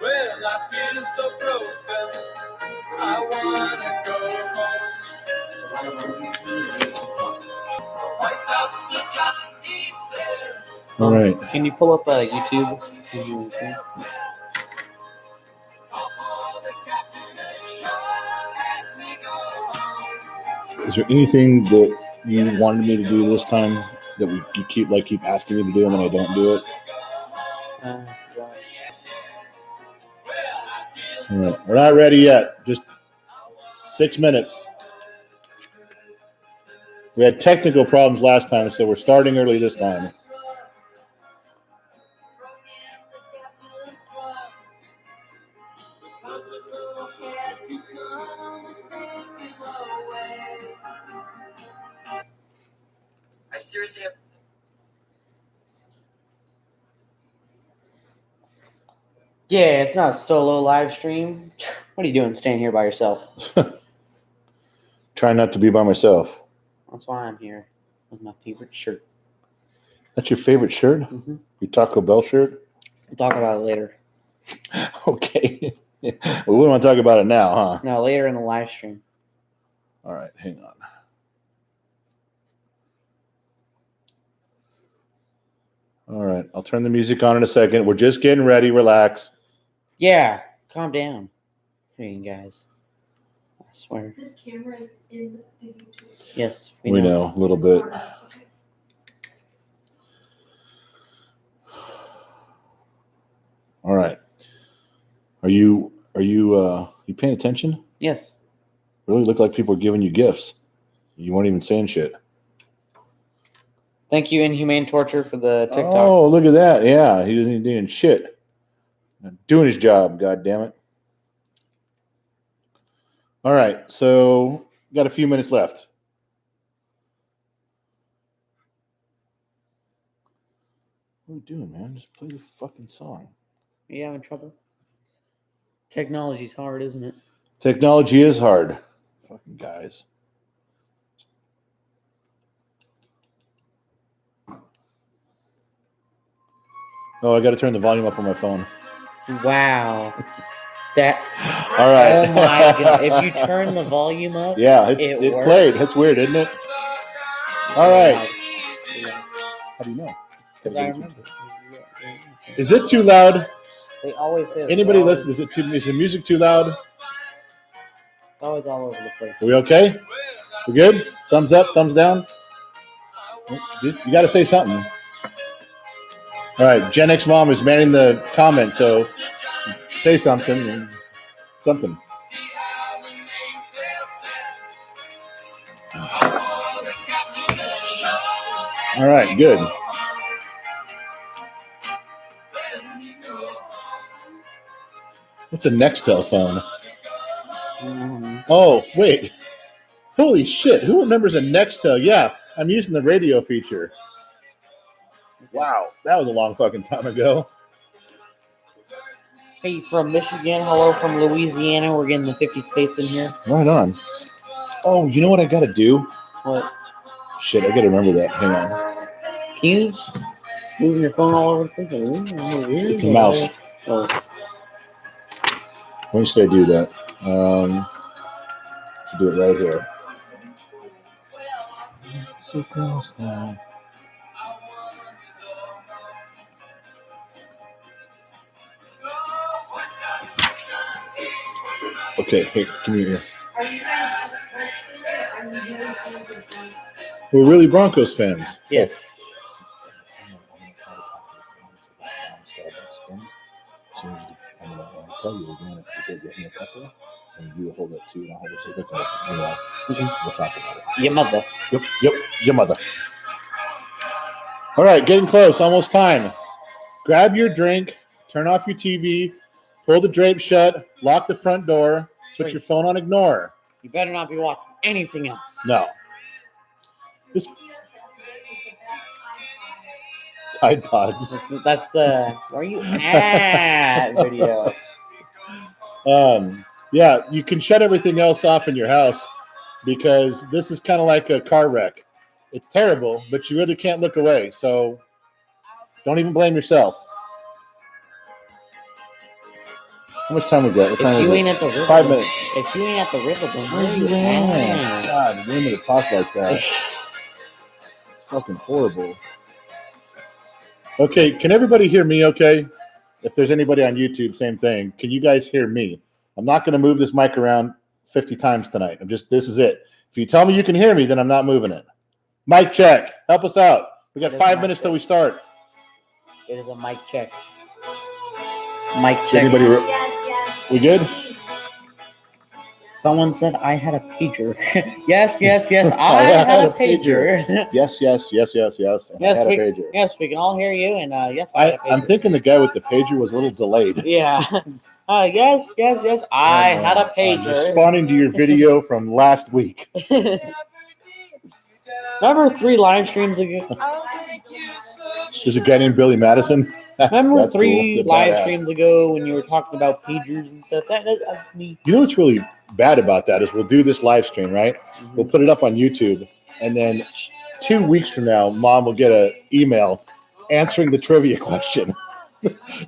Well, I feel so broken. I wanna go home. I stopped the job, he said. All right. Can you pull up YouTube? Is there anything that you wanted me to do this time that you keep asking me to do and then I don't do it? All right. We're not ready yet. Just 6 minutes. We had technical problems last time, so we're starting early this time. I seriously have. Yeah, it's not a solo live stream. What are you doing staying here by yourself? Try not to be by myself. That's why I'm here with my favorite shirt. That's your favorite shirt? Mm-hmm. Your Taco Bell shirt? We'll talk about it later. Okay. Well, we don't want to talk about it now, huh? No, later in the live stream. All right, hang on. All right, I'll turn the music on in a second. We're just getting ready. Relax. Yeah, calm down. You guys. I swear. This camera is in the YouTube. Yes, We know a little bit. Okay. All right. Are you paying attention? Yes. Really look like people are giving you gifts. You weren't even saying shit. Thank you, Inhumane Torture, for the TikToks. Oh, look at that. Yeah, he doesn't even doing shit. Not doing his job, God damn it. All right, so got a few minutes left. What are we doing, man? Just play the fucking song. Are you having trouble? Technology's hard, isn't it? Technology is hard. Fucking guys. Oh, I got to turn the volume up on my phone. Wow. That. All right. Oh my god! If you turn the volume up, yeah, it works. played. That's weird, isn't it? All right. How do you know? Because I remember. Is it too loud? They always say. Anybody listen? Is the music too loud? It's always all over the place. Are we okay? We good? Thumbs up, thumbs down? You got to say something. All right, Gen X Mom is manning the comments, so say something. Something. All right, good. What's a Nextel phone? Mm-hmm. Oh, wait. Holy shit. Who remembers a Nextel? Yeah, I'm using the radio feature. Wow, that was a long fucking time ago. Hey, from Michigan, hello from Louisiana. We're getting the 50 states in here. Right on. Oh, you know what I got to do? What? Shit, I got to remember that. Hang on. Can you move your phone all over the place? It's a mouse. Oh. When should I do that? Do it right here. Okay, hey, come here. We're really Broncos fans. Yes. So I'm going to tell you, we're going to get me a couple, and you hold it too, and I'll hold it too. We'll talk about it. Your mother. Yep, your mother. All right, getting close, almost time. Grab your drink, turn off your TV, pull the drape shut, lock the front door, put your phone on ignore. You better not be watching anything else. No. This Tide Pods. That's the where are you at video. Yeah, you can shut everything else off in your house because this is kind of like a car wreck. It's terrible, but you really can't look away. So don't even blame yourself. How much time we got? What time If is you it? ain't at the river, 5 minutes. If you ain't at the river, then Where where you you at? at? God, women to talk like that. It's fucking horrible. Okay, can everybody hear me okay? If there's anybody on YouTube, same thing. Can you guys hear me? I'm not going to move this mic around 50 times tonight. This is it. If you tell me you can hear me, then I'm not moving it. Mic check. Help us out. We got 5 minutes till we start. It is a mic check. Mic check. Anybody? Yes. We good? Someone said I had a pager. yes. I had a pager. Yes. And I had a pager. Yes, we can all hear you. And yes, I had a pager. I'm thinking the guy with the pager was a little delayed. Yeah. Yes. I had a pager. Responding to your video from last week. Remember 3 live streams ago? There's a guy named Billy Madison. Remember 3 cool. live streams ago when you were talking about pagers and stuff? That's me. You know what's really bad about that is we'll do this live stream, right? Mm-hmm. We'll put it up on YouTube, and then 2 weeks from now, Mom will get an email answering the trivia question,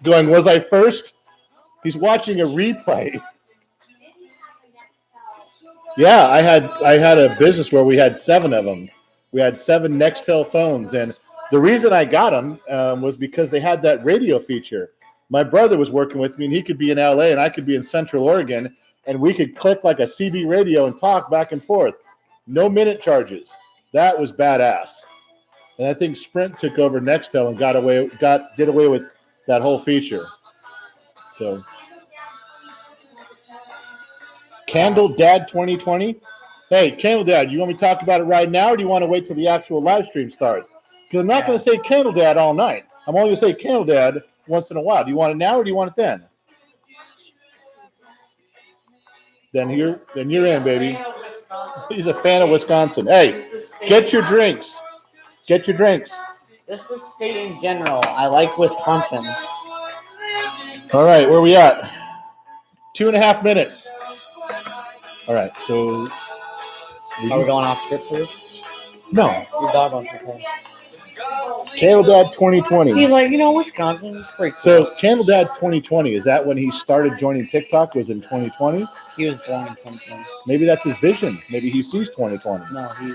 going, "Was I first?" He's watching a replay. Yeah, I had a business where we had 7 of them. We had 7 Nextel phones, and the reason I got them was because they had that radio feature. My brother was working with me, and he could be in LA, and I could be in Central Oregon, and we could click like a CB radio and talk back and forth. No minute charges. That was badass. And I think Sprint took over Nextel and did away with that whole feature. So, Candle Dad 2020. Hey, Candle Dad, you want me to talk about it right now, or do you want to wait till the actual live stream starts? Because I'm not going to say Candle Dad all night. I'm only going to say Candle Dad once in a while. Do you want it now, or do you want it then? Then you're in, baby. He's a fan of Wisconsin. Hey, get your drinks. Get your drinks. Just the state in general. I like Wisconsin. All right, where are we at? 2.5 minutes. All right, so... Are we going off script for this? No. Your dog wants to say. Candle Dad 2020. He's like, Wisconsin is pretty cool. So, Candle Dad 2020, is that when he started joining TikTok? Was in 2020? He was born in 2020. Maybe that's his vision. Maybe he sees 2020. No, he's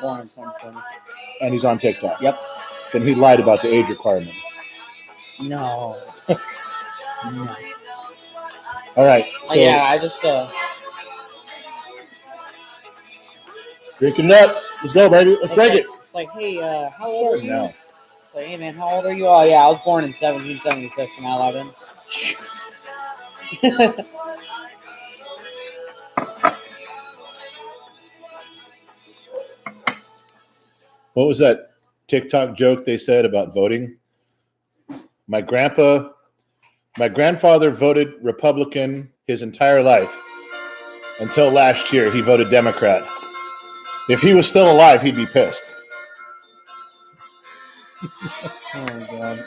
born in 2020. And he's on TikTok. Yep. Then he lied about the age requirement. No. No. All right. So, yeah, I just drinking it up. Let's go, baby. Let's drink it. It's like, hey, how old are you? Now. It's like, hey, man, how old are you? Oh, yeah, I was born in 1776 and I 11. What was that TikTok joke they said about voting? My grandfather voted Republican his entire life. Until last year, he voted Democrat. If he was still alive, he'd be pissed. Oh, God.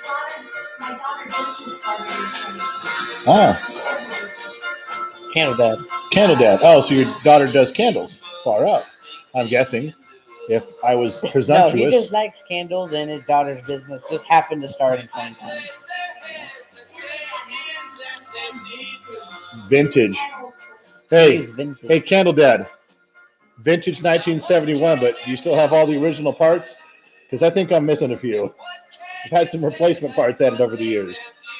Candle Dad. Oh, so your daughter does candles. Far out, I'm guessing. If I was presumptuous. No, he just likes candles, and his daughter's business just happened to start in 2020. Vintage. Hey, Candle Dad. Vintage 1971, but do you still have all the original parts? Because I think I'm missing a few. I've had some replacement parts added over the years.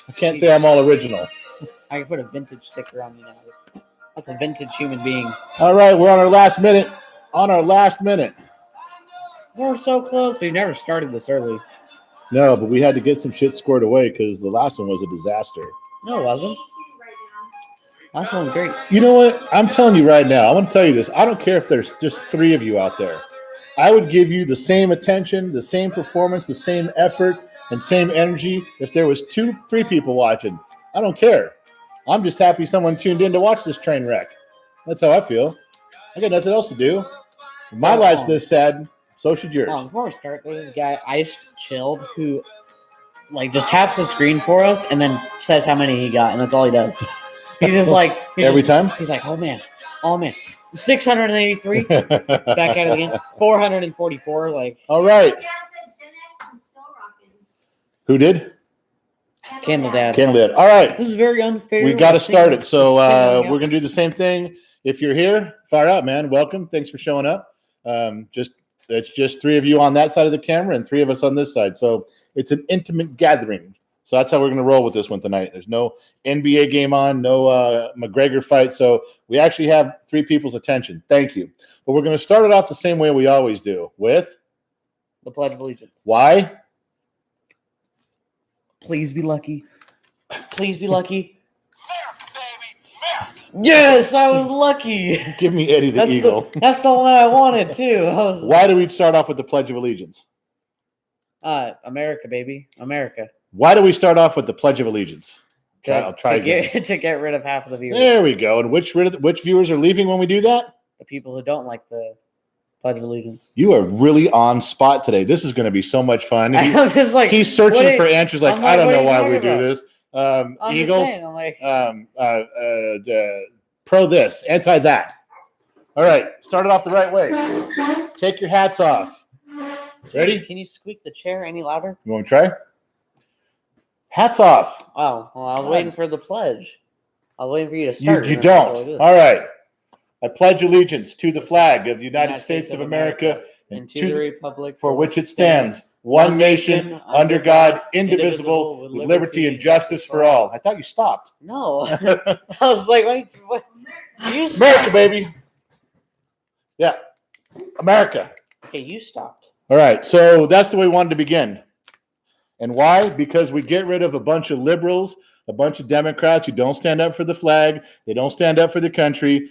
I can't say I'm all original. I can put a vintage sticker on you now. That's a vintage human being. All right, we're on our last minute. We're so close. We've never started this early. No, but we had to get some shit scored away because the last one was a disaster. No, it wasn't. Last one was great. You know what? I'm telling you right now. I want to tell you this. I don't care if there's just 3 of you out there. I would give you the same attention, the same performance, the same effort, and same energy if there was 2-3 people watching. I don't care. I'm just happy someone tuned in to watch this train wreck. That's how I feel. I got nothing else to do. My life's this sad. So should yours. Before we start, there's this guy, Iced Chilled, who just taps the screen for us and then says how many he got, and that's all he does. He's just like every time. He's like, oh man, 683. Back at it again. 444. All right. Who did? Candle dab. Candlelit. All right. This is very unfair. We got to start it. So We're we're going to do the same thing. If you're here, fire out, man. Welcome. Thanks for showing up. It's just 3 of you on that side of the camera and 3 of us on this side. So it's an intimate gathering. So that's how we're going to roll with this one tonight. There's no NBA game on, no McGregor fight. So we actually have 3 people's attention. Thank you. But we're going to start it off the same way we always do, with the Pledge of Allegiance. Why? Please be lucky. Please be lucky. Yes, I was lucky. Give me Eddie the Eagle. That's the one I wanted too. Why do we start off with the Pledge of Allegiance? America, baby, America. Why do we start off with the Pledge of Allegiance? I'll try again. To get rid of half of the viewers. There we go. And which viewers are leaving when we do that? The people who don't like the Pledge of Allegiance. You are really on spot today. This is going to be so much fun. I'm just like He's searching for answers. Like, I don't know why we do this. Eagles. Pro this, anti that. All right, start it off the right way. Take your hats off. Ready? Can you squeak the chair any louder? You want to try? Hats off. Oh, well, I was waiting for the pledge. I was waiting for you to start. You don't. All right. I pledge allegiance to the flag of the United States of America and to the republic for which it stands, one nation, under God, indivisible, with liberty and justice for all. I thought you stopped. No. I was like, wait, what? You stopped. America, baby. Yeah. America. Okay, you stopped. All right. So that's the way we wanted to begin. And why? Because we get rid of a bunch of liberals, a bunch of Democrats who don't stand up for the flag. They don't stand up for the country.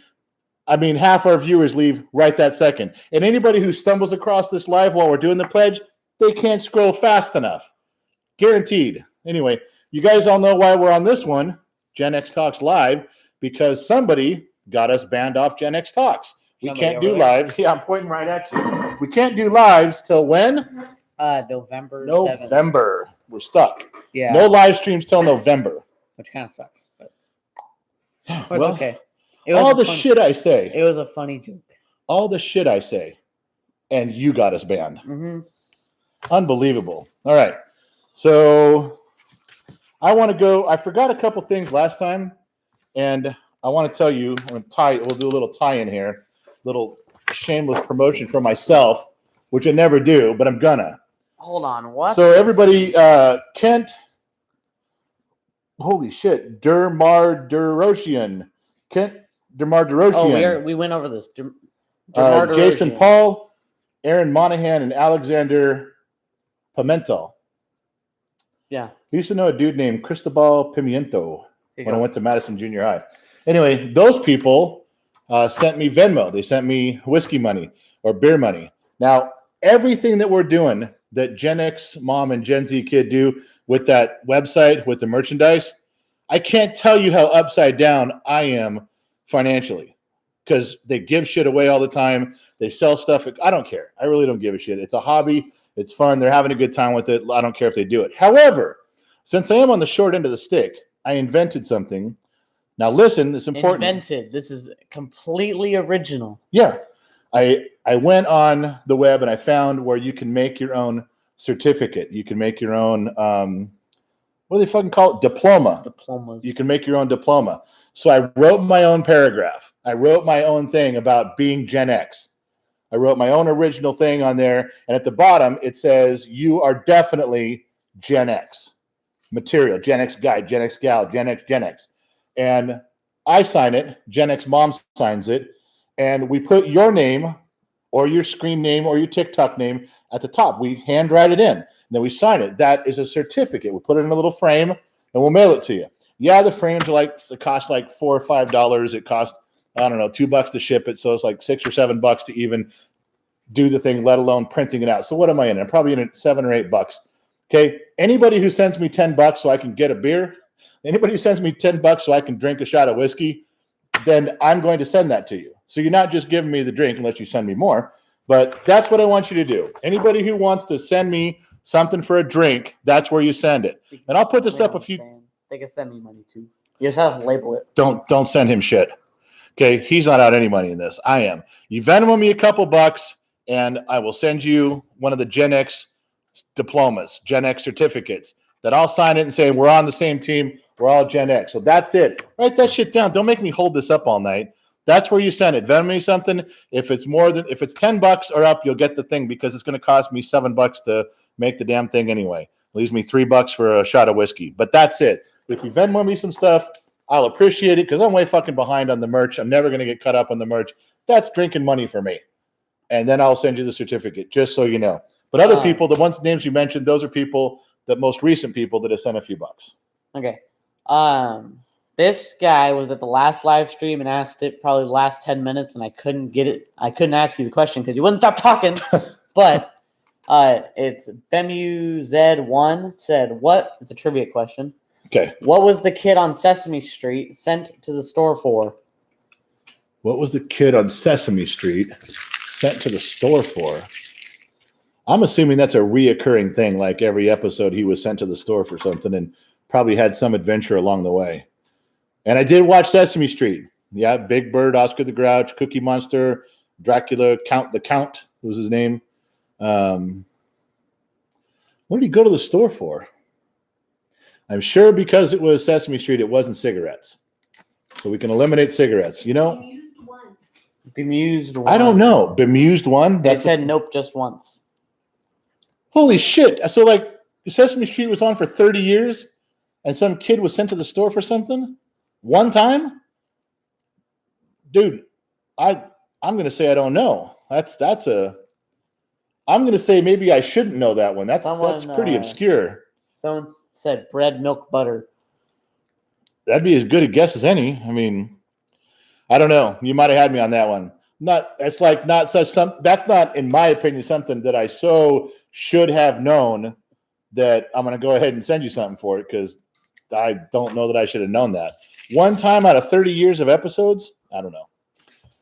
I mean, half our viewers leave right that second. And anybody who stumbles across this live while we're doing the pledge, they can't scroll fast enough. Guaranteed. Anyway, you guys all know why we're on this one, GenXTalks Live, because somebody got us banned off GenXTalks. We can't do live. Yeah, I'm pointing right at you. We can't do lives till when? November 7th. November. We're stuck. Yeah. No live streams till November. Which kind of sucks. But well, it's okay. All the shit I say. It was a funny joke. All the shit I say. And you got us banned. Mm-hmm. Unbelievable. All right. So I want to go. I forgot a couple things last time. And I want to tell you, we'll do a little tie in here. Little shameless promotion for myself, which I never do, but I'm gonna. Hold on, what? So everybody, Kent, holy shit, Dermarderosian. Kent Dermarderosian. Oh, we went over this. Jason Paul, Aaron Monahan, and Alexander Pimentel. Yeah. We used to know a dude named Cristobal Pimiento when I went to Madison Junior High. Anyway, those people sent me Venmo. They sent me whiskey money or beer money. Now, everything that we're doing that Gen X mom and Gen Z kid do with that website, with the merchandise, I can't tell you how upside down I am financially because they give shit away all the time. They sell stuff. I don't care. I really don't give a shit. It's a hobby. It's fun. They're having a good time with it. I don't care if they do it. However, since I am on the short end of the stick, I invented something. Now, listen, it's important. Invented. This is completely original. Yeah. I went on the web and I found where you can make your own certificate. You can make your own, what do they fucking call it? Diploma. Diplomas. You can make your own diploma. So I wrote my own paragraph. I wrote my own thing about being Gen X. I wrote my own original thing on there. And at the bottom, it says, you are definitely Gen X material, Gen X guy, Gen X gal, Gen X. And I sign it. Gen X mom signs it. And we put your name or your screen name or your TikTok name at the top. We handwrite it in. And then we sign it. That is a certificate. We put it in a little frame and we'll mail it to you. Yeah, the frames are it cost like $4 or $5. It costs, I don't know, $2 to ship it. So it's like $6 or $7 to even do the thing, let alone printing it out. So what am I in? I'm probably in it $7 or $8. Okay. Anybody who sends me $10 so I can get a beer, anybody who sends me $10 so I can drink a shot of whiskey, then I'm going to send that to you. So you're not just giving me the drink unless you send me more. But that's what I want you to do. Anybody who wants to send me something for a drink, that's where you send it. And I'll put this up a few. They can send me money too. You just have to label it. Don't send him shit. Okay, he's not out any money in this. I am. You Venmo me a couple bucks, and I will send you one of the Gen X diplomas, Gen X certificates, that I'll sign it and say we're on the same team. We're all Gen X. So that's it. Write that shit down. Don't make me hold this up all night. That's where you send it. Venmo me something. If it's $10 or up, you'll get the thing because it's going to cost me $7 to make the damn thing anyway. It leaves me $3 for a shot of whiskey. But that's it. If you Venmo me some stuff, I'll appreciate it because I'm way fucking behind on the merch. I'm never going to get cut up on the merch. That's drinking money for me. And then I'll send you the certificate, just so you know. But other people, the names you mentioned, those are people, the most recent people that have sent a few bucks. Okay. This guy was at the last live stream and asked it probably the last 10 minutes, and I couldn't get it. I couldn't ask you the question because you wouldn't stop talking. But it's BemuZ1 said, what? It's a trivia question. Okay. What was the kid on Sesame Street sent to the store for? What was the kid on Sesame Street sent to the store for? I'm assuming that's a reoccurring thing. Like every episode, he was sent to the store for something and probably had some adventure along the way. And I did watch Sesame Street. Yeah, Big Bird, Oscar the Grouch, Cookie Monster, Dracula, Count the Count was his name. What did he go to the store for? I'm sure because it was Sesame Street, it wasn't cigarettes. So we can eliminate cigarettes. You know? Bemused one. I don't know. Bemused one? They said nope, just once. Holy shit. So like Sesame Street was on for 30 years and some kid was sent to the store for something? One time? Dude, I'm going to say I don't know. I'm going to say maybe I shouldn't know that one. That's pretty obscure. Someone said bread, milk, butter. That'd be as good a guess as any. I mean, I don't know. You might have had me on that one. That's not, in my opinion, something that I so should have known that I'm going to go ahead and send you something for it because I don't know that I should have known that. One time out of 30 years of episodes? I don't know.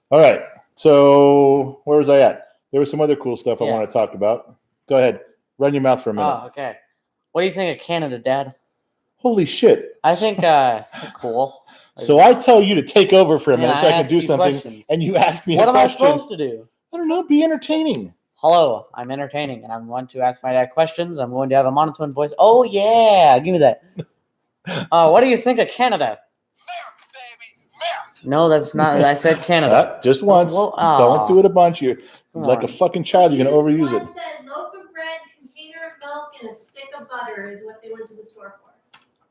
All right. So where was I at? There was some other cool stuff I want to talk about. Go ahead. Run your mouth for a minute. Oh, okay. What do you think of Canada, Dad? Holy shit. I think cool. So I tell you to take over for a minute so I can do something, questions. and you ask me what a question. What am I supposed to do? I don't know. Be entertaining. Hello, I'm entertaining, and I'm going to ask my dad questions. I'm going to have a monotone voice. Oh, yeah. Give me that. What do you think of Canada? America, baby. America. No, that's not. I said Canada. Just once. Don't do it a bunch. You're like a fucking child. You're going to overuse it. Said loaf of bread, container of milk, and a stick of butter is what they went to the store for.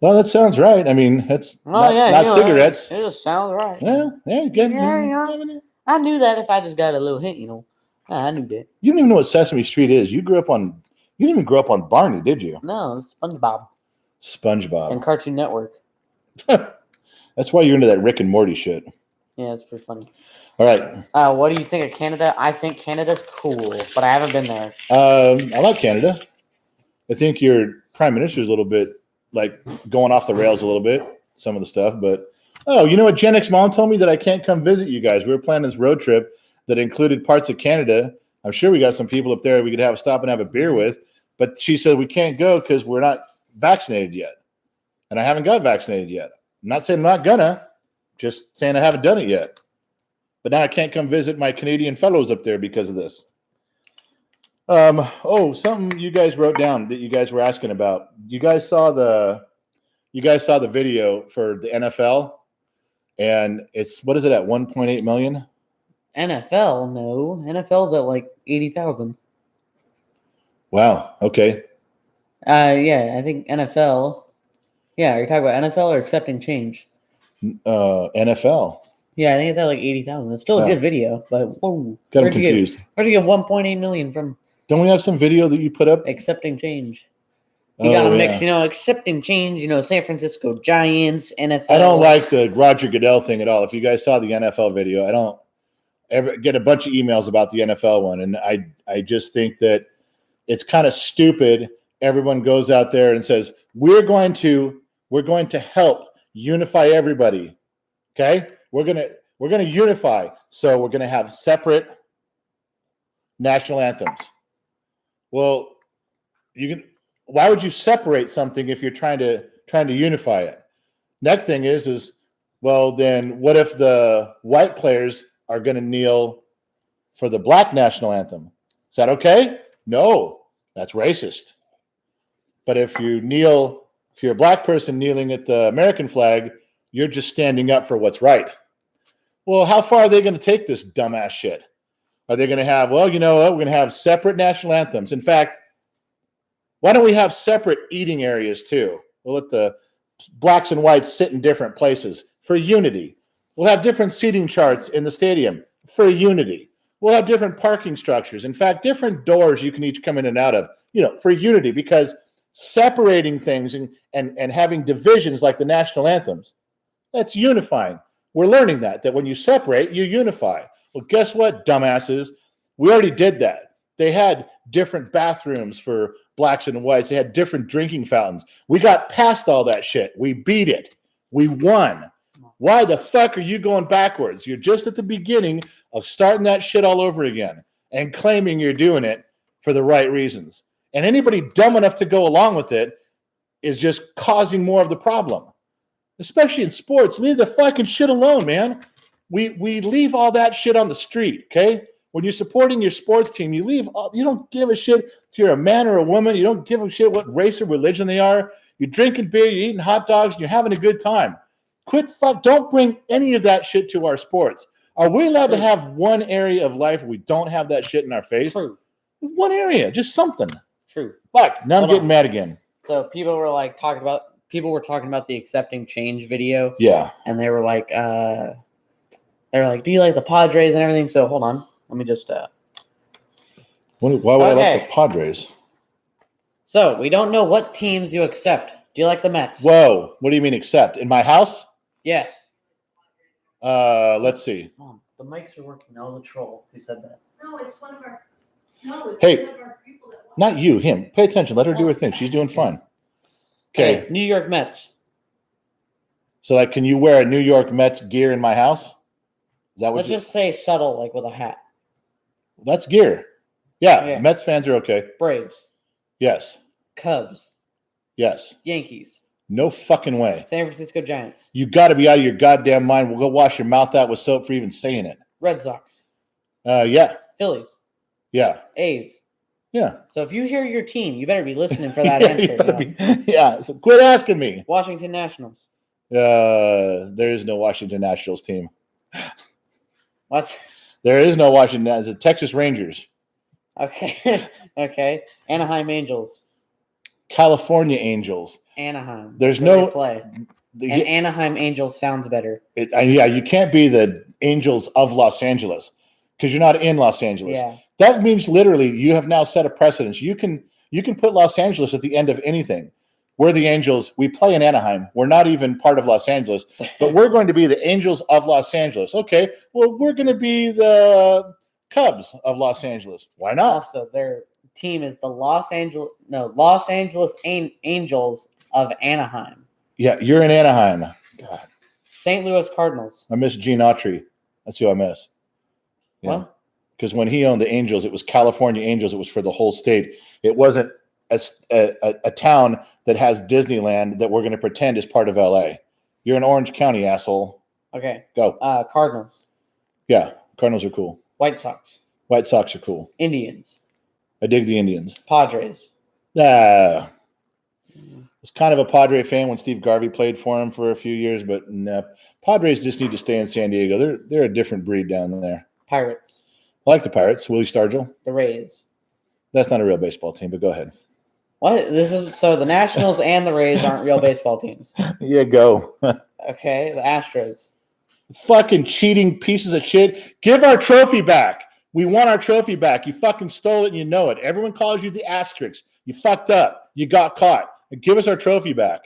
Well, that sounds right. I mean, that's not cigarettes. It just sounds right. Yeah, I knew that if I just got a little hint, I knew that. You don't even know what Sesame Street is. You didn't even grow up on Barney, did you? No, it's SpongeBob. SpongeBob. And Cartoon Network. That's why you're into that Rick and Morty shit. Yeah, it's pretty funny. All right. What do you think of Canada? I think Canada's cool, but I haven't been there. I like Canada. I think your prime minister's a little bit like going off the rails a little bit, some of the stuff. But, you know what Gen X Mom told me? That I can't come visit you guys. We were planning this road trip that included parts of Canada. I'm sure we got some people up there we could stop and have a beer with. But she said we can't go because we're not vaccinated yet. And I haven't got vaccinated yet. I'm not saying I'm not gonna. Just saying I haven't done it yet. But now I can't come visit my Canadian fellows up there because of this. Something you guys wrote down that you guys were asking about. You guys saw the video for the NFL, and it's what is it at 1.8 million? NFL, no. NFL's at like 80,000. Wow. Okay. I think NFL. Yeah, are you talking about NFL or accepting change? NFL. Yeah, I think it's at like 80,000. It's still a good video, but whoa. Got him confused. Where'd you get 1.8 million from? Don't we have some video that you put up? Accepting change. You got to mix, accepting change, San Francisco Giants, NFL. I don't like the Roger Goodell thing at all. If you guys saw the NFL video, I don't ever get a bunch of emails about the NFL one. And I just think that it's kind of stupid. Everyone goes out there and says, we're going to help unify everybody. Okay? We're going to unify. So we're going to have separate national anthems. Well, why would you separate something if you're trying to unify it? Next thing is well, then what if the white players are going to kneel for the black national anthem? Is that okay? No, that's racist. But if you're a black person kneeling at the American flag, you're just standing up for what's right. Well, how far are they going to take this dumbass shit? Are they going to have, well, you know what? We're going to have separate national anthems. In fact, why don't we have separate eating areas too? We'll let the blacks and whites sit in different places for unity. We'll have different seating charts in the stadium for unity. We'll have different parking structures. In fact, different doors you can each come in and out of, for unity, because separating things and having divisions like the national anthems, that's unifying. We're learning that when you separate, you unify. Well, guess what, dumbasses? We already did that. They had different bathrooms for blacks and whites. They had different drinking fountains. We got past all that shit. We beat it. We won. Why the fuck are you going backwards? You're just at the beginning of starting that shit all over again and claiming you're doing it for the right reasons. And anybody dumb enough to go along with it is just causing more of the problem. Especially in sports. Leave the fucking shit alone, man. We leave all that shit on the street, okay? When you're supporting your sports team, you don't give a shit if you're a man or a woman. You don't give a shit what race or religion they are. You're drinking beer, you're eating hot dogs, and you're having a good time. Don't bring any of that shit to our sports. Are we allowed to have one area of life where we don't have that shit in our face? True. One area, just something. True. Fuck, now I'm getting mad again. So people were talking about the accepting change video. Yeah. And they were like, do you like the Padres and everything? So hold on. Let me just Why would I like the Padres? So we don't know what teams you accept. Do you like the Mets? Whoa. What do you mean accept? In my house? Yes. Let's see. Mom, the mics are working. That was a troll who said that. No, it's one of our. No, it's Hey, one of our people that watch. Not you, him. Pay attention. Let her do her thing. She's doing fine. Okay. Hey, New York Mets. So, can you wear a New York Mets gear in my house? Is that what Let's just say subtle, like with a hat. That's gear. Yeah, Mets fans are okay. Braves. Yes. Cubs. Yes. Yankees. No fucking way. San Francisco Giants. You got to be out of your goddamn mind. We'll go wash your mouth out with soap for even saying it. Red Sox. Yeah. Phillies. Yeah. A's. Yeah. So if you hear your team, you better be listening for that answer. Yeah. So quit asking me. Washington Nationals. There is no Washington Nationals team. What? There is no Washington. It's the Texas Rangers. Okay. Okay. Anaheim Angels. California Angels. Anaheim. There's where no they play. And Anaheim Angels sounds better. You can't be the Angels of Los Angeles because you're not in Los Angeles. Yeah. That means literally you have now set a precedence. You can put Los Angeles at the end of anything. We're the Angels. We play in Anaheim. We're not even part of Los Angeles, but we're going to be the Angels of Los Angeles. Okay, well, we're going to be the Cubs of Los Angeles. Why not? Also, their team is the Los Angeles Angels of Anaheim. Yeah, you're in Anaheim. God. St. Louis Cardinals. I miss Gene Autry. That's who I miss. Yeah. What? Because when he owned the Angels, it was California Angels. It was for the whole state. It wasn't a town that has Disneyland that we're going to pretend is part of LA. You're in Orange County, asshole. Okay. Go. Cardinals. Yeah, Cardinals are cool. White Sox. White Sox are cool. Indians. I dig the Indians. Padres. I was kind of a Padre fan when Steve Garvey played for him for a few years, but no. Padres just need to stay in San Diego. They're a different breed down there. Pirates. I like the Pirates. Willie Stargell. The Rays. That's not a real baseball team, but go ahead. What? So the Nationals and the Rays aren't real baseball teams. Yeah, go. Okay, the Astros. Fucking cheating pieces of shit. Give our trophy back. We want our trophy back. You fucking stole it and you know it. Everyone calls you the asterisk. You fucked up. You got caught. Give us our trophy back.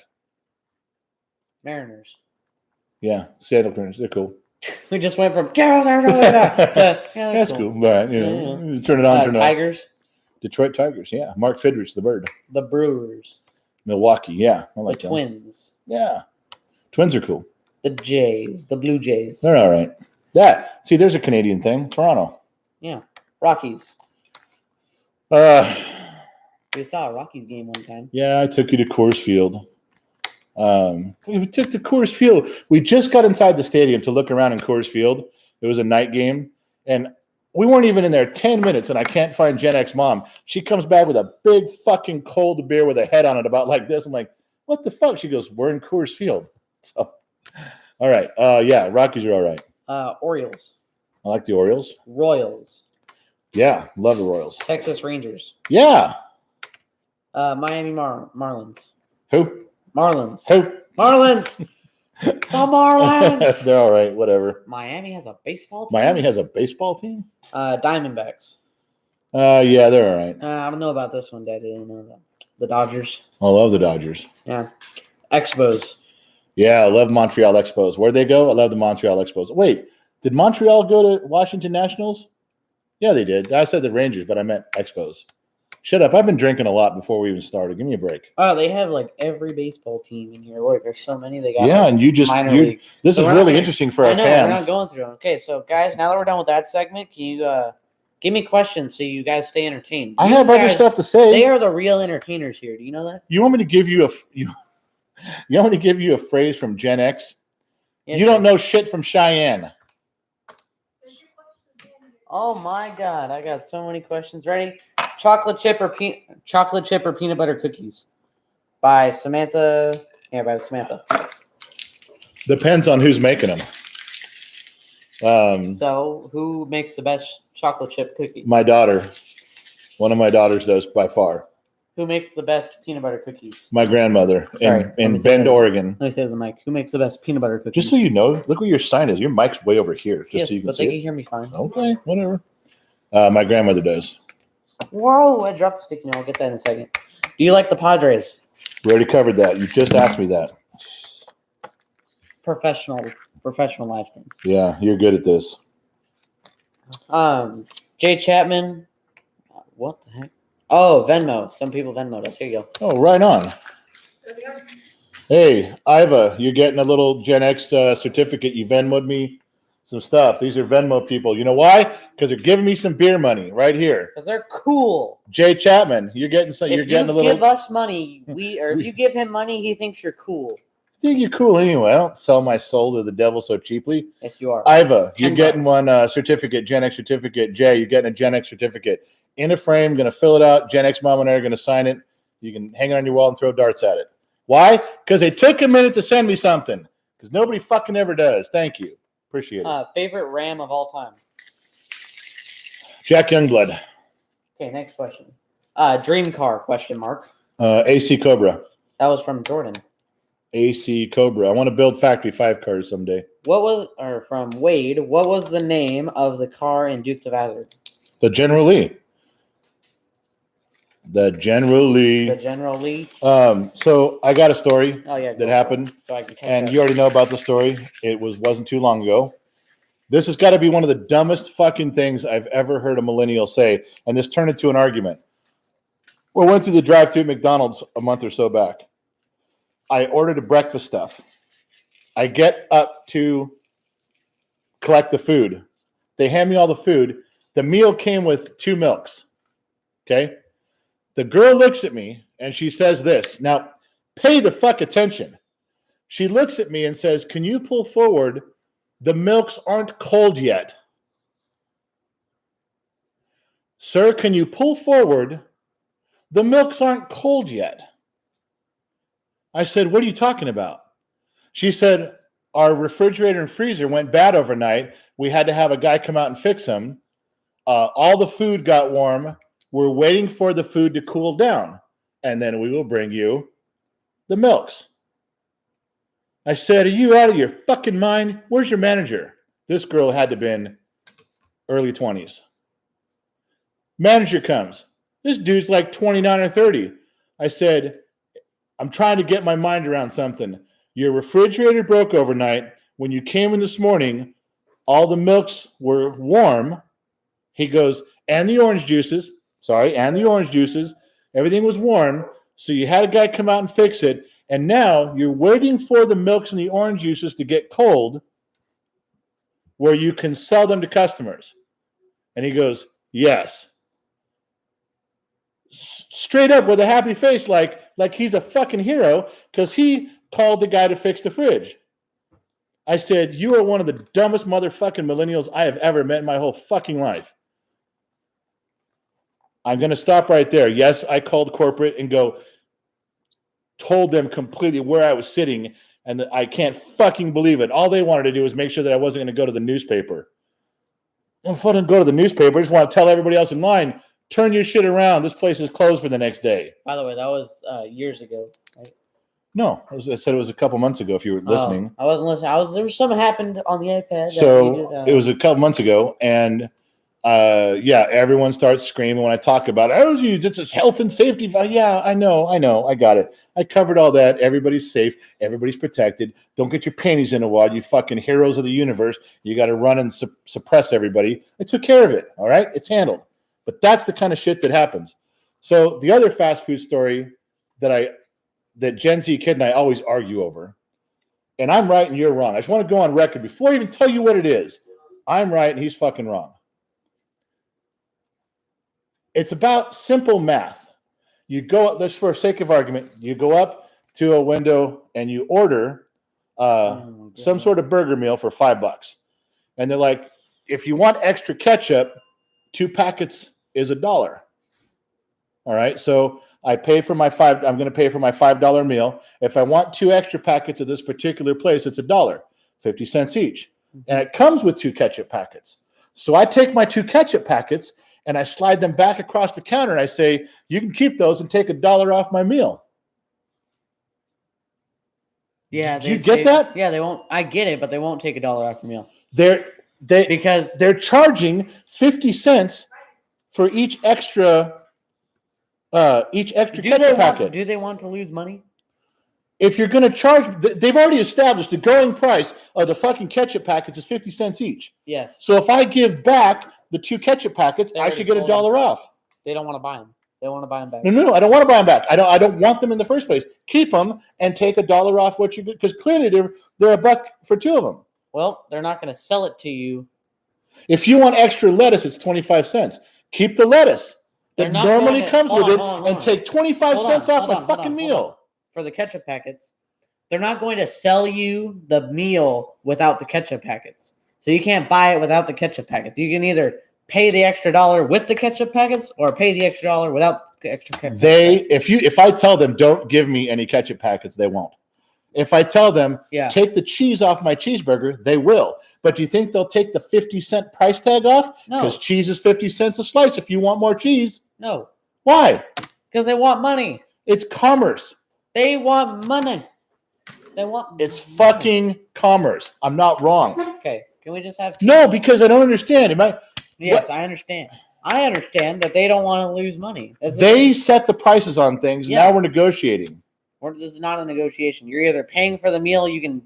Mariners. Yeah, Seattle Mariners. They're cool. We just went from give us our trophy back to that's cool. All right, turn it on, turn it on. Tigers. Detroit Tigers, yeah. Mark Fidrich, the bird. The Brewers. Milwaukee, yeah. I like the Twins. Yeah. Twins are cool. The Jays. The Blue Jays. They're all right. See, there's a Canadian thing. Toronto. Yeah. Rockies. We saw a Rockies game one time. Yeah, I took you to Coors Field. We took to Coors Field. We just got inside the stadium to look around in Coors Field. It was a night game, and We weren't even in there 10 minutes, and I can't find Gen X mom. She comes back with a big fucking cold beer with a head on it about like this. I'm like, what the fuck? She goes, we're in Coors Field. So, all right. Yeah, Rockies are all right. Orioles. I like the Orioles. Royals. Yeah, love the Royals. Texas Rangers. Yeah. Miami Marlins. Who? Marlins. Who? Marlins. The Marlins. They're all right. Whatever. Miami has a baseball team. Miami has a baseball team? Diamondbacks. Yeah, they're all right. I don't know about this one, Dad. I didn't know that. The Dodgers. I love the Dodgers. Yeah. Expos. Yeah, I love Montreal Expos. Where'd they go? I love the Montreal Expos. Wait, did Montreal go to Washington Nationals? Yeah, they did. I said the Rangers, but I meant Expos. Shut up. I've been drinking a lot before we even started. Give me a break. Oh, they have like every baseball team in here. Look, there's so many. They got Yeah, like, and you just minor league. this So is we're really not- interesting for I our know, we're fans. not going through them. Okay, so guys, now that we're done with that segment, can you give me questions so you guys stay entertained? I You have other guys- stuff to say. They are the real entertainers here. Do you know that? You want me to give you you want me to give you a phrase from Gen X? Yes, You don't know shit from Cheyenne. Oh my God, I got so many questions. Ready? Chocolate chip or peanut butter cookies by Samantha. Yeah, by Samantha. Depends on who's making them. So, who makes the best chocolate chip cookies? My daughter. One of my daughters does by far. Who makes the best peanut butter cookies? My grandmother Sorry, let in me say Bend, that. Oregon. Let me say to the mic. Who makes the best peanut butter cookies? Just so you know, look where your sign is. Your mic's way over here, just yes, so you can but see they it. can hear me fine. Okay, whatever. My grandmother does. Whoa, I dropped the sticky note. I'll get that in a second. Do you like the Padres? We already covered that. You just asked me that. Professional live stream. Yeah, you're good at this. Jay Chapman. What the heck? Oh, Venmo. Some people Venmo us. Here you go. Oh, right on. Hey, Iva, you're getting a little Gen X certificate. You Venmoed me some stuff. These are Venmo people. You know why? Because they're giving me some beer money right here. Because they're cool. Jay Chapman, you're getting some. You're If getting you a little. give us money, if you give him money, he thinks you're cool. I think you're cool anyway. I don't sell my soul to the devil so cheaply. Yes, you are. Iva, It's you're $10. getting one certificate, Gen X certificate. Jay, you're getting a Gen X certificate. In a frame, going to fill it out. Gen X mom and I are going to sign it. You can hang it on your wall and throw darts at it. Why? Because they took a minute to send me something. Because nobody fucking ever does. Thank you. Appreciate it. Favorite Ram of all time. Jack Youngblood. Okay, next question. Dream car, question mark. AC Cobra. That was from Jordan. AC Cobra. I want to build Factory 5 cars someday. From Wade, what was the name of the car in Dukes of Hazzard? The General Lee. The General Lee. The General Lee. So I got a story Oh yeah, that happened. So I can catch And up. you already know about the story. It wasn't too long ago. This has got to be one of the dumbest fucking things I've ever heard a millennial say. And this turned into an argument. We went through the drive-thru at McDonald's a month or so back. I ordered a breakfast stuff. I get up to collect the food. They hand me all the food. The meal came with 2 milks. Okay? The girl looks at me and she says this. Now, pay the fuck attention. She looks at me and says, "Can you pull forward? The milks aren't cold yet." Sir, can you pull forward? The milks aren't cold yet. I said, "What are you talking about?" She said, "Our refrigerator and freezer went bad overnight. We had to have a guy come out and fix them. All the food got warm. We're waiting for the food to cool down, and then we will bring you the milks." I said, "Are you out of your fucking mind? Where's your manager?" This girl had to have been early 20s. Manager comes. This dude's like 29 or 30. I said, "I'm trying to get my mind around something. Your refrigerator broke overnight. When you came in this morning, all the milks were warm." He goes, "And the orange juices. And the orange juices. Everything was warm. So you had a guy come out and fix it. And now you're waiting for the milks and the orange juices to get cold where you can sell them to customers." And he goes, "Yes." Straight up with a happy face, like he's a fucking hero because he called the guy to fix the fridge. I said, "You are one of the dumbest motherfucking millennials I have ever met in my whole fucking life." I'm going to stop right there. Yes, I called corporate and told them completely where I was sitting, and that I can't fucking believe it. All they wanted to do was make sure that I wasn't going to go to the newspaper. I don't fucking go to the newspaper. I just want to tell everybody else in line, turn your shit around. This place is closed for the next day. By the way, that was years ago. Right? No, I said it was a couple months ago if you were listening. I wasn't listening. There was something happened on the iPad. So it was a couple months ago, and everyone starts screaming when I talk about it. Oh, it's health and safety. Yeah, I know, I got it. I covered all that. Everybody's safe. Everybody's protected. Don't get your panties in a wad, you fucking heroes of the universe. You got to run and suppress everybody. I took care of it. All right, it's handled. But that's the kind of shit that happens. So the other fast food story that Gen Z kid and I always argue over, and I'm right and you're wrong. I just want to go on record before I even tell you what it is. I'm right and he's fucking wrong. It's about simple math. You go up, just for sake of argument, you go up to a window and you order some sort of burger meal for $5. And they're like, if you want extra ketchup, 2 packets is $1. All right. So I pay for I'm going to pay for my $5 meal. If I want 2 extra packets of this particular place, it's $1, 50 cents each. And it comes with 2 ketchup packets. So I take my 2 ketchup packets and I slide them back across the counter and I say, you can keep those and take $1 off my meal. Yeah. Do you get that? Yeah, they won't. I get it, but they won't take $1 off your meal. Because they're charging 50 cents for each extra ketchup packet. Do they want to lose money? If you're going to charge, they've already established the going price of the fucking ketchup packets is 50 cents each. Yes. So if I give back the 2 ketchup packets, I should get $1 off. They don't want to buy them. They want to buy them back. No, I don't want to buy them back. I don't want them in the first place. Keep them and take $1 off what you get, because clearly they're $1 for 2 of them. Well, they're not going to sell it to you. If you want extra lettuce, it's 25 cents. Keep the lettuce that normally comes with it and take 25 cents off my fucking meal. For the ketchup packets, they're not going to sell you the meal without the ketchup packets. So you can't buy it without the ketchup packets. You can either pay the extra $1 with the ketchup packets or pay the extra $1 without the extra ketchup packets. If I tell them don't give me any ketchup packets, they won't. If I tell them take the cheese off my cheeseburger, they will. But do you think they'll take the 50-cent price tag off? No. Because cheese is 50 cents a slice if you want more cheese. No. Why? Because they want money. It's commerce. They want money. It's fucking commerce. I'm not wrong. Okay. Can we just have No, because I don't understand. Yes, I understand. I understand that they don't want to lose money. They set the prices on things. Yeah. Now we're negotiating. This is not a negotiation. You're either paying for the meal. You can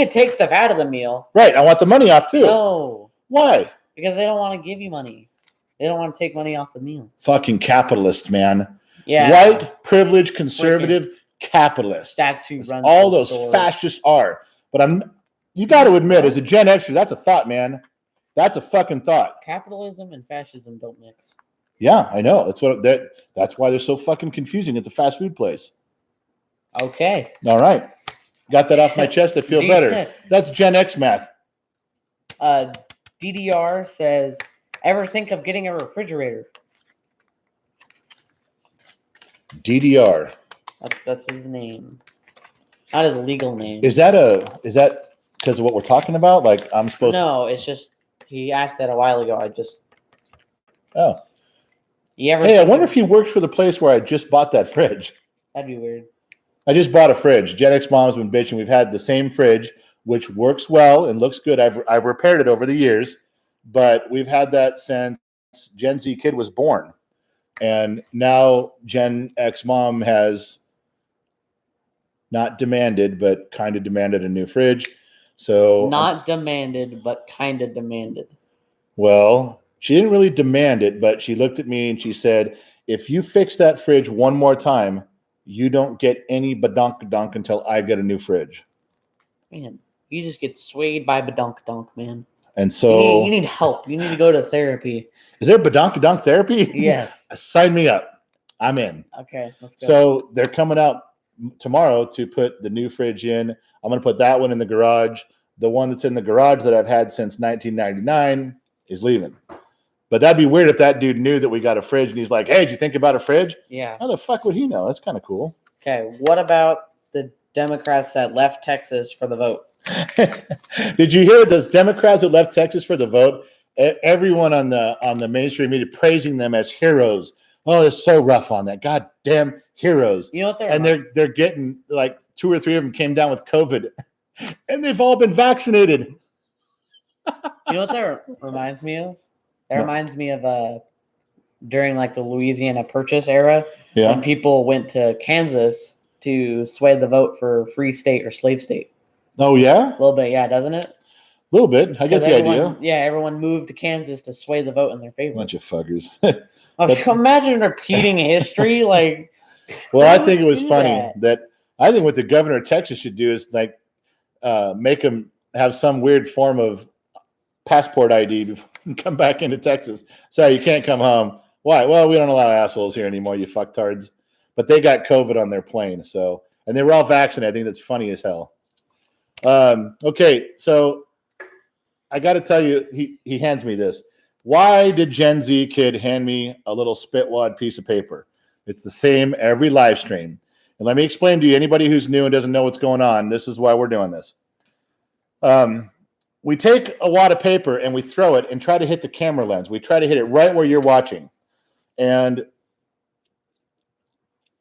take stuff out of the meal. Right. I want the money off too. No. Why? Because they don't want to give you money. They don't want to take money off the meal. Fucking capitalists, man. Yeah. White, privileged, conservative capitalists. That's who runs all those stores. Fascists are. But you got to admit, as a Gen Xer, that's a thought, man. That's a fucking thought. Capitalism and fascism don't mix. Yeah, I know. That's why they're so fucking confusing at the fast food place. Okay. All right. Got that off my chest. I feel better. That's Gen X math. DDR says, ever think of getting a refrigerator? DDR. That's his name. Not his legal name. Is that because of what we're talking about? Like I'm supposed No, it's just he asked that a while ago. Oh. Hey, I wonder if he works for the place where I just bought that fridge. That'd be weird. I just bought a fridge. Gen X Mom's been bitching. We've had the same fridge, which works well and looks good. I've repaired it over the years, but we've had that since Gen Z kid was born. And now Gen X Mom has not demanded, but kind of demanded a new fridge. So not demanded, but kind of demanded. Well, she didn't really demand it, but she looked at me and she said, if you fix that fridge one more time, you don't get any badonk-donk until I get a new fridge. Man, you just get swayed by badonk-donk, man. And so... You need help. You need to go to therapy. Is there badonk-donk therapy? Yes. Sign me up. I'm in. Okay, let's go. So they're coming out tomorrow to put the new fridge in. I'm going to put that one in the garage. The one that's in the garage that I've had since 1999 is leaving. But that'd be weird if that dude knew that we got a fridge and he's like, hey, did you think about a fridge? Yeah. How the fuck would he know? That's kind of cool. Okay. What about the Democrats that left Texas for the vote? Did you hear those Democrats that left Texas for the vote? Everyone on the mainstream media praising them as heroes. Oh, it's so rough on that. God damn heroes. You know what they're getting like 2 or 3 of them came down with COVID, and they've all been vaccinated. You know what that reminds me of? That reminds me of during like the Louisiana Purchase era, when people went to Kansas to sway the vote for free state or slave state. Oh yeah, a little bit, yeah, doesn't it? A little bit. I get the idea. Yeah, everyone moved to Kansas to sway the vote in their favor. Bunch of fuckers. Imagine repeating history, like. Well, I think it was funny that I think what the governor of Texas should do is like make him have some weird form of passport ID before you come back into Texas. Sorry, you can't come home. Why? Well, we don't allow assholes here anymore, you fucktards. But they got COVID on their plane, so and they were all vaccinated. I think that's funny as hell. Okay, so I got to tell you, he hands me this. Why did Gen Z kid hand me a little spitwad piece of paper? It's the same every live stream. And let me explain to you, anybody who's new and doesn't know what's going on, this is why we're doing this. We take a wad of paper and we throw it and try to hit the camera lens. We try to hit it right where you're watching. And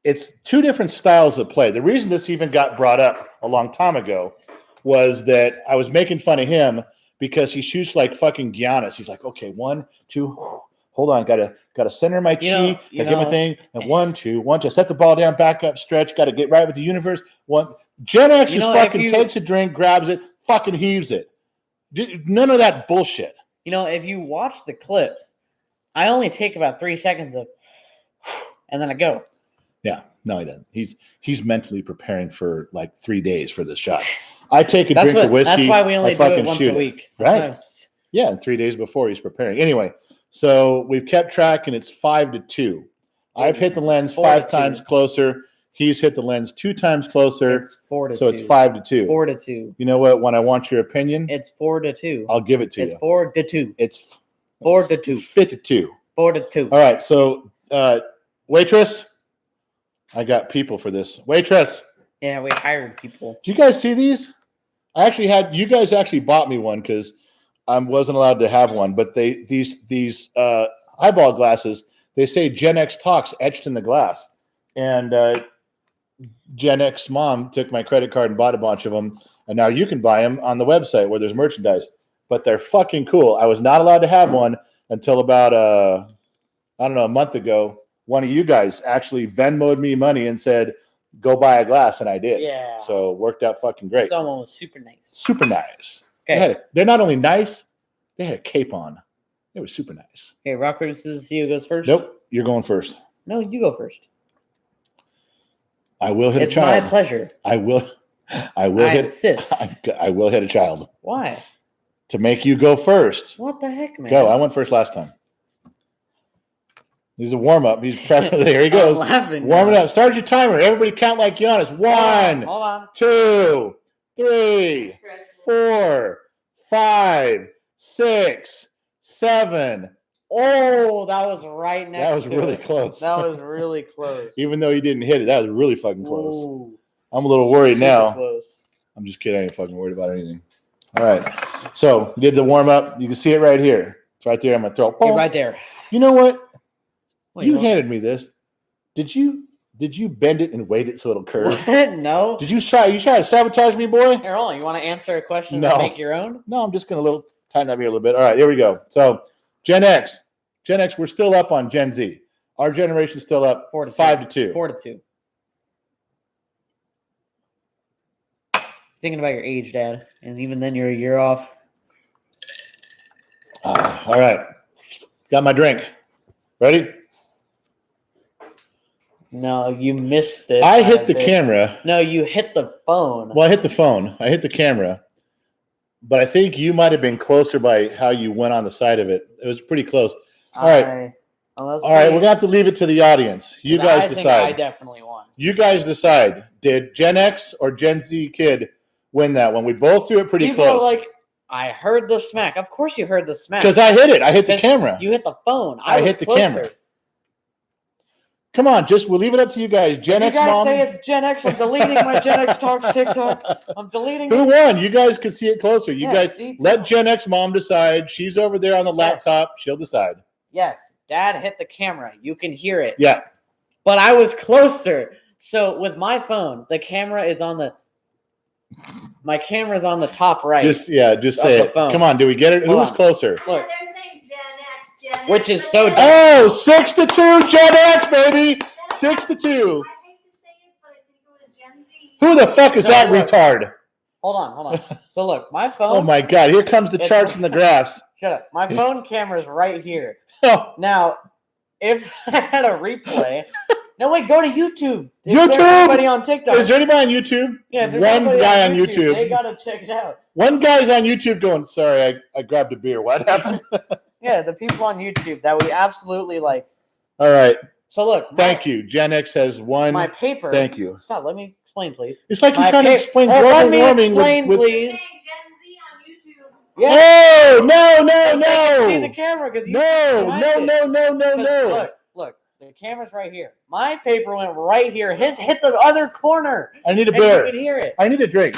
it's 2 different styles of play. The reason this even got brought up a long time ago was that I was making fun of him because he shoots like fucking Giannis. He's like, okay, 1, 2, hold on, gotta center my chi, get my thing, and 1, 2, 1, just set the ball down, back up, stretch, gotta get right with the universe. Gen X just fucking takes a drink, grabs it, fucking heaves it. None of that bullshit. If you watch the clips, I only take about 3 seconds of, and then I go. Yeah, no, he doesn't. He's mentally preparing for like 3 days for this shot. I take a drink of whiskey. That's why we only do it once a week. Right? Yeah, and 3 days before he's preparing. Anyway, so we've kept track, and it's 5-2. I've hit the lens 5 times closer. He's hit the lens 2 times closer. It's 4-2. So it's 5-2. 4-2. You know what? When I want your opinion, it's 4-2. I'll give it to you. It's 4-2. It's 4-2. 52. 4-2. All right. So, waitress, I got people for this. Waitress. Yeah, we hired people. Do you guys see these? You guys actually bought me one because I wasn't allowed to have one. But these eyeball glasses, they say GenXTalks etched in the glass, and Gen X mom took my credit card and bought a bunch of them, and now you can buy them on the website where there's merchandise. But they're fucking cool. I was not allowed to have one until about a month ago. One of you guys actually Venmo'd me money and said, go buy a glass, and I did. Yeah. So it worked out fucking great. Someone was super nice. Super nice. Okay. They're not only nice, they had a cape on. They were super nice. Okay, rock, paper, scissors, see who goes first? Nope, you're going first. No, you go first. I will hit a child. It's my pleasure. I will insist. I will hit a child. Why? To make you go first. What the heck, man? Go. I went first last time. He's a warm-up. He's prepping. There he goes. I'm laughing. Warming up. Start your timer. Everybody count like Giannis. 1, Hold on. 2, 3, 4, 5, 6, 7. Oh, that was right next. That was to really it. close. That was really close. Even though you didn't hit it, that was really fucking close. Ooh, I'm a little worried super now. Close. I'm just kidding. I ain't fucking worried about anything. All right. So we did the warm-up. You can see it right here. It's right there on my throat. Hey, right there. You know what? Wait, You handed me this. Did you bend it and weight it so it'll curve? What? No. Did you try to sabotage me, boy? Here, hold on. You want to answer a question No. and make your own? No, I'm just gonna tighten up here a little bit. All right, here we go. So Gen X, we're still up on Gen Z. Our generation's still up 5-2. 4-2. Thinking about your age, Dad, and even then you're a year off. All right, got my drink. Ready? No, you missed it. I hit the camera. No, you hit the phone. Well, I hit the phone. I hit the camera. But I think you might have been closer by how you went on the side of it. It was pretty close. All right. All right, we're going to have to leave it to the audience. You guys decide. I definitely won. You guys decide. Did Gen X or Gen Z kid win that one? We both threw it pretty close. I heard the smack. Of course you heard the smack. Because I hit it. I hit the 'Cause camera. You hit the phone. I was hit the closer. camera. Come on, we'll leave it up to you guys. Gen If X you guys mom. say it's Gen X, I'm deleting my Gen X Talks TikTok. I'm deleting Who it. won? You guys could see it closer. You Yeah, guys see? let Gen X mom decide. She's over there on the laptop. She'll decide. Yes, Dad hit the camera. You can hear it. Yeah. But I was closer. So with my phone, the camera is on the. My camera's on the top right. Just say it. phone. Come on, do we get it? Who was closer? Look. They're saying Gen X, Which is so dumb. Oh, 6-2, Gen X, baby. 6-2. I hate to say it, but I think it was Gen Z. Who the fuck is that look. retard? Hold on. So look, my phone. Oh my God! Here comes the charts and the graphs. Shut up. My phone camera's right here. Oh, Now, if I had a replay. No, wait, go to YouTube. YouTube? There's anybody on TikTok. is there anybody on YouTube? Yeah, if there's One anybody guy on YouTube. They gotta check it out. One guy's on YouTube going, sorry, I grabbed a beer. What happened? Yeah, the people on YouTube that we absolutely like. All right. So look. Thank you. Gen X has won. My paper. Thank you. Stop. Let me explain, please. It's like you My kind of pa- explained Oh, global let me warming explain, with please. They're saying Gen Z on YouTube. Yeah. Oh, no, They can see the camera because no. Look. The camera's right here. My paper went right here. His hit the other corner. I need a And beer. you can hear it. I need a drink.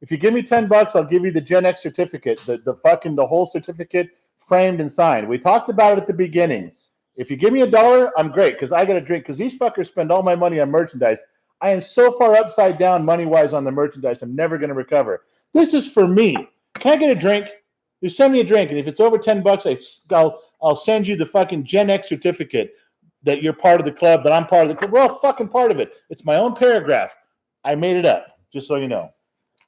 If you give me $10, I'll give you the Gen X certificate, the whole certificate framed and signed. We talked about it at the beginning. If you give me $1, I'm great because I got a drink because these fuckers spend all my money on merchandise. I am so far upside down money-wise on the merchandise, I'm never going to recover. This is for me. Can I get a drink? Just send me a drink, and if it's over $10, I'll send you the fucking Gen X certificate that you're part of the club, that I'm part of the club. We're all fucking part of it. It's my own paragraph. I made it up, just so you know.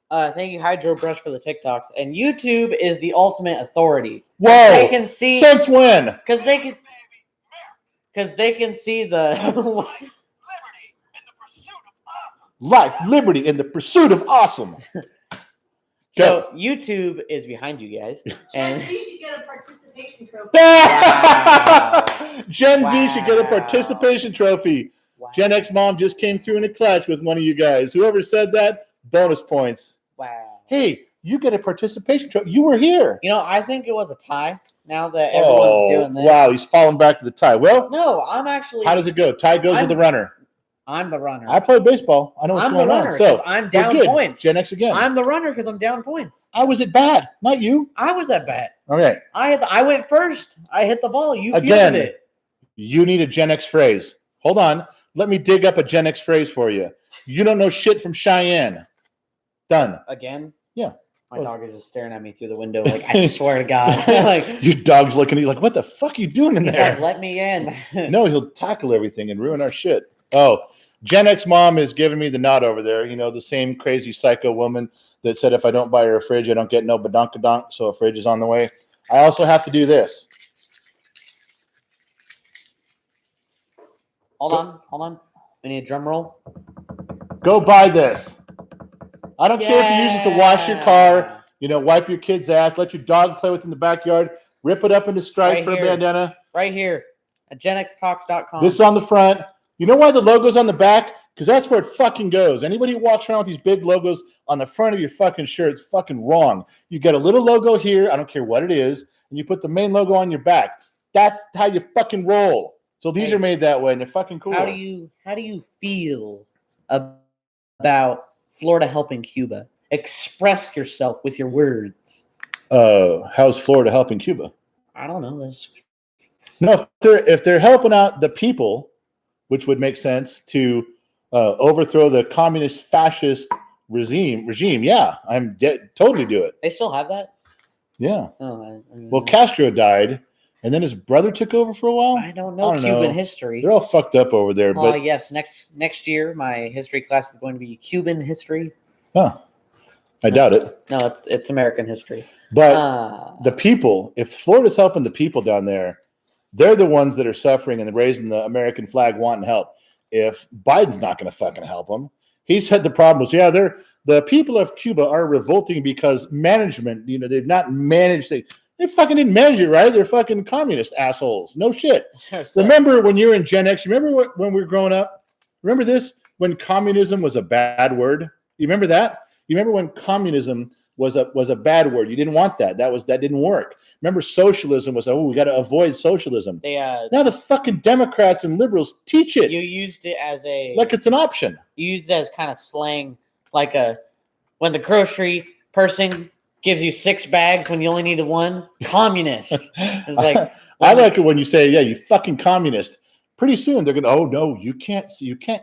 Thank you, Hydro Brush, for the TikToks. And YouTube is the ultimate authority. Whoa! They can see Since when? because they can see the Life, liberty, and the pursuit of awesome. So YouTube is behind you guys, Gen and Z should get a participation trophy. Wow. Gen Z should get a participation trophy. wow. Gen X mom just came through in a clutch with one of you guys. Whoever said that, bonus points. Wow. Hey, you get a participation trophy. You were here. You know, I think it was a tie. Now that everyone's doing this. Wow, he's falling back to the tie. Well, No, I'm actually. how does it go? Tie goes with the runner. I'm the runner. I play baseball. I know what's I'm going the runner on. because So I'm we're down good. points. Gen X again. I'm the runner because I'm down points. I was at bat, not you. I was at bat. Okay. I went first. I hit the ball. You Again. fielded it. You need a Gen X phrase. Hold on. Let me dig up a Gen X phrase for you. You don't know shit from Cheyenne. Done. Again? Yeah. My dog is just staring at me through the window like, I swear to God. Like, your dog's looking at you like, what the fuck are you doing in he's there? like, let me in. No, he'll tackle everything and ruin our shit. Oh, Gen X mom is giving me the nod over there. You know, the same crazy psycho woman that said if I don't buy her a fridge, I don't get no badonkadonk, so a fridge is on the way. I also have to do this. Hold on. We need a drum roll. Go buy this. I don't care if you use it to wash your car, you know, wipe your kid's ass, let your dog play with it in the backyard, rip it up into stripes Right for here. a bandana. Right here at GenXTalks.com. This is on the front. You know why the logo's on the back? Because that's where it fucking goes. Anybody who walks around with these big logos on the front of your fucking shirt, it's fucking wrong. You get a little logo here, I don't care what it is, and you put the main logo on your back. That's how you fucking roll. So these are made that way, and they're fucking cool. How do you feel about Florida helping Cuba? Express yourself with your words. How's Florida helping Cuba? I don't know. No, if they're helping out the people, which would make sense to overthrow the communist fascist regime. Yeah, I'm totally do it. They still have that? Yeah. Oh, Well, Castro died, and then his brother took over for a while. I don't know Cuban history. They're all fucked up over there. Oh, But yes. Next year, my history class is going to be Cuban history. huh, I doubt it. No, it's American history. But the people, if Florida's helping the people down there, they're the ones that are suffering and raising the American flag, wanting help. If Biden's not going to fucking help them, he's had the problems. Yeah, the people of Cuba are revolting because management, you know, they've not managed. They fucking didn't manage it right. They're fucking communist assholes. No shit. Remember when you were in Gen X? Remember when we were growing up? Remember this? When communism was a bad word? You remember that? You remember when communism was a bad word. You didn't want that. That didn't work. Remember, socialism was, we got to avoid socialism. They Now the fucking Democrats and liberals teach it you used it as like it's an option. You used it as kind of slang, like when the grocery person gives you 6 bags when you only needed 1. Communist. It's like I like it when you say, "Yeah, you fucking communist." Pretty soon they're gonna, oh no, you can't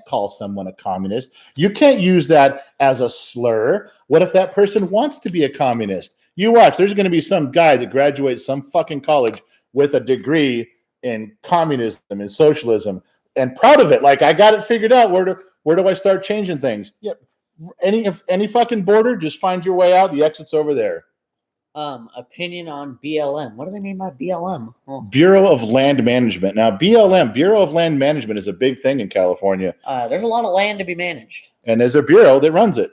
call someone a communist. You can't use that as a slur. What if that person wants to be a communist? You watch, there's gonna be some guy that graduates some fucking college with a degree in communism and socialism and proud of it. Like, I got it figured out. Where do I start changing things? Yep. Any fucking border, just find your way out. The exit's over there. Opinion on BLM. What do they mean by BLM? Oh. Bureau of Land Management. Now, BLM, Bureau of Land Management, is a big thing in California. There's a lot of land to be managed. And there's a bureau that runs it.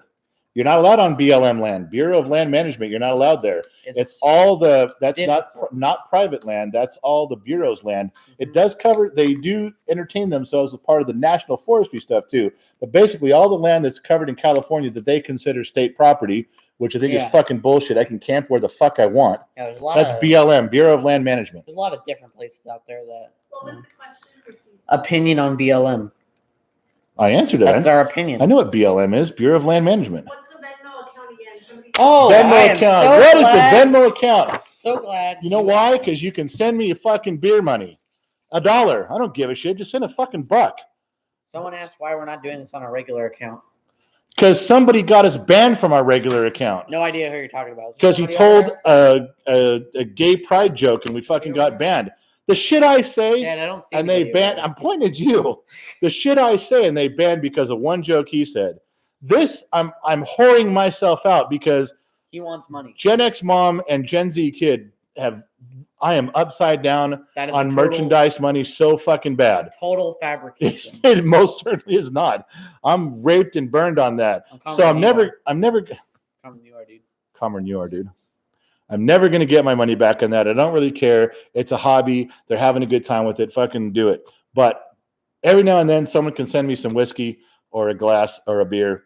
You're not allowed on BLM land. Bureau of Land Management, you're not allowed there. It's all that's not private land. That's all the bureau's land. Mm-hmm. It does cover, they do entertain themselves as part of the national forestry stuff too. But basically all the land that's covered in California that they consider state property, which I think is fucking bullshit. I can camp where the fuck I want. Yeah, that's BLM, Bureau of Land Management. There's a lot of different places out there that. What was the question? Opinion on BLM. I answered it. That's our opinion. I know what BLM is, Bureau of Land Management. What's the Venmo account again? Venmo account. What is the Venmo account? So glad. You know why? Because you can send me a fucking beer money. $1. I don't give a shit. Just send a fucking buck. Someone asked why we're not doing this on a regular account. Because somebody got us banned from our regular account. No idea who you're talking about. Because he told a gay pride joke and we fucking got banned. The shit I say, I don't see and they banned. I'm pointing at you. The shit I say, and they banned because of one joke he said. This, I'm whoring myself out because he wants money. Gen X mom and Gen Z kid I am upside down on merchandise money so fucking bad. Total fabrication. It most certainly is not. I'm raped and burned on that. So I'm never. Calmer than you are, dude. Calmer than you are, dude. I'm never going to get my money back on that. I don't really care. It's a hobby. They're having a good time with it. Fucking do it. But every now and then someone can send me some whiskey or a glass or a beer.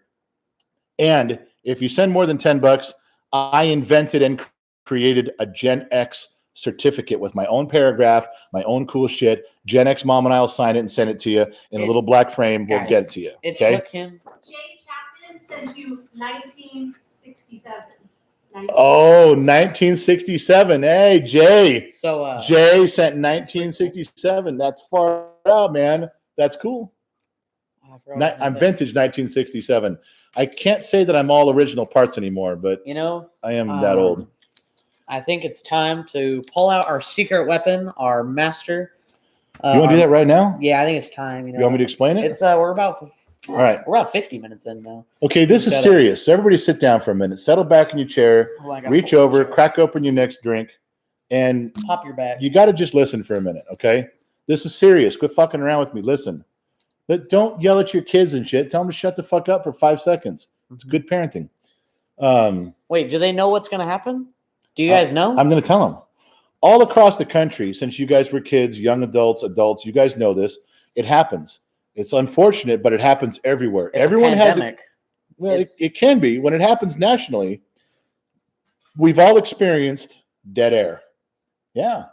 And if you send more than $10, I invented and created a Gen X certificate with my own paragraph, my own cool shit. Gen X mom and I will sign it and send it to you in a little black frame. We'll get it to you. Okay? It took him. Jay Chapman sent you 1967. Oh, 1967. Hey, Jay. So Jay sent 1967. That's far out, man. That's cool. I'm vintage 1967. I can't say that I'm all original parts anymore, but I am that old. I think it's time to pull out our secret weapon, our master. You want to do that right now? Yeah, I think it's time. You want me to explain it? It's we're about. All right. We're about 50 minutes in now. Okay, this is serious. So everybody sit down for a minute. Settle back in your chair. Reach over, crack open your next drink, and pop your back. You got to just listen for a minute, okay? This is serious. Quit fucking around with me. Listen. But don't yell at your kids and shit. Tell them to shut the fuck up for 5 seconds. It's good parenting. Wait, do they know what's going to happen? Do you guys know? I'm going to tell them. All across the country, since you guys were kids, young adults, you guys know this. It happens. It's unfortunate, but it happens everywhere. Everyone has it. Well, it can be. When it happens nationally, we've all experienced dead air. Yeah.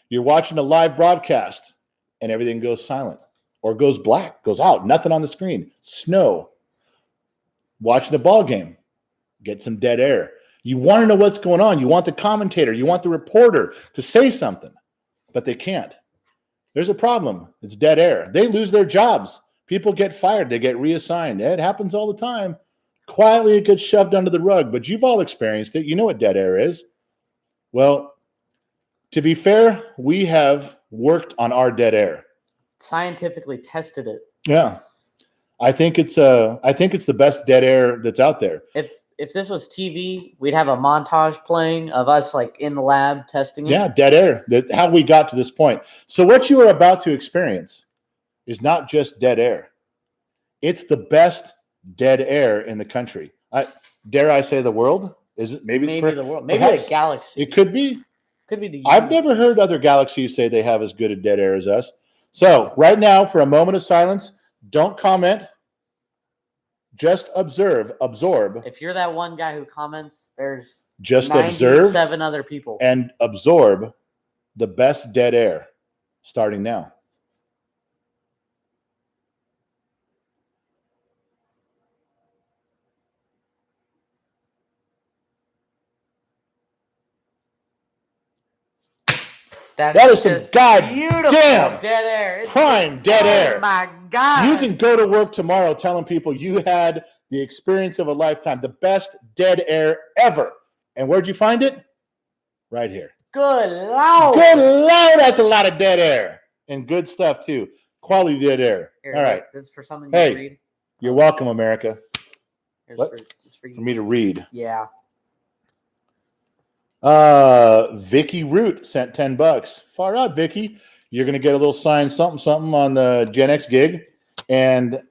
You're watching a live broadcast and everything goes silent or goes black, goes out, nothing on the screen. Snow. Watching a ball game. Get some dead air. You want to know what's going on. You want the commentator, you want the reporter to say something, but they can't. There's a problem. It's dead air. They lose their jobs. People get fired. They get reassigned. It happens all the time. Quietly, it gets shoved under the rug, but you've all experienced it. You know what dead air is. Well, to be fair, we have worked on our dead air. Scientifically tested it. Yeah. I think it's the best dead air that's out there. If this was TV, we'd have a montage playing of us like in the lab testing it. Yeah, dead air. How we got to this point. So what you are about to experience is not just dead air. It's the best dead air in the country. Dare I say the world? Is it maybe the world? Maybe perhaps the galaxy. It could be. Could be the. I've never heard other galaxies say they have as good a dead air as us. So right now, for a moment of silence, don't comment. Just absorb. If you're that one guy who comments, there's Just 97 observe other people. and absorb the best dead air starting now. That is some just goddamn dead air. prime dead air. Oh my God. You can go to work tomorrow telling people you had the experience of a lifetime, the best dead air ever. And where'd you find it? Right here. Good Lord. Good Lord, that's a lot of dead air. And good stuff, too. Quality dead air. Here, all right. This is for something Hey, you read. You're welcome, America. Here's What? for you. For me to read. Yeah. Vicky Root sent $10. Far out, Vicky. You're going to get a little signed something on the Gen X gig. And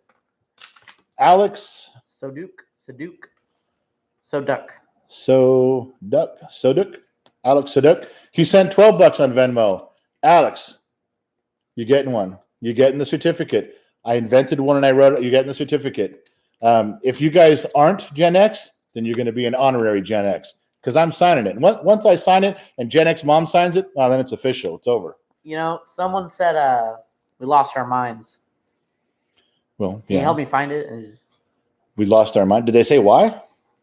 Alex Soduk. Alex Soduk. He sent $12 on Venmo. Alex, you're getting one. You're getting the certificate. I invented one and I wrote it. You're getting the certificate. If you guys aren't Gen X, then you're going to be an honorary Gen X because I'm signing it. And once I sign it and Gen X mom signs it, then it's official. It's over. You know, someone said we lost our minds. Well, Can you help me find it? We lost our mind. Did they say why?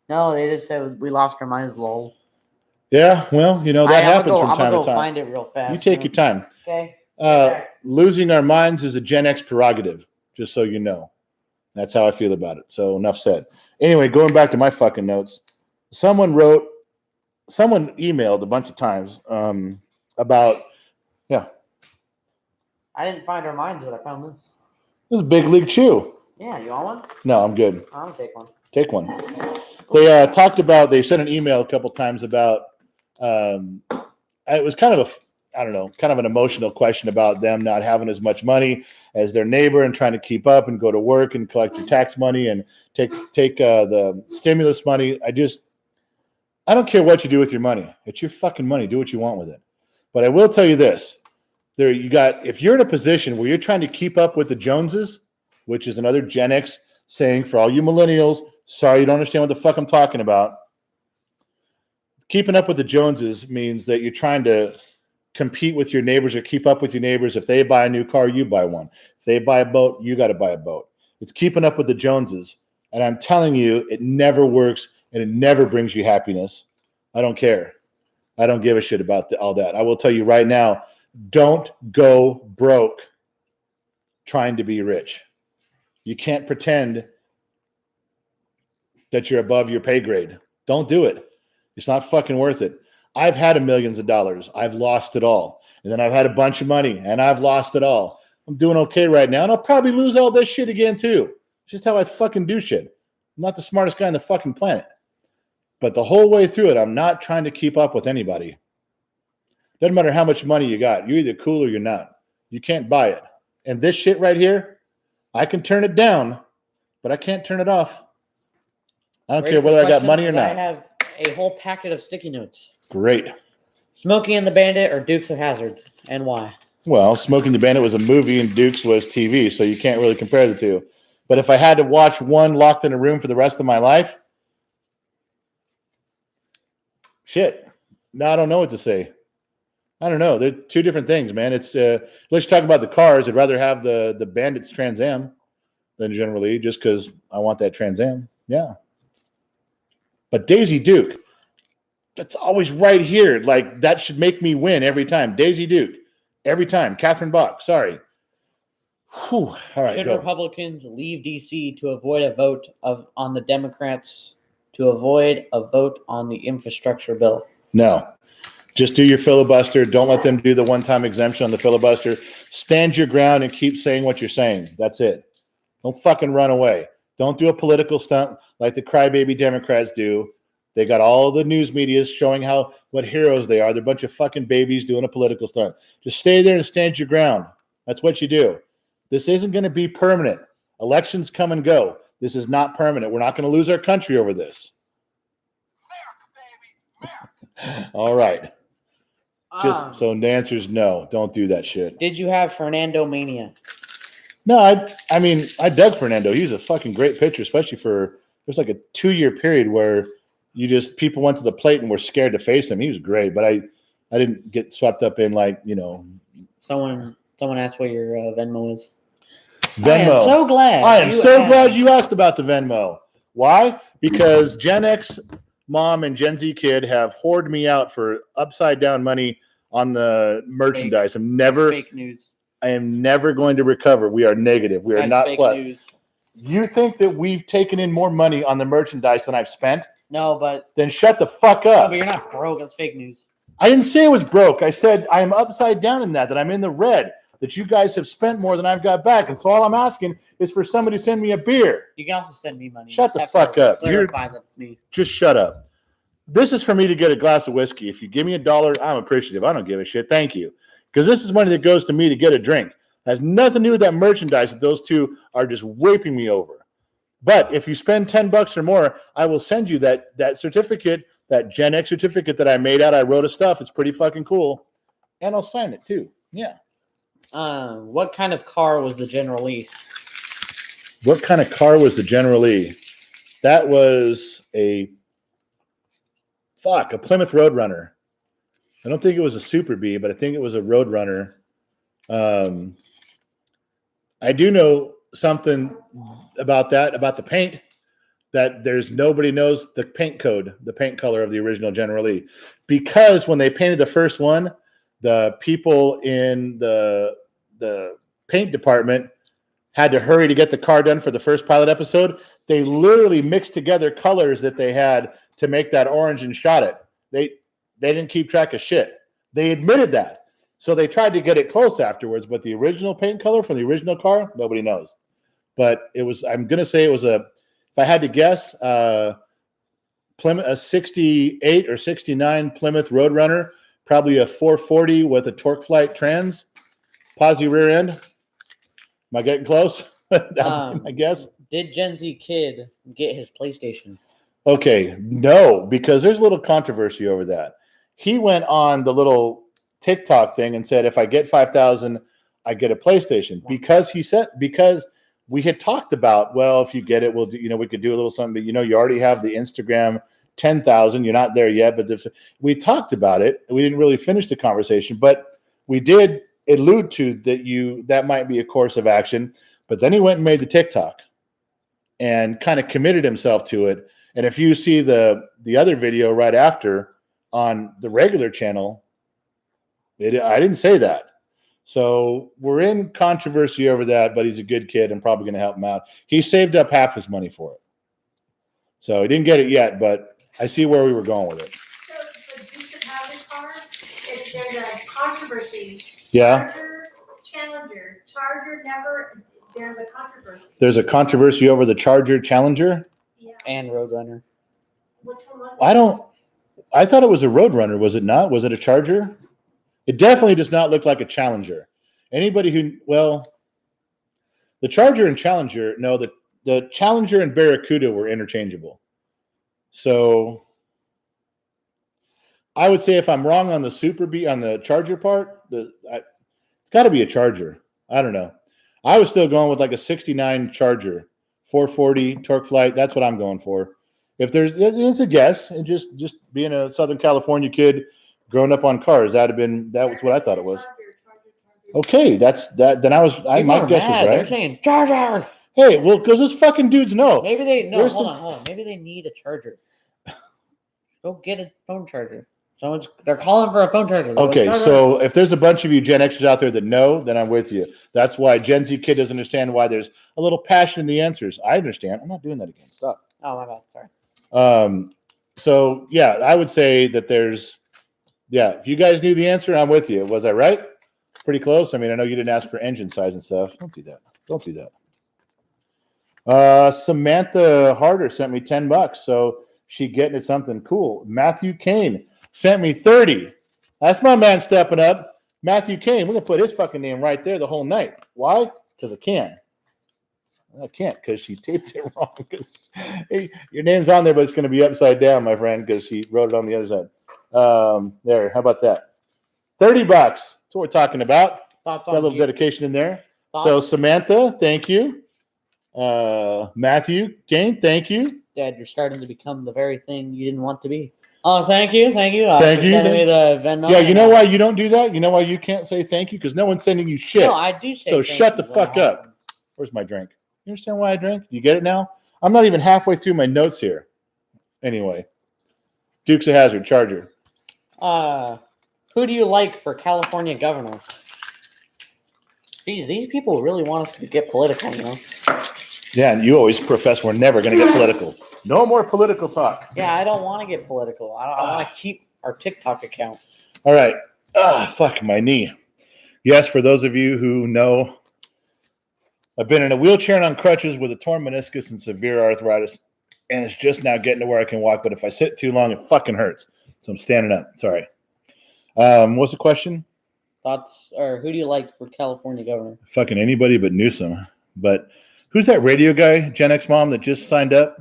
No, they just said we lost our minds, lol. Yeah, well, that happens from time to time. I'm going to go find it real fast. You take your time. Okay. Losing our minds is a Gen X prerogative, just so you know. That's how I feel about it. So enough said. Anyway, going back to my fucking notes. Someone emailed a bunch of times about, I didn't find our minds, but I found this. This is Big League Chew. Yeah, you want one? No, I'm good. I'll take one. Take one. They sent an email a couple times about, it was kind of an emotional question about them not having as much money as their neighbor and trying to keep up and go to work and collect your tax money and take the stimulus money. I don't care what you do with your money. It's your fucking money. Do what you want with it. But I will tell you this. If you're in a position where you're trying to keep up with the Joneses, which is another Gen X saying for all you millennials, sorry you don't understand what the fuck I'm talking about. Keeping up with the Joneses means that you're trying to compete with your neighbors or keep up with your neighbors. If they buy a new car, you buy one. If they buy a boat, you got to buy a boat. It's keeping up with the Joneses. And I'm telling you, it never works and it never brings you happiness. I don't care. I don't give a shit about all that. I will tell you right now, don't go broke trying to be rich. You can't pretend that you're above your pay grade. Don't do it. It's not fucking worth it. I've had millions of dollars. I've lost it all. And then I've had a bunch of money and I've lost it all. I'm doing okay right now. And I'll probably lose all this shit again too. It's just how I fucking do shit. I'm not the smartest guy on the fucking planet. But the whole way through it, I'm not trying to keep up with anybody. Doesn't matter how much money you got. You're either cool or you're not. You can't buy it. And this shit right here, I can turn it down, but I can't turn it off. I don't care whether I got money or not. I have a whole packet of sticky notes. Great. Smokey and the Bandit or Dukes of Hazzards, and why? Well, Smokey and the Bandit was a movie and Dukes was TV, so you can't really compare the two. But if I had to watch one locked in a room for the rest of my life, shit. No, I don't know what to say. I don't know. They're two different things, man. It's let's talk about the cars. I'd rather have the Bandit's Trans Am than generally, just because I want that Trans Am. Yeah. But Daisy Duke, that's always right here. Like, that should make me win every time. Daisy Duke, every time. Catherine Bach, sorry. Whew. All right, Should go. Republicans leave D.C. to avoid a vote on the Democrats, to avoid a vote on the infrastructure bill? No. Just do your filibuster. Don't let them do the one-time exemption on the filibuster. Stand your ground and keep saying what you're saying. That's it. Don't fucking run away. Don't do a political stunt like the crybaby Democrats do. They got all the news medias showing what heroes they are. They're a bunch of fucking babies doing a political stunt. Just stay there and stand your ground. That's what you do. This isn't going to be permanent. Elections come and go. This is not permanent. We're not going to lose our country over this. America, baby. America. All right. So the answer is no. Don't do that shit. Did you have Fernando Mania? No, I mean, I dug Fernando. He was a fucking great pitcher, especially for there's like a 2-year period where people went to the plate and were scared to face him. He was great, but I didn't get swept up in like, Someone asked what your Venmo is. Venmo. I am so glad. I am so glad you asked about the Venmo. Why? Because Gen X mom and Gen Z kid have hoarded me out for upside down money on the merchandise. Fake news. I am never going to recover. We are negative. We are not fake plus. news. You think that we've taken in more money on the merchandise than I've spent? No, but then shut the fuck no, up. but you're not broke. That's fake news. I didn't say it was broke. I said I am upside down in that I'm in the red, that you guys have spent more than I've got back. And so all I'm asking is for somebody to send me a beer. You can also send me money. Shut the fuck up. Clarify that it's me. Just shut up. This is for me to get a glass of whiskey. If you give me $1, I'm appreciative. I don't give a shit. Thank you. Because this is money that goes to me to get a drink. It has nothing to do with that merchandise that those two are just raping me over. But if you spend $10 or more, I will send you that certificate, that Gen X certificate that I made out. I wrote a stuff. It's pretty fucking cool. And I'll sign it too. Yeah. What kind of car was the General Lee? What kind of car was the General Lee? That was a Plymouth Roadrunner. I don't think it was a Super B, but I think it was a Roadrunner. I do know something about the paint, that nobody knows the paint code, the paint color of the original General Lee. Because when they painted the first one, the people in the paint department had to hurry to get the car done for the first pilot episode. They literally mixed together colors that they had to make that orange and shot it. They didn't keep track of shit. They admitted that. So they tried to get it close afterwards, but the original paint color from the original car, nobody knows. But I'm going to say it was if I had to guess, Plymouth, a 68 or 69 Plymouth Roadrunner, probably a 440 with a torque flight trans, posi rear end. Am I getting close? I guess. Did Gen Z kid get his PlayStation? Okay, no, because there's a little controversy over that. He went on the little TikTok thing and said, if I get 5,000, I get a PlayStation. Because we had talked about, well, if you get it, we'll do, we could do a little something, but you already have the Instagram 10,000. You're not there yet, but we talked about it. We didn't really finish the conversation, but we did allude to that might be a course of action. But then he went and made the TikTok and kind of committed himself to it. And if you see the other video right after on the regular channel, I didn't say that. So we're in controversy over that, but he's a good kid and probably going to help him out. He saved up half his money for it. So he didn't get it yet, but I see where we were going with it. So you should have this car. There's a controversy. Yeah. Charger never, there's a controversy. There's a controversy over the Charger Challenger? Yeah. And Roadrunner. Which one was it? I thought it was a Roadrunner, was it not? Was it a Charger? It definitely does not look like a Challenger. The Charger and Challenger, no, the Challenger and Barracuda were interchangeable. So I would say if I'm wrong on the Super B, on the Charger part, it's got to be a Charger. I don't know. I was still going with like a 69 Charger, 440 torque flight. That's what I'm going for. It's a guess, and just being a Southern California kid growing up on cars, that was what I thought it was. Okay, that's that. Then my guess was right. They're saying Charger. Hey, well, because those fucking dudes know. Maybe hold on. Maybe they need a charger. Go get a phone charger. They're calling for a phone charger. Okay, so if there's a bunch of you Gen Xers out there that know, then I'm with you. That's why Gen Z kid doesn't understand why there's a little passion in the answers. I understand. I'm not doing that again. Stop. Oh, my bad. Sorry. So yeah, I would say that if you guys knew the answer, I'm with you. Was I right? Pretty close. I mean, I know you didn't ask for engine size and stuff. Don't do that. Samantha Harder sent me $10, so she getting it something cool. Matthew Kane sent me 30. That's my man stepping up. Matthew Kane, we're going to put his fucking name right there the whole night. Why? Because I can. I can't because she taped it wrong. Hey, your name's on there, but it's going to be upside down, my friend, because she wrote it on the other side. There. How about that? $30. That's what we're talking about. Thoughts Got a on little dedication in there. So Thoughts? Samantha, thank you. Matthew, Kane, thank you. Dad, you're starting to become the very thing you didn't want to be. Oh, thank you. Thank you, For sending thank- me the Venmo. Yeah, you know why you don't do that? You know why you can't say thank you? Because no one's sending you shit. No, I do say. So thank shut you the when it fuck up. happens. Where's my drink? You understand why I drink? You get it now? I'm not even halfway through my notes here. Anyway, Dukes of Hazzard, Charger. Who do you like for California governor? Geez, these people really want us to get political, you know? Yeah, and you always profess we're never going to get political. No more political talk. Yeah, I don't want to get political. I want to keep our TikTok account. All right. Fuck my knee. Yes, for those of you who know, I've been in a wheelchair and on crutches with a torn meniscus and severe arthritis, and it's just now getting to where I can walk. But if I sit too long, it fucking hurts. So I'm standing up. Sorry. What's the question? Thoughts, or who do you like for California governor? Fucking anybody but Newsom. But who's that radio guy, Gen X mom, that just signed up?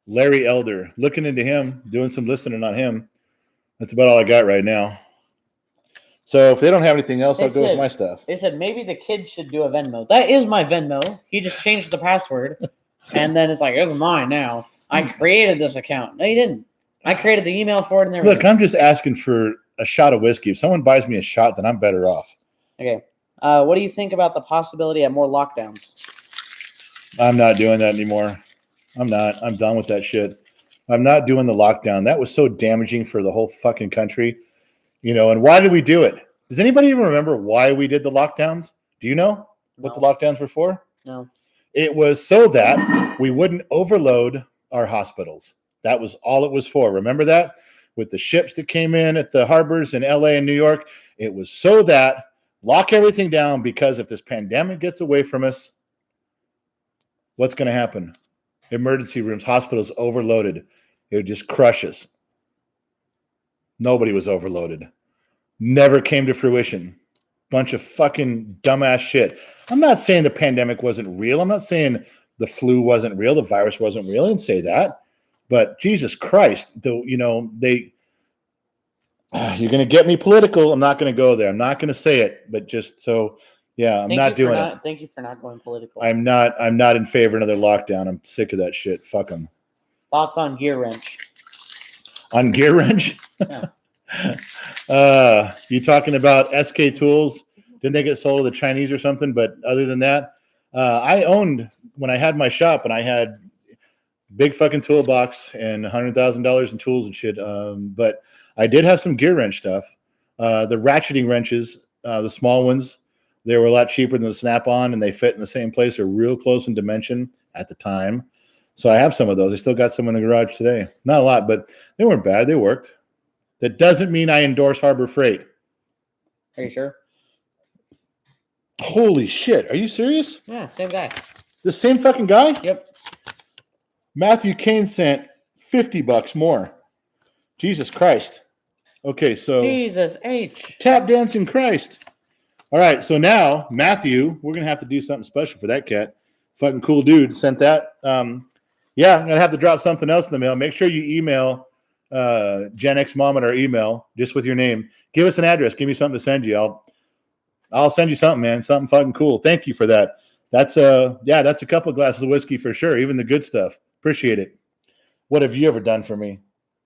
Larry Elder. Looking into him, doing some listening on him. That's about all I got right now. So if they don't have anything else, I'll go with my stuff. They said maybe the kid should do a Venmo. That is my Venmo. He just changed the password. And then it's like, it's mine now. I created this account. No, you didn't. I created the email for it and everything. Look, I'm just asking for a shot of whiskey. If someone buys me a shot, then I'm better off. Okay. What do you think about the possibility of more lockdowns? I'm not doing that anymore. I'm not. I'm done with that shit. I'm not doing the lockdown. That was so damaging for the whole fucking country. You know, and why did we do it? Does anybody even remember why we did the lockdowns? Do you know what the lockdowns were for? No. It was so that we wouldn't overload our hospitals. That was all it was for. Remember that? With the ships that came in at the harbors in LA and New York, it was so that lock everything down, because if this pandemic gets away from us, what's going to happen? Emergency rooms, hospitals overloaded. It would just crush us. Nobody was overloaded. Never came to fruition. Bunch of fucking dumbass shit. I'm not saying the pandemic wasn't real. I'm not saying the flu wasn't real. The virus wasn't real. I didn't say that. But Jesus Christ, you're going to get me political. I'm not going to go there. I'm not going to say it, but just so, yeah, I'm not doing it. Thank you for not going political. I'm not in favor of another lockdown. I'm sick of that shit. Fuck them. Thoughts on Gear Wrench? On Gear Wrench? Yeah. You talking about SK Tools? Didn't they get sold to the Chinese or something? But other than that, I owned, when I had my shop, and I had big fucking toolbox and $100,000 in tools and shit. But I did have some Gear Wrench stuff. The ratcheting wrenches, the small ones, they were a lot cheaper than the Snap-on, and they fit in the same place or real close in dimension at the time. So I have some of those. I still got some in the garage today. Not a lot, but they weren't bad. They worked. That doesn't mean I endorse Harbor Freight. Are you sure? Holy shit. Are you serious? Yeah, same guy. The same fucking guy? Yep. Matthew Kane sent $50 more. Jesus Christ. Okay, so Jesus H. tap dancing Christ. All right, so now Matthew, we're gonna have to do something special for that cat. Fucking cool dude sent that. Yeah, I'm gonna have to drop something else in the mail. Make sure you email Gen X Mom at our email just with your name. Give us an address. Give me something to send you. I'll send you something, man. Something fucking cool. Thank you for that. That's a couple of glasses of whiskey for sure. Even the good stuff. Appreciate it. What have you ever done for me?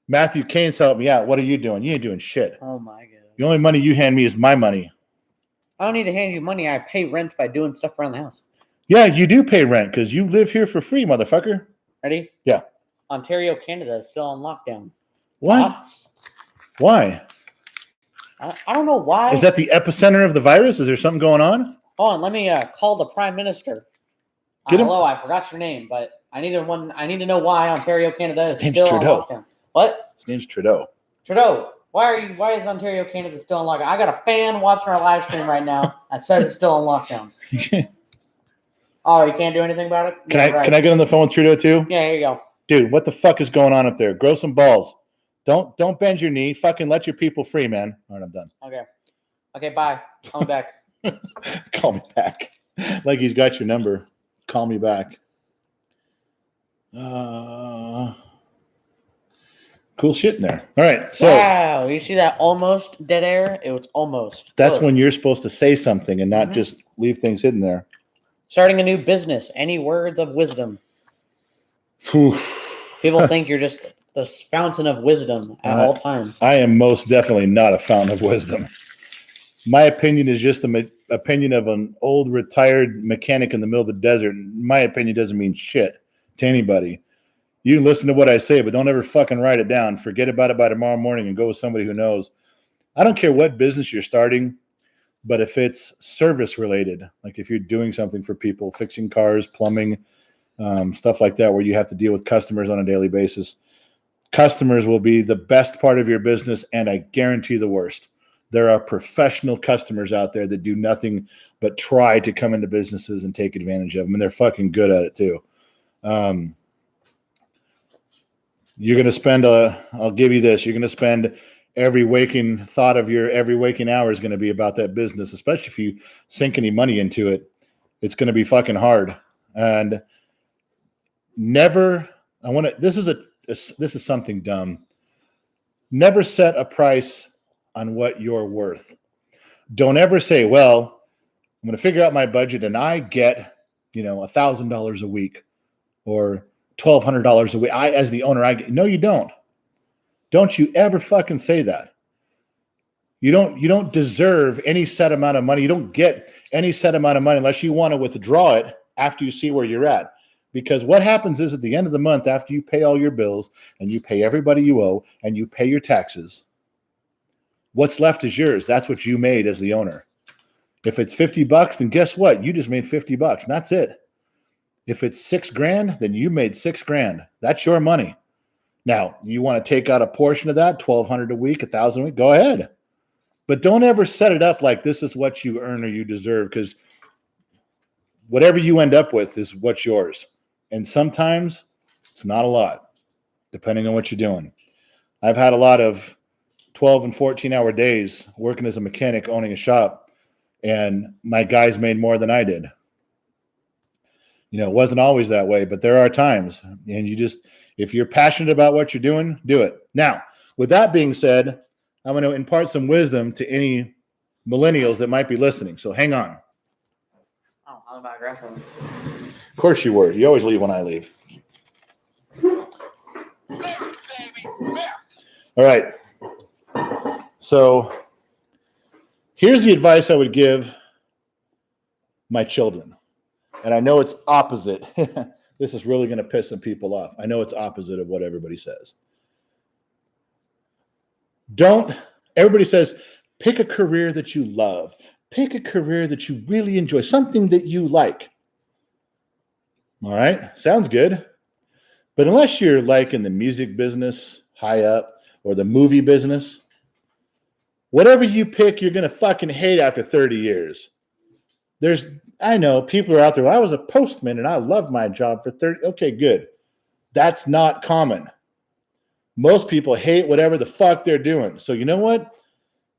Matthew Kane's helped me out. What are you doing? You ain't doing shit. Oh my God. The only money you hand me is my money. I don't need to hand you money. I pay rent by doing stuff around the house. Yeah, you do pay rent because you live here for free, motherfucker. Ready? Yeah. Ontario, Canada is still on lockdown. What? Thoughts? Why? I don't know why. Is that the epicenter of the virus? Is there something going on? Hold on, let me call the Prime Minister. Get him. Hello, I forgot your name, but I need to know why Ontario, Canada is His name's still Trudeau. on lockdown. What? His name's Trudeau. Trudeau, why is Ontario, Canada still on lockdown? I got a fan watching our live stream right now that says it's still on lockdown. Oh, you can't do anything about it? Can I get on the phone with Trudeau too? Yeah, here you go. Dude, what the fuck is going on up there? Grow some balls. Don't bend your knee. Fucking let your people free, man. All right, I'm done. Okay, bye. Call me back. Call me back. Like he's got your number. Call me back. Cool shit in there. All right. So wow, you see that almost dead air? It was almost. that's close. when you're supposed to say something and not just leave things hidden there. Starting a new business. Any words of wisdom? People think you're just the fountain of wisdom at all times. I am most definitely not a fountain of wisdom. My opinion is just the opinion of an old retired mechanic in the middle of the desert. My opinion doesn't mean shit to anybody. You can listen to what I say, but don't ever fucking write it down. Forget about it by tomorrow morning and go with somebody who knows. I don't care what business you're starting, but if it's service related, like if you're doing something for people, fixing cars, plumbing, stuff like that, where you have to deal with customers on a daily basis, customers will be the best part of your business, and I guarantee the worst. There are professional customers out there that do nothing but try to come into businesses and take advantage of them, and they're fucking good at it too. You're going to spend I'll give you this, you're going to spend every waking thought of your every waking hour is going to be about that business, especially if you sink any money into it. It's going to be fucking hard. And never, this is something dumb. Never set a price on what you're worth. Don't ever say, well, I'm going to figure out my budget and I get, $1,000 a week or $1,200 a week. As the owner, no, you don't. Don't you ever fucking say that. You don't deserve any set amount of money. You don't get any set amount of money unless you want to withdraw it after you see where you're at. Because what happens is at the end of the month, after you pay all your bills and you pay everybody you owe and you pay your taxes, what's left is yours. That's what you made as the owner. If it's $50, then guess what? You just made $50 and that's it. If it's $6,000, then you made $6,000. That's your money. Now, you want to take out a portion of that, $1,200 a week, $1,000 a week, go ahead. But don't ever set it up like this is what you earn or you deserve, because whatever you end up with is what's yours. And sometimes it's not a lot, depending on what you're doing. I've had a lot of 12 and 14-hour days working as a mechanic, owning a shop, and my guys made more than I did. It wasn't always that way, but there are times. And if you're passionate about what you're doing, do it. Now, with that being said, I'm going to impart some wisdom to any millennials that might be listening. So hang on. Oh, I'm about to grab one. Of course you were. You always leave when I leave. All right. So here's the advice I would give my children. And I know it's opposite. This is really going to piss some people off. I know it's opposite of what everybody says. Everybody says, pick a career that you love. Pick a career that you really enjoy, something that you like. All right, sounds good. But unless you're like in the music business, high up, or the movie business, whatever you pick, you're going to fucking hate after 30 years. I know people are out there, well, I was a postman and I loved my job for 30. Okay, good. That's not common. Most people hate whatever the fuck they're doing. So you know what?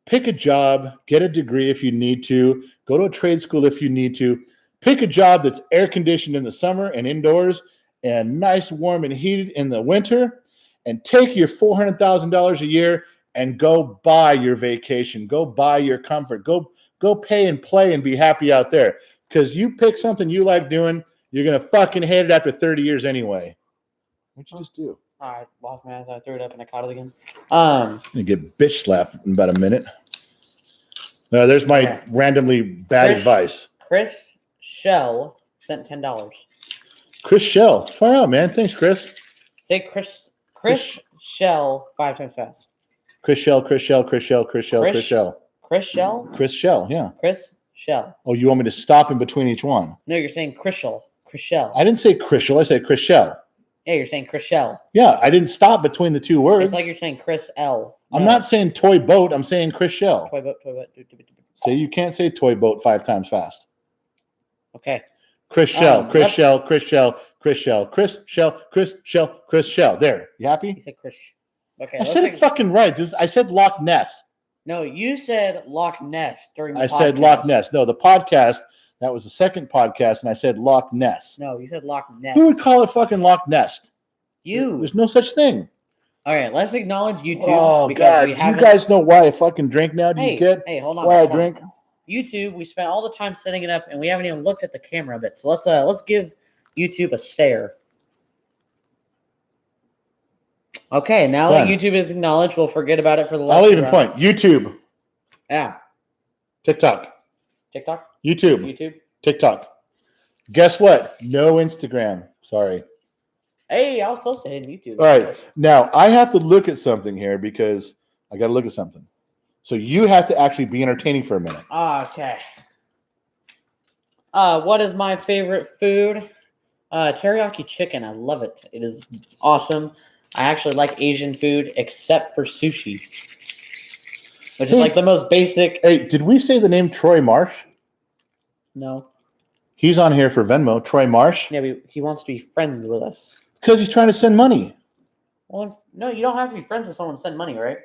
Pick a job, get a degree if you need to, go to a trade school if you need to. Pick a job that's air conditioned in the summer and indoors and nice, warm, and heated in the winter, and take your $400,000 a year and go buy your vacation. Go buy your comfort. Go pay and play and be happy out there. Because you pick something you like doing, you're going to fucking hate it after 30 years anyway. What'd you just do? All right, lost my ass. I threw it up and I caught it again. I'm going to get bitch slapped in about a minute. There's my randomly bad advice. Chris Shell sent $10. Chris Shell. Far out, man. Thanks, Chris. Say Chris Shell 5 times fast. Chris Shell, Chris Shell, Chris Shell, Chris Shell, Chris Shell. Chris Shell? Chris Shell, yeah. Chris Shell. Oh, you want me to stop in between each one? No, you're saying Chris Shell. Chris Shell. I didn't say Chris Shell. I said Chris Shell. Yeah, you're saying Chris Shell. Yeah, I didn't stop between the two words. It's like you're saying Chris L. No. I'm not saying toy boat. I'm saying Chris Shell. Toy boat. Say you can't say toy boat 5 times fast. Okay. Chris Shell, Chris Shell, Chris Shell, Chris Shell, Chris Shell, Chris Shell, Chris Shell. There. You happy? You said Chris. Okay. I said it fucking right. I said Loch Ness. No, you said Loch Ness during the podcast. I said Loch Ness. No, the podcast, that was the second podcast, and I said Loch Ness. No, you said Loch Ness. Who would call it fucking Loch Ness? You. There's no such thing. All right, let's acknowledge YouTube. Oh, because God. Do you guys know why I fucking drink now? Do you get hold on, why I drink? YouTube, we spent all the time setting it up, and we haven't even looked at the camera a bit. So let's give YouTube a stare. Okay, now that Done. YouTube is acknowledged, we'll forget about it for the last. I'll even point. YouTube, Yeah. TikTok, YouTube. YouTube, TikTok. Guess what? No Instagram. Sorry. Hey, I was close to hitting YouTube. All right. Now, I have to look at something here because I got to look at something. So you have to actually be entertaining for a minute. Okay. What is my favorite food? Teriyaki chicken. I love it. It is awesome. I actually like Asian food except for sushi, which is like the most basic. Hey, did we say the name Troy Marsh? No. He's on here for Venmo. Troy Marsh? Yeah, he wants to be friends with us. Because he's trying to send money. Well, no, you don't have to be friends with someone to send money, right?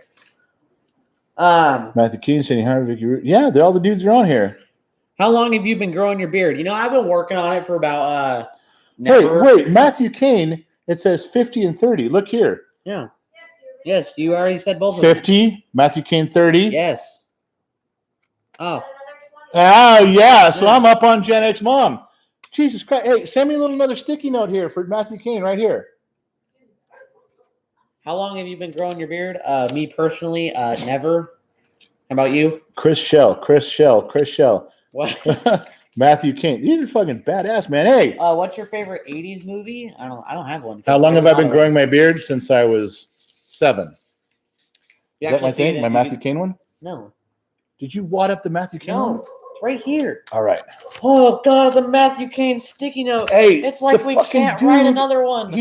Matthew Keene saying, yeah, all the dudes are on here. How long have you been growing your beard? You know, I've been working on it for about Wait, Matthew Kane, it says 50 and 30. Look here. Yeah. Yes, you already said both 50, of them. Matthew Kane 30. Yes. Oh. Yeah. So I'm up on Gen X Mom. Jesus Christ. Hey, send me another sticky note here for Matthew Kane right here. How long have you been growing your beard? Me personally, never. How about you? Chris Shell. What? Matthew Kane. These are fucking badass, man. Hey. What's your favorite 80s movie? I don't have one. How long have I been growing my beard? Since I was 7. Is that my thing? My Matthew Kane one? No. Did you wad up the Matthew Kane one? No. It's right here. All right. Oh, God, the Matthew Kane sticky note. Hey. It's like we can't write another one.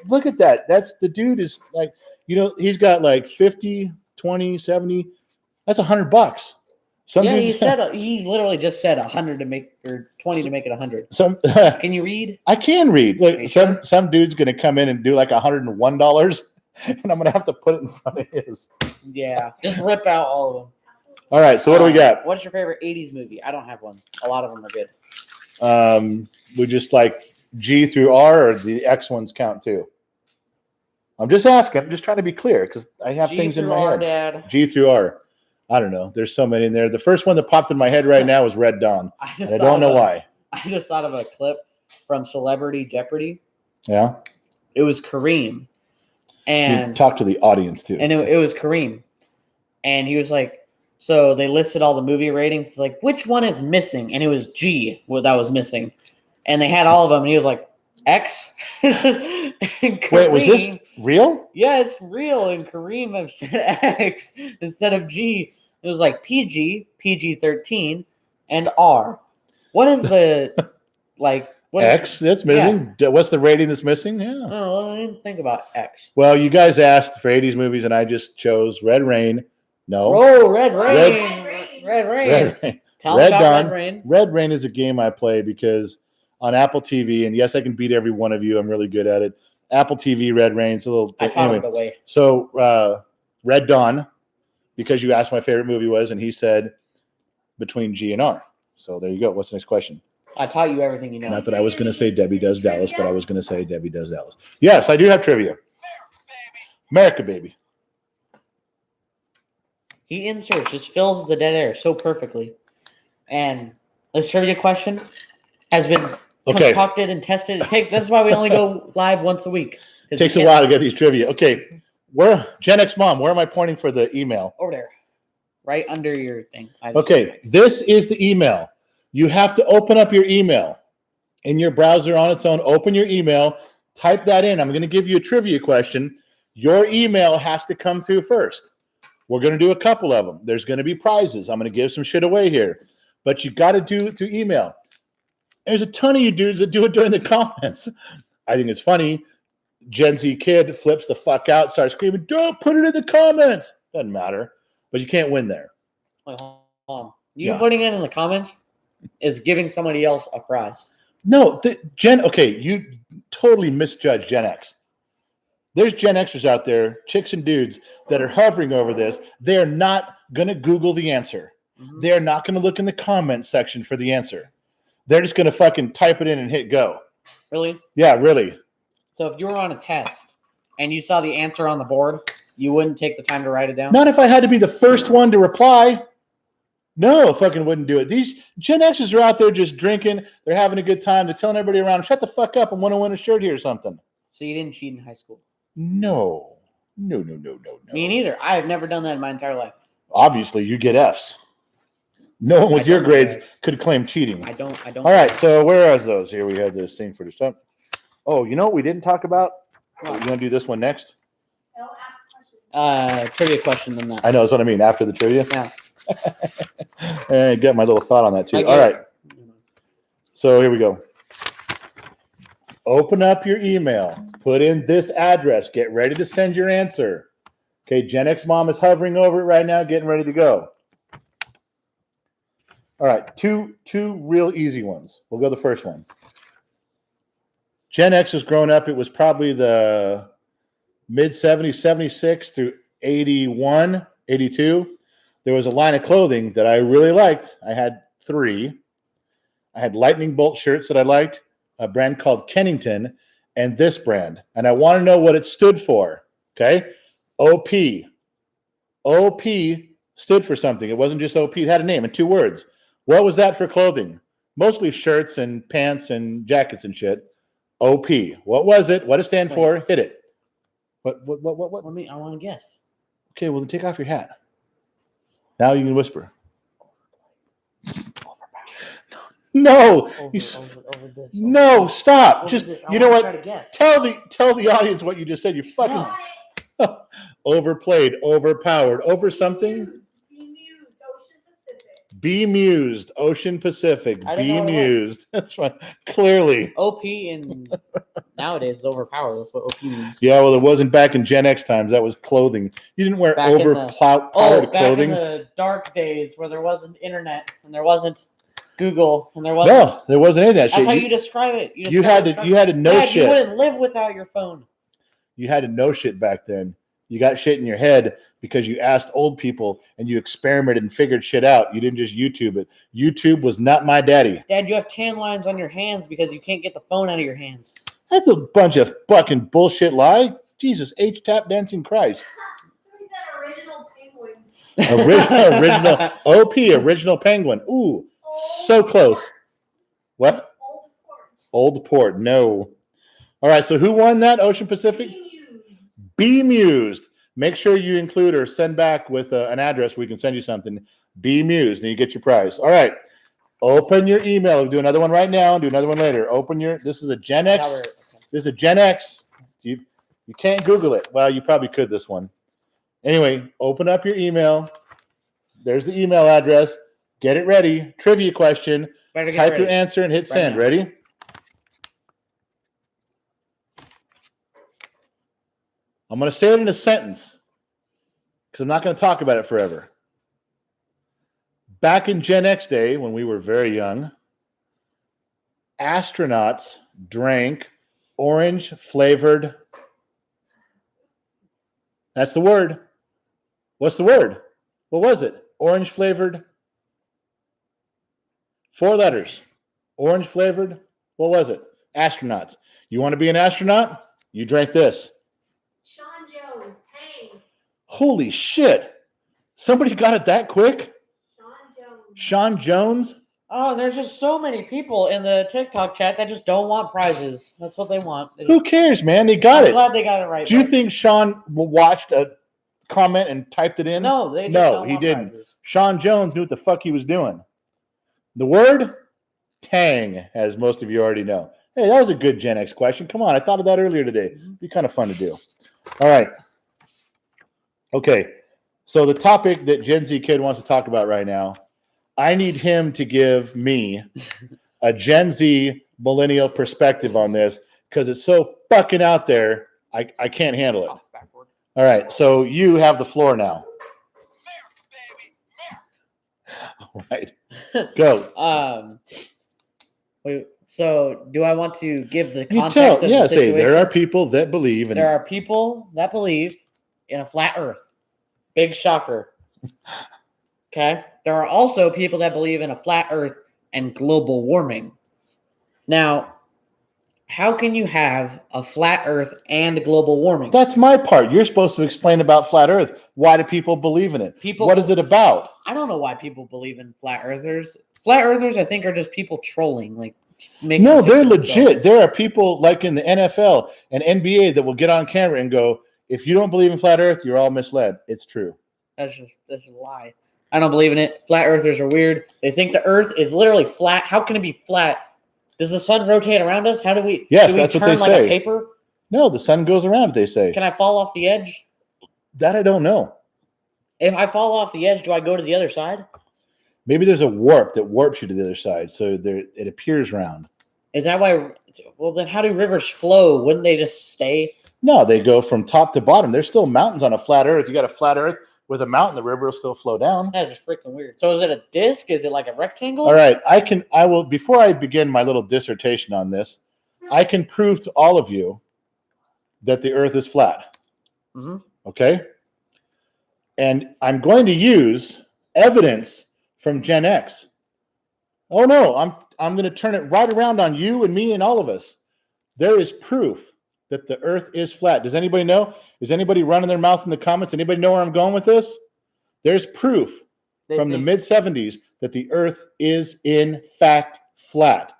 Look at that. That's the dude is like, he's got like 50, 20, 70. That's $100. He literally just said 100 to make, or 20 to make it 100. Can you read? I can read. Look, some dude's gonna come in and do like $101, and I'm gonna have to put it in front of his. Yeah, just rip out all of them. All right. So what do we got? What's your favorite 80s movie? I don't have one. A lot of them are good. We just like G through R, or the X ones count too. I'm just asking. I'm just trying to be clear because I have things in my head. Dad. G through R. I don't know. There's so many in there. The first one that popped in my head right now is Red Dawn. I don't know why. I just thought of a clip from Celebrity Jeopardy. Yeah. It was Kareem. And you talk to the audience too. And it was Kareem. And he was like, so they listed all the movie ratings. It's like, which one is missing? And it was G that was missing. And they had all of them. And he was like, X? Wait, was this real? Yeah, it's real. And Kareem have said X instead of G. It was like PG, PG-13, and R. What is the, X that's missing? Yeah. What's the rating that's missing? Yeah. Oh, well, I didn't think about X. Well, you guys asked for 80s movies, and I just chose Red Rain. No. Oh, Red Rain. Red Rain. Tell me about Red Rain. Red Rain is a game I play because on Apple TV, and yes, I can beat every one of you. I'm really good at it. Apple TV, Red Rain. It's a little. I taught him the way. So, Red Dawn, because you asked my favorite movie was, and he said between G and R. So there you go. What's the next question? I taught you everything you know. Not that I was going to say Debbie Does Dallas, but I was going to say Debbie Does Dallas. Yes, I do have trivia. America, baby. He inserts, just fills the dead air so perfectly. And this trivia question has been concocted and tested. That's why we only go live once a week. It takes a while to get these trivia. Okay. Gen X Mom, where am I pointing for the email? Over there. Right under your thing. Okay. This is the email. You have to open up your email in your browser on its own. Open your email. Type that in. I'm going to give you a trivia question. Your email has to come through first. We're going to do a couple of them. There's going to be prizes. I'm going to give some shit away here. But you got to do it through email. There's a ton of you dudes that do it during the comments. I think it's funny. Gen Z kid flips the fuck out, starts screaming, don't put it in the comments. Doesn't matter. But you can't win there. Wait, hold on. You putting it in the comments is giving somebody else a prize. No, you totally misjudged Gen X. There's Gen Xers out there, chicks and dudes, that are hovering over this. They're not going to Google the answer. Mm-hmm. They're not going to look in the comments section for the answer. They're just going to fucking type it in and hit go. Really? Yeah, really. So if you were on a test and you saw the answer on the board, you wouldn't take the time to write it down? Not if I had to be the first one to reply. No, fucking wouldn't do it. These Gen Xers are out there just drinking. They're having a good time. They're telling everybody around, shut the fuck up, I want to win a shirt here or something. So you didn't cheat in high school? No. No. Me neither. I have never done that in my entire life. Obviously, you get Fs. No one with your grades could claim cheating. I don't. All right, so where are those? Here we had this thing for the stuff. Oh, you know what we didn't talk about? You want to do this one next? They'll ask questions. Trivia question than that. I know, that's what I mean, after the trivia. Yeah. I get my little thought on that too. I get All right. it. So here we go. Open up your email. Put in this address. Get ready to send your answer. Okay, Gen X Mom is hovering over it right now, getting ready to go. All right, two real easy ones. We'll go the first one. Gen X was growing up. It was probably the mid-70s, 76 through 81, 82. There was a line of clothing that I really liked. I had 3. I had lightning bolt shirts that I liked, a brand called Kennington, and this brand. And I want to know what it stood for. Okay? OP. OP stood for something. It wasn't just OP. It had a name in 2 words. What was that for clothing? Mostly shirts and pants and jackets and shit. OP. What was it? What did it stand for? Hit it. What? I want to guess. Okay, well then take off your hat. Now you can whisper. No. Over this. No, stop. Just this. you know what? Try to guess. Tell the audience what you just said. You fucking overplayed, overpowered, over something. Be mused. Ocean Be mused, Ocean Pacific. Pacific. I didn't Be know what it mused. That's right. Clearly. OP in nowadays is overpowered. That's what OP means. Yeah, well, it wasn't back in Gen X times. That was clothing. You didn't wear Back in overpowered back clothing. in the dark days where there wasn't internet and there wasn't Google and there wasn't. No, there wasn't any of that That's shit. how you describe it. You had to know Dad, shit. You wouldn't live without your phone. You had to know shit back then. You got shit in your head because you asked old people and you experimented and figured shit out. You didn't just YouTube it. YouTube was not my daddy. Dad, you have tan lines on your hands because you can't get the phone out of your hands. That's a bunch of fucking bullshit lie. Jesus, H-tap dancing Christ. Somebody said original penguin. Original OP, original penguin. Ooh, so close. What? Old port. Old Port. No. All right, so who won that, Ocean Pacific? Be mused. Be mused. Make sure you include or send back with an address where we can send you something. Be mused, and you get your prize. All right. Open your email. We'll do another one right now. Do another one later. This is a Gen X. This is a Gen X. You can't Google it. Well, you probably could this one. Anyway, open up your email. There's the email address. Get it ready. Trivia question. Type your answer and hit send. now. Ready? I'm going to say it in a sentence because I'm not going to talk about it forever. Back in Gen X day, when we were very young, astronauts drank orange-flavored. That's the word. What's the word? What was it? Orange-flavored. 4 letters. Orange-flavored. What was it? Astronauts. You want to be an astronaut? You drank this. Sean Jones. Tang. Holy shit. Somebody got it that quick? Sean Jones. Sean Jones? Oh, there's just so many people in the TikTok chat that just don't want prizes. That's what they want. Who cares, man? They got I'm it. glad they got it right. Do you think Sean watched a comment and typed it in? No, they just No, don't he want didn't. prizes. Sean Jones knew what the fuck he was doing. The word? Tang, as most of you already know. Hey, that was a good Gen X question. Come on, I thought of that earlier today. It'd be kind of fun to do. All right. Okay, so the topic that Gen Z kid wants to talk about right now, I need him to give me a Gen Z millennial perspective on this because it's so fucking out there, I can't handle it. All right, so you have the floor now. All right, go. Wait, so do I want to give the You context tell, of the yeah, situation? say there are people that believe in. There are people that believe in a flat Earth. Big shocker. Okay. There are also people that believe in a flat Earth and global warming. Now, How can you have a flat Earth and global warming? That's my part. You're supposed to explain about flat Earth. Why do people believe in it? What is it about? I don't know why people believe in flat earthers. Flat earthers, I think, are just people trolling. Like, no, they're legit. There are people like in the NFL and NBA that will get on camera and go, "If you don't believe in flat Earth, you're all misled." It's true. That's a lie. I don't believe in it. Flat earthers are weird. They think the Earth is literally flat. How can it be flat? Does the sun rotate around us? How do we? Yes, do we that's turn what they like say. A paper? No, the sun goes around. They say. Can I fall off the edge? That I don't know. If I fall off the edge, do I go to the other side? Maybe there's a warp that warps you to the other side, so it appears round. Is that why? Well, then how do rivers flow? Wouldn't they just stay? No, they go from top to bottom. There's still mountains on a flat Earth. You got a flat Earth with a mountain. The river will still flow down. That's just freaking weird. So is it a disc? Is it like a rectangle? All right, I will. Before I begin my little dissertation on this, I can prove to all of you that the Earth is flat. Mm-hmm. Okay, and I'm going to use evidence from Gen X. Oh no, I'm going to turn it right around on you and me and all of us. There is proof that the Earth is flat. Does anybody know? Is anybody running their mouth in the comments? Anybody know where I'm going with this? There's proof from the mid-70s that the Earth is in fact flat.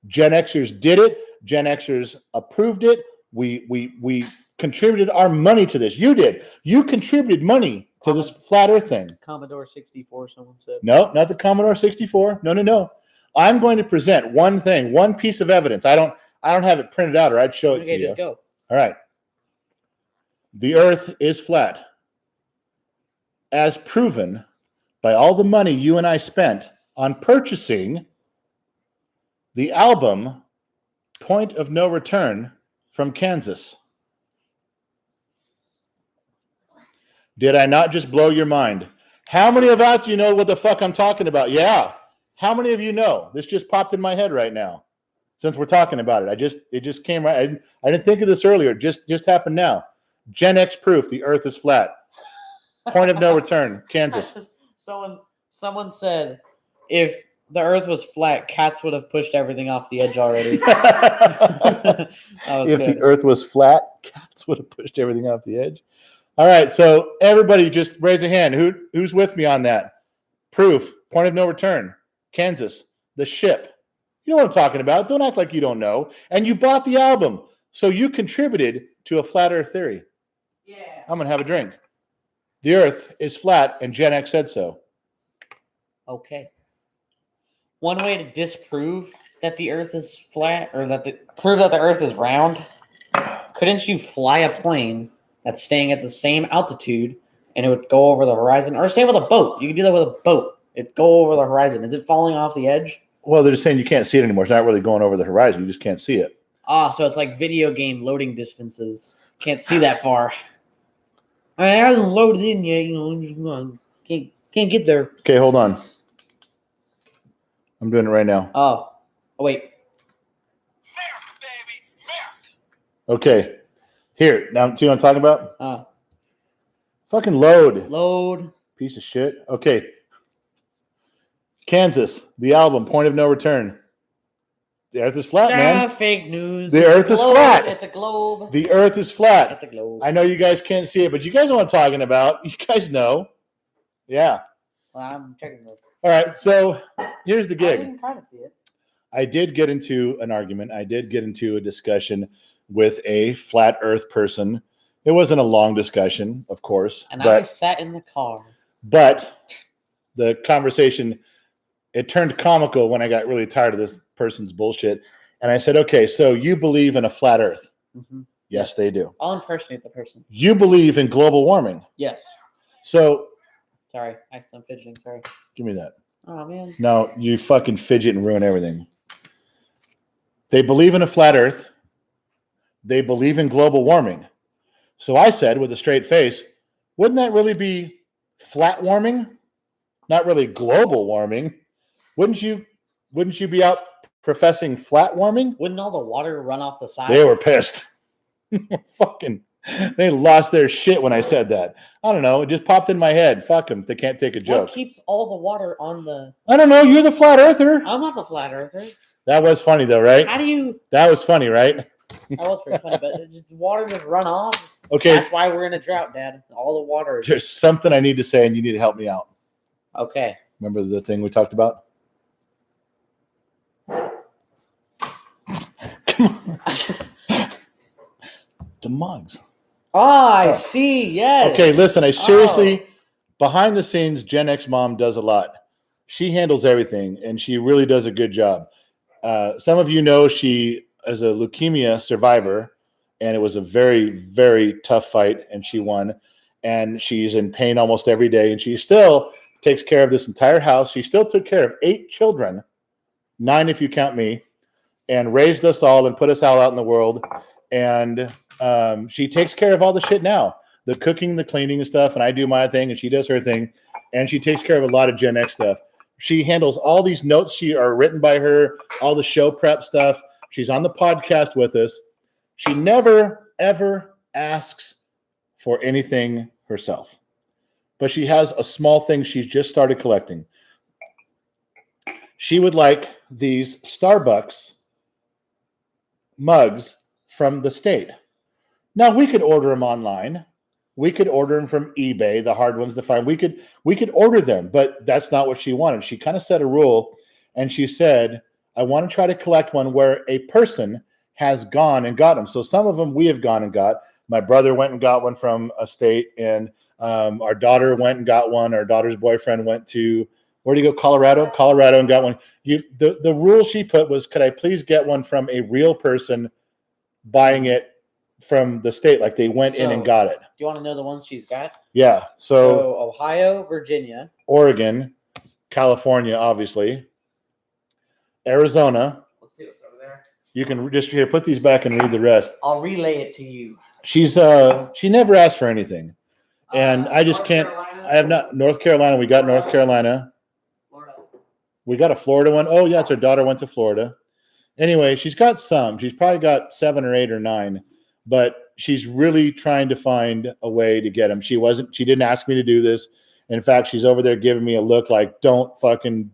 Gen Xers did it. Gen Xers approved it. We contributed our money to this. You did. You contributed money to this flat Earth thing. Commodore 64, someone said. No, not the Commodore 64. No. I'm going to present one thing, one piece of evidence. I don't have it printed out, or I'd show it to you. Just go. All right. The Earth is flat, as proven by all the money you and I spent on purchasing the album Point of No Return from Kansas. Did I not just blow your mind? How many of you know what the fuck I'm talking about? Yeah. How many of you know? This just popped in my head right now. Since we're talking about it, it just came right. I didn't think of this earlier. It just happened now. Gen X proof the Earth is flat. Point of no return, Kansas. Someone said if the Earth was flat, cats would have pushed everything off the edge already. If the Earth was flat, cats would have pushed everything off the edge. All right, so everybody just raise a hand. Who's with me on that? Proof, point of no return, Kansas, the ship. You know what I'm talking about. Don't act like you don't know. And you bought the album, so you contributed to a flat Earth theory. Yeah. I'm going to have a drink. The Earth is flat, and Gen X said so. Okay. One way to disprove that the Earth is flat, or prove that the Earth is round, couldn't you fly a plane that's staying at the same altitude, and it would go over the horizon? Or same with a boat. You can do that with a boat. It'd go over the horizon. Is it falling off the edge? Well, they're just saying you can't see it anymore. It's not really going over the horizon. You just can't see it. So it's like video game loading distances. Can't see that far. I haven't loaded in yet. Can't get there. Okay, hold on. I'm doing it right now. Oh wait. Okay. Here. Now, see what I'm talking about? Fucking load. Load. Piece of shit. Okay. Kansas, the album, Point of No Return. The Earth is flat, man. Fake news. The Earth is flat. It's a globe. The Earth is flat. It's a globe. I know you guys can't see it, but you guys know what I'm talking about. You guys know. Yeah. Well, I'm checking this. All right, so here's the gig. I can kind of see it. I did get into an argument. I did get into a discussion with a flat Earth person. It wasn't a long discussion, of course. And I sat in the car. But the conversation, it turned comical when I got really tired of this person's bullshit. And I said, okay, so you believe in a flat Earth? Mm-hmm. Yes, they do. I'll impersonate the person. You believe in global warming? Yes. So. Sorry, I'm fidgeting. Sorry. Give me that. Oh, man. No, you fucking fidget and ruin everything. They believe in a flat Earth. They believe in global warming. So I said with a straight face, wouldn't that really be flat warming? Not really global warming. Wouldn't you be out professing flat warming? Wouldn't all the water run off the side? They were pissed. They lost their shit when I said that. I don't know. It just popped in my head. Fuck them. They can't take a joke. What keeps all the water on the... I don't know. You're the flat earther. I'm not the flat earther. That was funny though, right? How do you? That was funny, right? That was pretty funny, but water just run off. Okay. That's why we're in a drought, Dad. All the water is. There's something I need to say, and you need to help me out. Okay. Remember the thing we talked about? Come on. The mugs. Oh, I see. Yes. Okay, listen, I seriously, behind the scenes, Gen X Mom does a lot. She handles everything, and she really does a good job. Some of you know she is a leukemia survivor, and it was a very, very tough fight, and she won. And she's in pain almost every day, and she still takes care of this entire house. She still took care of 8 children, 9 if you count me, and raised us all and put us all out in the world. And she takes care of all the shit now, the cooking, the cleaning and stuff. And I do my thing and she does her thing. And she takes care of a lot of Gen X stuff. She handles all these notes are written by her, all the show prep stuff. She's on the podcast with us. She never, ever asks for anything herself. But she has a small thing she's just started collecting. She would like these Starbucks mugs from the state. Now, we could order them online. We could order them from eBay, the hard ones to find. We could order them, but that's not what she wanted. She kind of set a rule, and she said, I want to try to collect one where a person has gone and got them. So some of them we have gone and got. My brother went and got one from a state, and our daughter went and got one. Our daughter's boyfriend went to, where do you go, Colorado, and got one. The rule she put was, could I please get one from a real person buying it from the state, like they went in and got it. Do you want to know the ones she's got? Yeah. So Ohio, Virginia, Oregon, California, obviously, Arizona. Let's see what's over there. You can just here put these back and read the rest. I'll relay it to you. She's she never asked for anything, and I just can't. Carolina, I have not. North Carolina. We got North Carolina. Florida. We got a Florida one. Oh yeah, it's her daughter went to Florida. Anyway, she's got some. She's probably got 7 or 8 or 9. But she's really trying to find a way to get them. She didn't ask me to do this. In fact, she's over there giving me a look like, don't fucking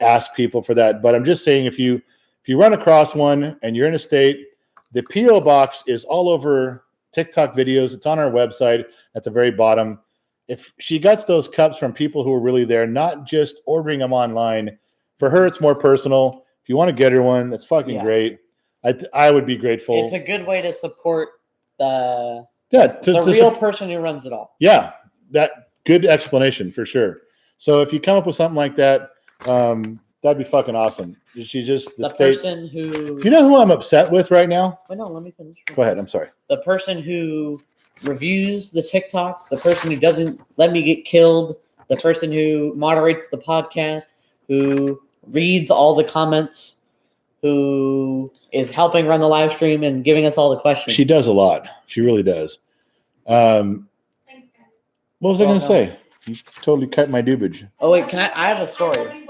ask people for that. But I'm just saying, if you run across one and you're in a state, the P.O. box is all over TikTok videos. It's on our website at the very bottom. If she gets those cups from people who are really there, not just ordering them online, for her, it's more personal. If you want to get her one, that's fucking great. I would be grateful. It's a good way to support the real person who runs it all. Yeah, that good explanation for sure. So if you come up with something like that, that'd be fucking awesome. She just the person who. You know who I'm upset with right now? Wait, no, let me finish. Go ahead. I'm sorry. The person who reviews the TikToks, the person who doesn't let me get killed, the person who moderates the podcast, who reads all the comments, who is helping run the live stream and giving us all the questions. She does a lot. She really does. Thanks, guys. What was I going to say? You totally cut my dubage. Oh, wait, can I have a story.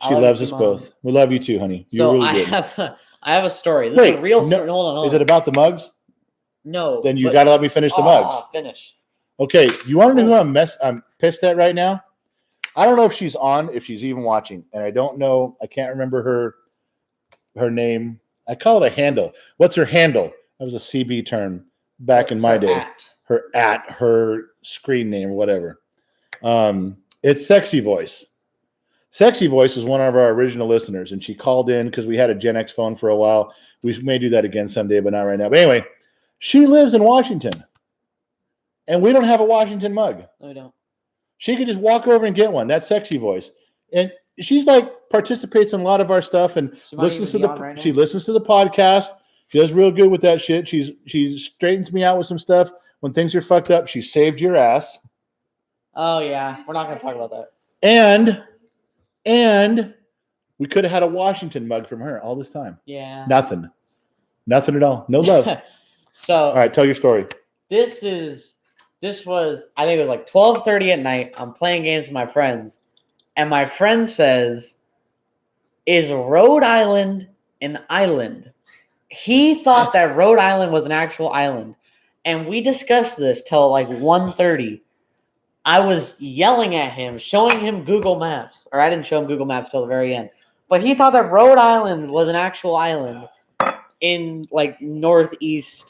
She loves us both. We love you too, honey. You're really good. I have a story. This is a real story. Hold on. Is it about the mugs? No. Then you got to let me finish the mugs. Finish. Okay, you want to know who I'm pissed at right now? I don't know if she's on, if she's even watching, and I don't know. I can't remember her name. I call it a handle. What's her handle? That was a CB term back in my day. Her screen name or whatever. It's Sexy Voice. Sexy Voice is one of our original listeners, and she called in because we had a Gen X phone for a while. We may do that again someday, but not right now. But anyway, she lives in Washington, and we don't have a Washington mug. No, we don't. She could just walk over and get one. That's Sexy Voice. And she's like participates in a lot of our stuff and listens to she listens to the podcast. She does real good with that shit. She straightens me out with some stuff when things are fucked up. She saved your ass. Oh yeah, we're not going to talk about that. And we could have had a Washington mug from her all this time. Yeah. Nothing at all. No love. So all right, tell your story. This was I think it was like 12:30 at night. I'm playing games with my friends, and my friend says, "Is Rhode Island an island?" He thought that Rhode Island was an actual island, and we discussed this till like 1:30. I was yelling at him, showing him Google Maps, or I didn't show him Google Maps till the very end. But he thought that Rhode Island was an actual island in like northeast.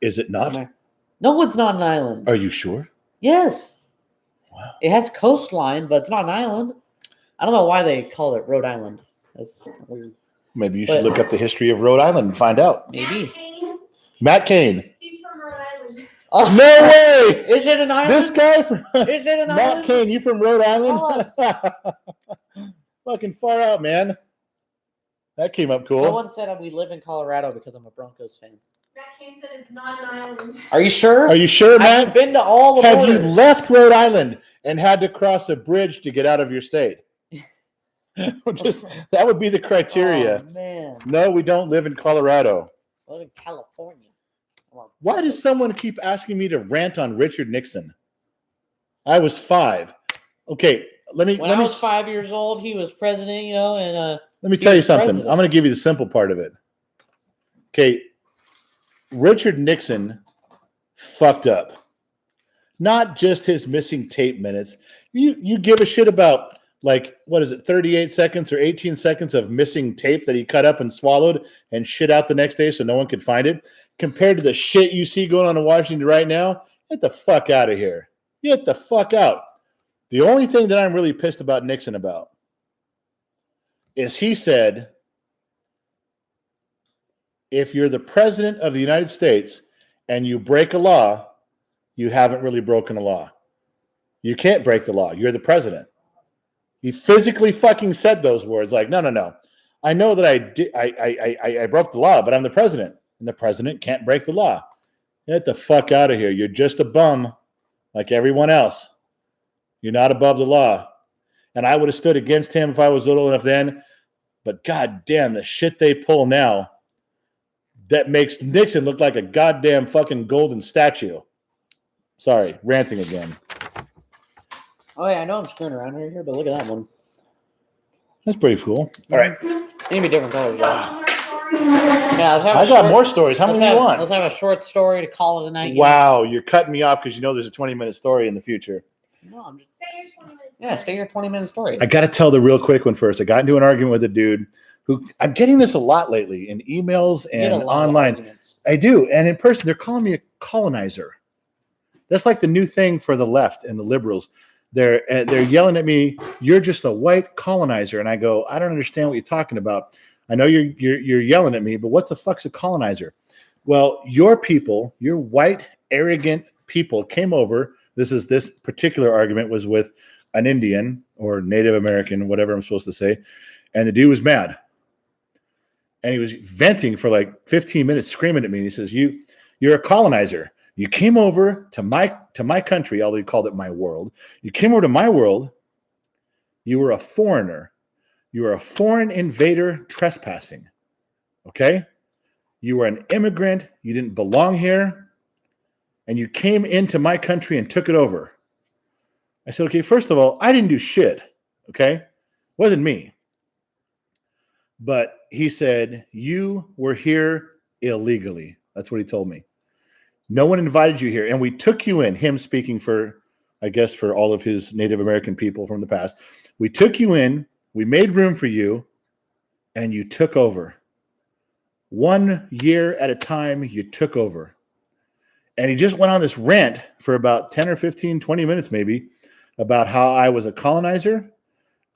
Is it not? America. No, it's not an island. Are you sure? Yes. Wow. It has coastline, but it's not an island. I don't know why they call it Rhode Island. That's weird. Maybe you should look up the history of Rhode Island and find out. Maybe. Matt Cain. He's from Rhode Island. Oh, No way! Is it an island? This guy from Is it an Matt island? Cain, you from Rhode Island? Tell Fucking far out, man. That came up cool. Someone said we live in Colorado because I'm a Broncos fan. Matt Cain said it's not an island. Are you sure? Are you sure, I've Matt? been to all the Have you borders. left Rhode Island and had to cross a bridge to get out of your state? That would be the criteria. Oh, man. No, we don't live in Colorado. I live in California. Why does someone keep asking me to rant on Richard Nixon? I was 5. Okay, When I was 5 years old, he was president, and let me tell you was something. president. I'm going to give you the simple part of it. Okay, Richard Nixon fucked up. Not just his missing tape minutes. You give a shit about, like, what is it, 38 seconds or 18 seconds of missing tape that he cut up and swallowed and shit out the next day so no one could find it, compared to the shit you see going on in Washington right now? Get the fuck out of here. Get the fuck out. The only thing that I'm really pissed about Nixon about is he said, if you're the president of the United States and you break a law, you haven't really broken a law. You can't break the law. You're the president. He physically fucking said those words, like, no. I know that I broke the law, but I'm the president, and the president can't break the law. Get the fuck out of here. You're just a bum like everyone else. You're not above the law. And I would have stood against him if I was little enough then, but god damn, the shit they pull now that makes Nixon look like a goddamn fucking golden statue. Sorry, ranting again. Oh, yeah, I know I'm screwing around right here, but look at that one. That's pretty cool. All right. It can be different colors, though. Got more stories? Yeah, let's have I a got short- more stories. How many do you want? Let's have a short story to call it a night. Wow, you're cutting me off because you know there's a 20-minute story in the future. No, I'm just... Say your 20 minutes. Yeah, stay your 20-minute story. I got to tell the real quick one first. I got into an argument with a dude who, I'm getting this a lot lately in emails You get and a lot of online. arguments. I do. And in person, they're calling me a colonizer. That's like the new thing for the left and the liberals. They're yelling at me, you're just a white colonizer. And I go, I don't understand what you're talking about. I know you're yelling at me, but what the fuck's a colonizer? Well, your people, your white, arrogant people came over. This particular argument was with an Indian or Native American, whatever I'm supposed to say. And the dude was mad. And he was venting for like 15 minutes, screaming at me. And he says, you're a colonizer. You came over to my country, although he called it my world. You came over to my world. You were a foreigner. You were a foreign invader trespassing. Okay? You were an immigrant. You didn't belong here. And you came into my country and took it over. I said, okay, first of all, I didn't do shit. Okay? It wasn't me. But he said, you were here illegally. That's what he told me. No one invited you here. And we took you in, him speaking for, I guess, for all of his Native American people from the past. We took you in, we made room for you, and you took over. 1 year at a time, you took over. And he just went on this rant for about 10 or 15, 20 minutes maybe, about how I was a colonizer.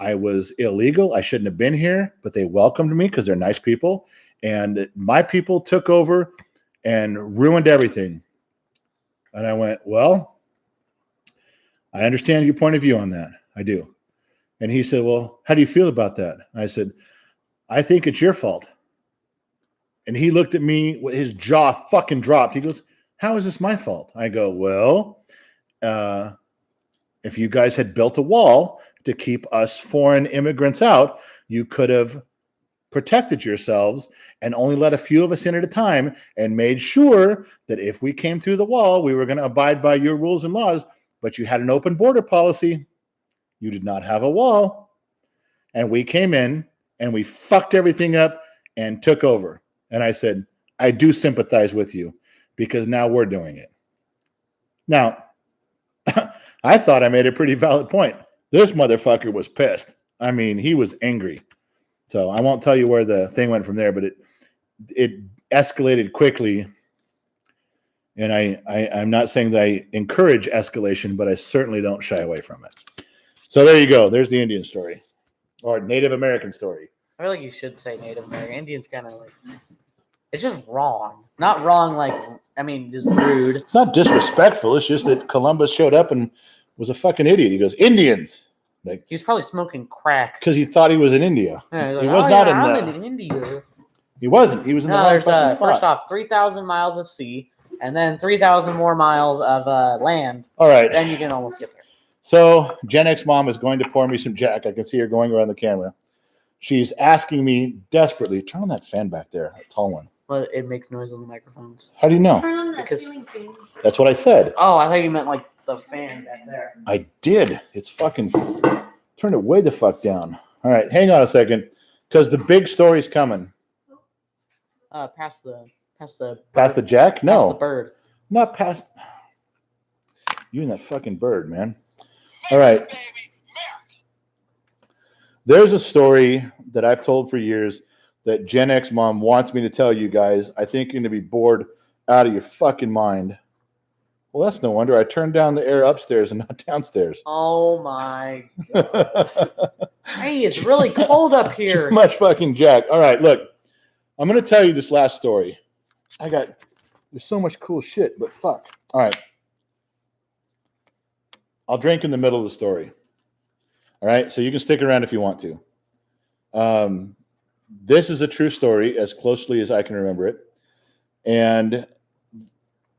I was illegal. I shouldn't have been here, but they welcomed me because they're nice people. And my people took over and ruined everything. And I went, well, I understand your point of view on that. I do. And he said, well, how do you feel about that? I said, I think it's your fault. And he looked at me with his jaw fucking dropped. He goes, how is this my fault? I go, well, if you guys had built a wall to keep us foreign immigrants out, you could have protected yourselves and only let a few of us in at a time and made sure that if we came through the wall, we were going to abide by your rules and laws. But you had an open border policy. You did not have a wall. And we came in and we fucked everything up and took over. And I said, I do sympathize with you because now we're doing it. Now, I thought I made a pretty valid point. This motherfucker was pissed. I mean, he was angry. So I won't tell you where the thing went from there, but it escalated quickly. And I'm not saying that I encourage escalation, but I certainly don't shy away from it. So there you go. There's the Indian story, or Native American story. I feel like you should say Native American. Indian's kind of like, it's just wrong. Not wrong, like, I mean, just rude. It's not disrespectful. It's just that Columbus showed up and was a fucking idiot. He goes, Indians. Like, He was probably smoking crack. because he thought he was in India. Yeah, He like, was "Oh, not yeah, in I'm in India. He wasn't. He was in the No, wrong there's fucking spot. first off 3,000 miles of sea, and then 3,000 more miles of land. All right. Then you can almost get there. So Gen X mom is going to pour me some Jack. I can see her going around the camera. She's asking me desperately, turn on that fan back there, that tall one. Well, it makes noise on the microphones. How do you know? Turn on that Because- ceiling fan. That's what I said. Oh, I thought you meant like the fan back there. I did. It's fucking turn it way the fuck down. All right, hang on a second, because the big story's coming. Past the Past the bird. Jack? Past No, the bird. not past. You and that fucking bird, man. All right. There's a story that I've told for years that Gen X mom wants me to tell you guys. I think you're going to be bored out of your fucking mind. Well, that's no wonder. I turned down the air upstairs and not downstairs. Oh my. Hey, it's really cold up here. Too much fucking Jack. All right, look. I'm going to tell you this last story. There's so much cool shit, but fuck. All right. I'll drink in the middle of the story. All right, so you can stick around if you want to. This is a true story as closely as I can remember it. And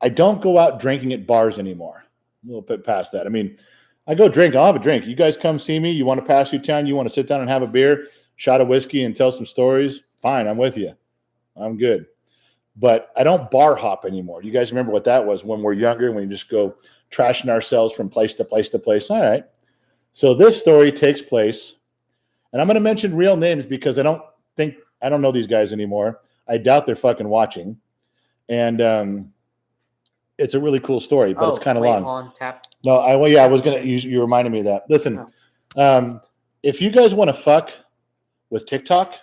I don't go out drinking at bars anymore. A little bit past that. I mean, I go drink. I'll have a drink. You guys come see me. You want to pass through town. You want to sit down and have a beer, shot of whiskey, and tell some stories. Fine, I'm with you. I'm good. But I don't bar hop anymore. You guys remember what that was when we're younger, when you just go trashing ourselves from place to place to place. All right. So this story takes place, and I'm going to mention real names because I don't know these guys anymore. I doubt they're fucking watching. And it's a really cool story, but it's kind of long. On tap. No, I was going to, you reminded me of that. Listen, if you guys want to fuck with TikTok,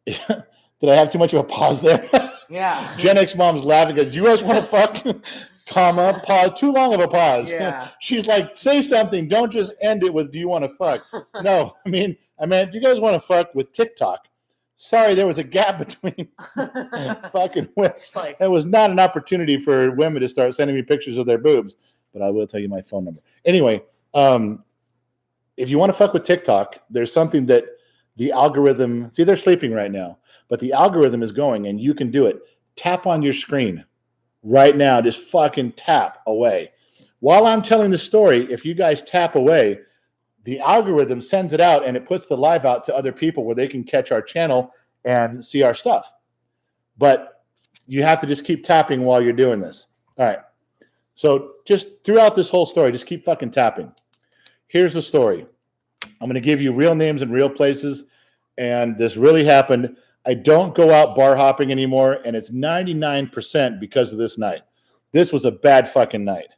did I have too much of a pause there? Yeah. Gen X mom's laughing because you guys want to fuck, comma, pause, too long of a pause. Yeah. She's like, say something. Don't just end it with, do you want to fuck? No, I meant, do you guys want to fuck with TikTok? Sorry, there was a gap between fucking women. Like, It was not an opportunity for women to start sending me pictures of their boobs, but I will tell you my phone number. Anyway, if you want to fuck with TikTok, there's something that the algorithm, see, they're sleeping right now, but the algorithm is going and you can do it. Tap on your screen right now. Just fucking tap away. While I'm telling the story, if you guys tap away, the algorithm sends it out and it puts the live out to other people where they can catch our channel and see our stuff. But you have to just keep tapping while you're doing this. All right. So just throughout this whole story, just keep fucking tapping. Here's the story. I'm going to give you real names and real places. And this really happened. I don't go out bar hopping anymore. And it's 99% because of this night. This was a bad fucking night.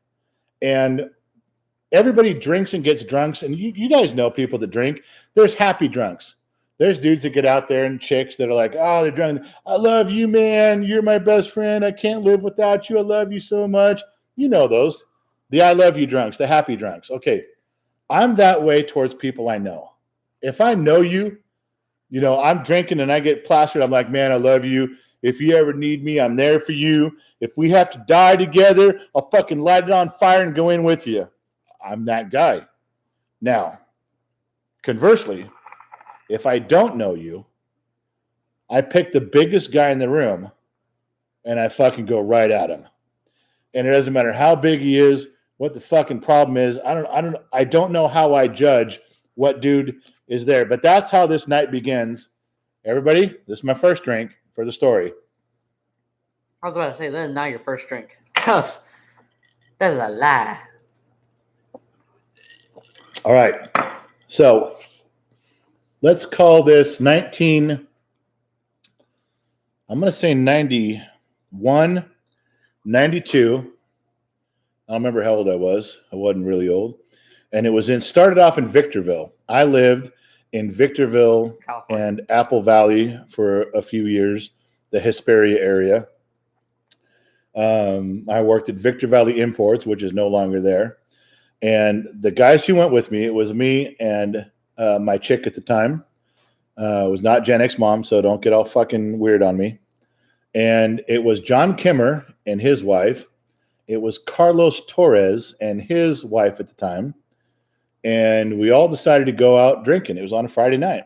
And everybody drinks and gets drunks. And you guys know people that drink. There's happy drunks. There's dudes that get out there and chicks that are like, oh, they're drunk. I love you, man. You're my best friend. I can't live without you. I love you so much. You know those. The I love you drunks, the happy drunks. Okay. I'm that way towards people I know. If I know you, you know, I'm drinking and I get plastered. I'm like, man, I love you. If you ever need me, I'm there for you. If we have to die together, I'll fucking light it on fire and go in with you. I'm that guy. Now, conversely, if I don't know you, I pick the biggest guy in the room and I fucking go right at him. And it doesn't matter how big he is, what the fucking problem is. I don't know how I judge what dude is there. But that's how this night begins. Everybody, this is my first drink for the story. I was about to say, that is not your first drink. That's a lie. All right. So let's call this I'm going to say 91, 92. I don't remember how old I was. I wasn't really old. And it started off in Victorville. I lived in Victorville California. and Apple Valley for a few years, the Hesperia area. I worked at Victor Valley Imports, which is no longer there. And the guys who went with me, it was me and my chick at the time. It was not Gen X mom, so don't get all fucking weird on me. And it was John Kimmer and his wife. It was Carlos Torres and his wife at the time. And we all decided to go out drinking. It was on a Friday night.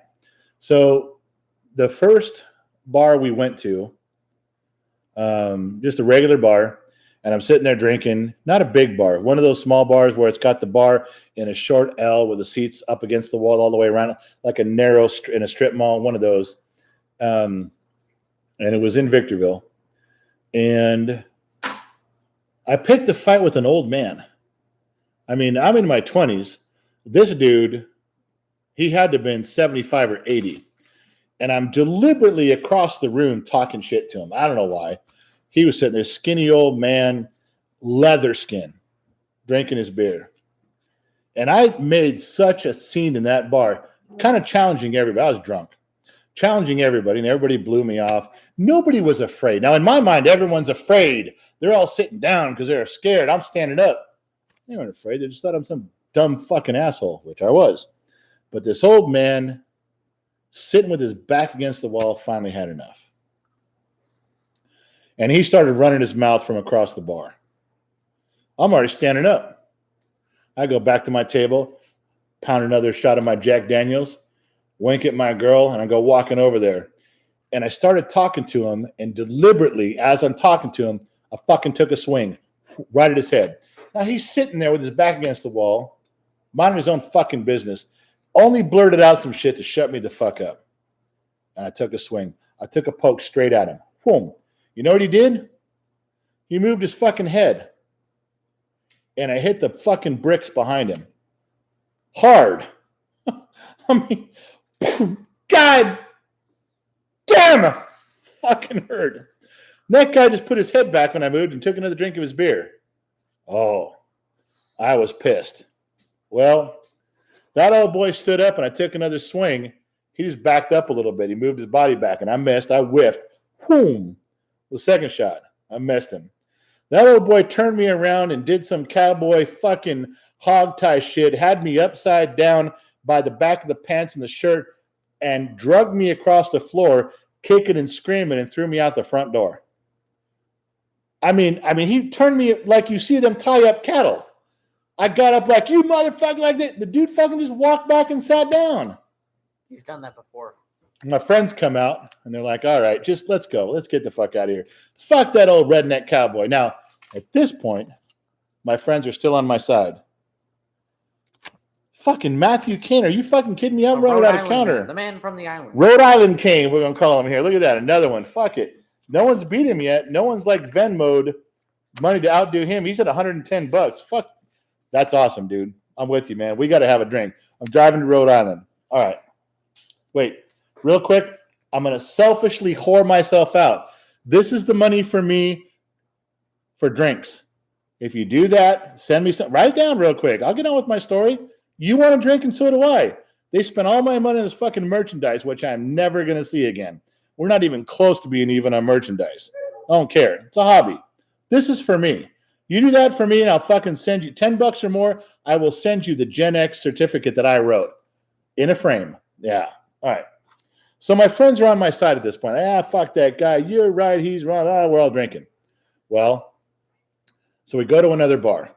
So the first bar we went to, just a regular bar, and I'm sitting there drinking, not a big bar, one of those small bars where it's got the bar in a short L with the seats up against the wall all the way around, like a narrow in a strip mall, one of those. And it was in Victorville. And I picked a fight with an old man. I mean, I'm in my 20s. This dude, he had to have been 75 or 80. And I'm deliberately across the room talking shit to him. I don't know why. He was sitting there, skinny old man, leather skin, drinking his beer. And I made such a scene in that bar, kind of challenging everybody. I was drunk. Challenging everybody, and everybody blew me off. Nobody was afraid. Now, in my mind, everyone's afraid. They're all sitting down because they're scared. I'm standing up. They weren't afraid. They just thought I'm some dumb fucking asshole, which I was. But this old man, sitting with his back against the wall, finally had enough. And he started running his mouth from across the bar. I'm already standing up. I go back to my table, pound another shot of my Jack Daniels, wink at my girl, and I go walking over there. And I started talking to him, and deliberately, as I'm talking to him, I fucking took a swing right at his head. Now he's sitting there with his back against the wall, minding his own fucking business, only blurted out some shit to shut me the fuck up. And I took a swing. I took a poke straight at him. Boom. You know what he did? He moved his fucking head. And I hit the fucking bricks behind him. Hard. I mean, God damn it. Fucking hurt. That guy just put his head back when I moved and took another drink of his beer. Oh, I was pissed. Well, that old boy stood up and I took another swing. He just backed up a little bit. He moved his body back and I missed. I whiffed. Boom. The second shot. I missed him. That old boy turned me around and did some cowboy fucking hog tie shit, had me upside down by the back of the pants and the shirt, and drugged me across the floor, kicking and screaming, and threw me out the front door. I mean, he turned me like you see them tie up cattle. I got up like, you motherfucker, like that. The dude fucking just walked back and sat down. He's done that before. My friends come out, and they're like, all right, just let's go. Let's get the fuck out of here. Fuck that old redneck cowboy. Now, at this point, my friends are still on my side. Fucking Matthew Kane. Are you fucking kidding me? I'm running out of counter. Man, the man from the island. Rhode Island Kane, we're going to call him here. Look at that. Another one. Fuck it. No one's beat him yet. No one's like Venmo'd money to outdo him. He's at $110. Fuck. That's awesome, dude. I'm with you, man. We got to have a drink. I'm driving to Rhode Island. All right. Wait. Real quick. I'm going to selfishly whore myself out. This is the money for me for drinks. If you do that, send me some. Write it down real quick. I'll get on with my story. You want to drink, and so do I. They spent all my money on this fucking merchandise, which I'm never going to see again. We're not even close to being even on merchandise. I don't care. It's a hobby. This is for me. You do that for me, and I'll fucking send you $10 or more. I will send you the Gen X certificate that I wrote in a frame. Yeah. All right. So my friends are on my side at this point. Fuck that guy. You're right. He's wrong. We're all drinking. Well, so we go to another bar.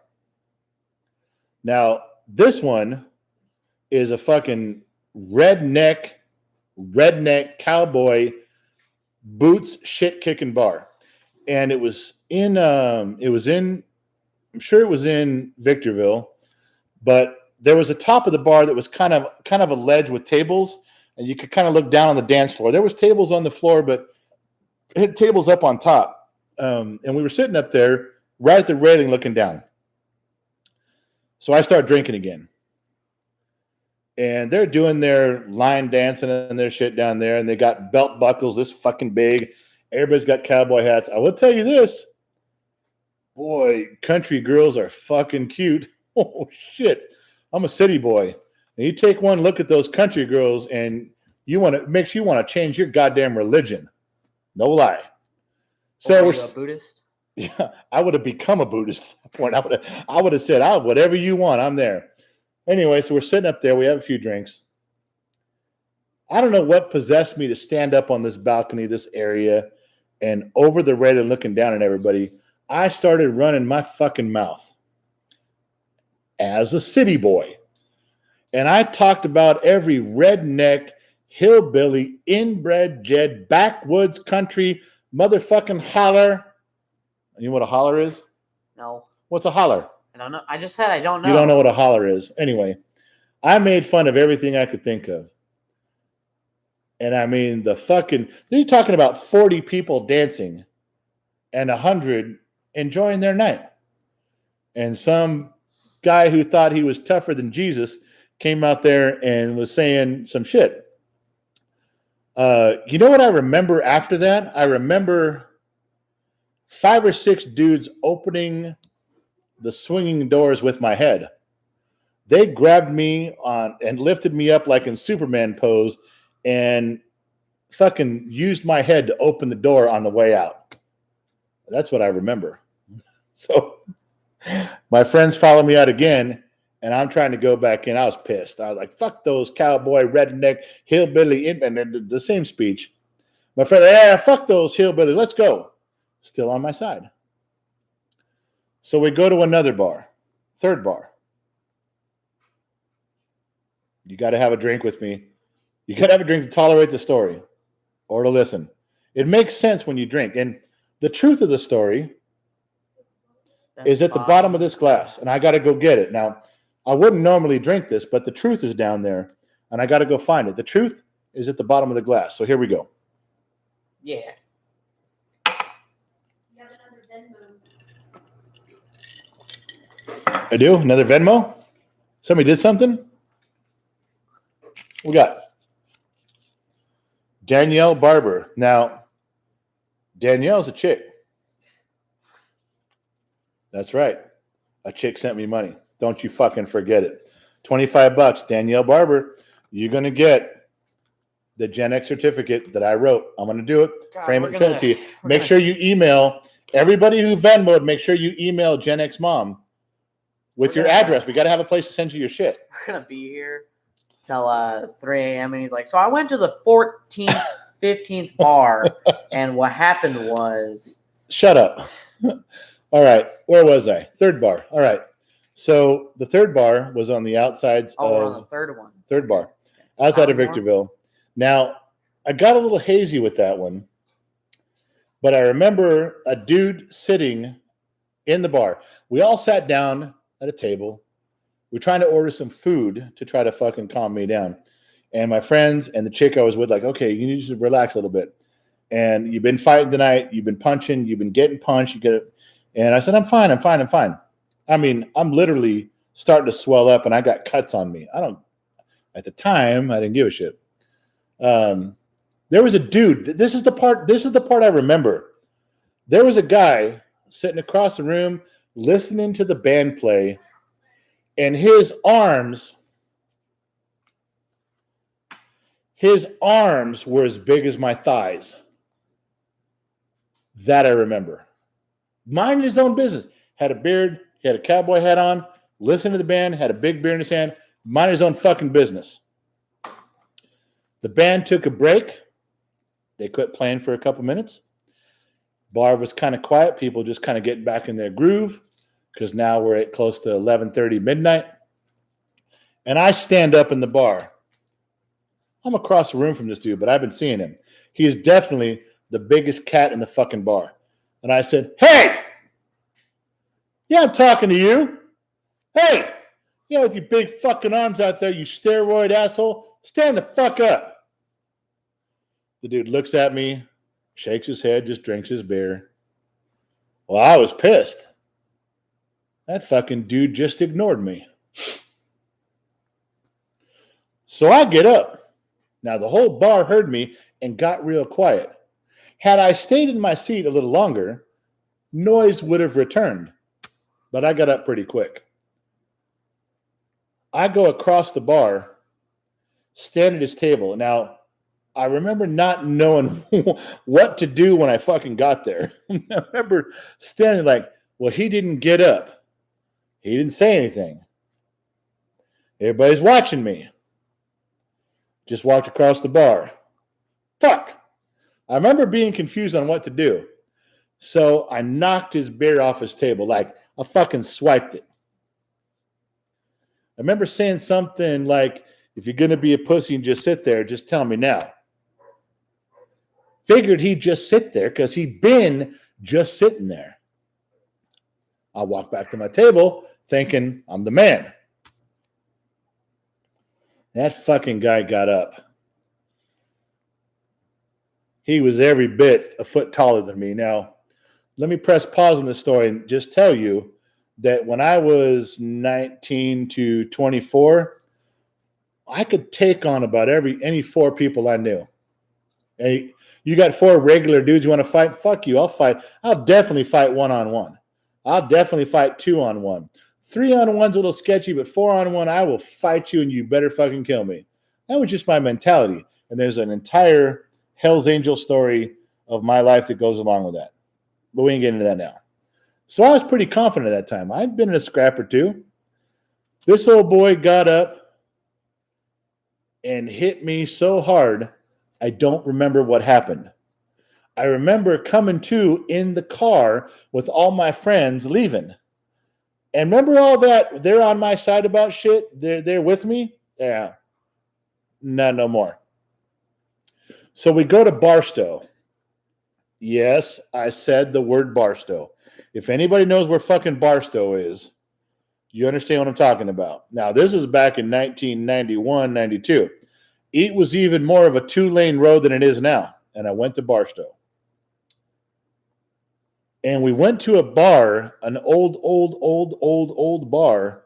Now, this one is a fucking redneck cowboy boots shit kicking bar. And it was in I'm sure it was in Victorville, but there was a top of the bar that was kind of a ledge with tables, and you could kind of look down on the dance floor. There was tables on the floor, but it had tables up on top. And we were sitting up there right at the railing looking down. So I start drinking again. And they're doing their line dancing and their shit down there, and they got belt buckles this fucking big. Everybody's got cowboy hats. I will tell you this. Boy, country girls are fucking cute. Oh, shit. I'm a city boy. And you take one look at those country girls and makes you want to change your goddamn religion. No lie. So Were you a Buddhist? Yeah, I would have become a Buddhist at that point. I would have said, whatever you want, I'm there. Anyway, so we're sitting up there. We have a few drinks. I don't know what possessed me to stand up on this balcony, this area, and over the railing looking down at everybody. I started running my fucking mouth as a city boy. And I talked about every redneck, hillbilly, inbred, jed, backwoods country, motherfucking holler. You know what a holler is? No. What's a holler? I don't know. I just said I don't know. You don't know what a holler is. Anyway, I made fun of everything I could think of. And I mean, you're talking about 40 people dancing and 100 enjoying their night. And some guy who thought he was tougher than Jesus came out there and was saying some shit. You know what I remember after that? I remember 5 or 6 dudes opening the swinging doors with my head. They grabbed me on and lifted me up like in Superman pose and fucking used my head to open the door on the way out. That's what I remember. So my friends follow me out again, and I'm trying to go back in. I was pissed. I was like, fuck those cowboy, redneck, hillbilly, and the same speech. My friend, yeah, fuck those hillbillies. Let's go. Still on my side. So we go to another bar, third bar. You got to have a drink with me. You got to have a drink to tolerate the story or to listen. It makes sense when you drink. And the truth of the story is at the bottom of this glass, and I got to go get it. Now, I wouldn't normally drink this, but the truth is down there, and I got to go find it. The truth is at the bottom of the glass. So here we go. Yeah. You have another Venmo. I do? Another Venmo? Somebody did something? We got Danielle Barber. Now, Danielle's a chick. That's right. A chick sent me money. Don't you fucking forget it. $25, Danielle Barber. You're going to get the Gen X certificate that I wrote. I'm going to do it. Frame it and send it to you. Make sure you email everybody who Venmoed. Make sure you email Gen X Mom with your address. We got to have a place to send you your shit. We're going to be here till 3 a.m. And he's like, so I went to the 14th, 15th bar, and what happened was... Shut up. All right. Where was I? Third bar. All right. So the third bar was on the outsides we're on the third one. Third bar. Outside of Victorville. Now, I got a little hazy with that one, but I remember a dude sitting in the bar. We all sat down at a table. We're trying to order some food to try to fucking calm me down. And my friends and the chick I was with, like, okay, you need to relax a little bit. And you've been fighting tonight. You've been punching. You've been getting punched. And I said, I'm fine. I mean, I'm literally starting to swell up, and I got cuts on me. At the time, I didn't give a shit. There was a dude. This is the part I remember. There was a guy sitting across the room listening to the band play, and his arms were as big as my thighs. That I remember. Minding his own business. Had a beard. He had a cowboy hat on. Listened to the band. Had a big beer in his hand. Minding his own fucking business. The band took a break. They quit playing for a couple minutes. Bar was kind of quiet. People just kind of getting back in their groove because now we're at close to 11:30 midnight. And I stand up in the bar. I'm across the room from this dude, but I've been seeing him. He is definitely the biggest cat in the fucking bar. And I said, hey! Yeah, I'm talking to you. Hey! You know, with your big fucking arms out there, you steroid asshole, stand the fuck up. The dude looks at me, shakes his head, just drinks his beer. Well, I was pissed. That fucking dude just ignored me. So I get up. Now, the whole bar heard me and got real quiet. Had I stayed in my seat a little longer, noise would have returned. But I got up pretty quick. I go across the bar, stand at his table. Now, I remember not knowing what to do when I fucking got there. I remember standing like, well, he didn't get up. He didn't say anything. Everybody's watching me. Just walked across the bar. Fuck. I remember being confused on what to do. So I knocked his beer off his table. Like, I fucking swiped it. I remember saying something like, if you're going to be a pussy and just sit there, just tell me now. Figured he'd just sit there because he'd been just sitting there. I walked back to my table thinking I'm the man. That fucking guy got up. He was every bit a foot taller than me. Now, let me press pause on this story and just tell you that when I was 19 to 24, I could take on about any 4 people I knew. And you got 4 regular dudes you want to fight? Fuck you. I'll fight. I'll definitely fight 1-on-1. I'll definitely fight 2-on-1. 3-on-1's a little sketchy, but 4-on-1, I will fight you and you better fucking kill me. That was just my mentality. And there's an entire Hell's Angel story of my life that goes along with that. But we ain't getting into that now. So I was pretty confident at that time. I'd been in a scrap or 2. This old boy got up and hit me so hard, I don't remember what happened. I remember coming to in the car with all my friends leaving. And remember all that? They're on my side about shit? They're with me? Yeah. No more. So we go to Barstow. Yes, I said the word Barstow. If anybody knows where fucking Barstow is, you understand what I'm talking about. Now, this was back in 1991, 92. It was even more of a 2-lane road than it is now. And I went to Barstow. And we went to a bar, an old bar,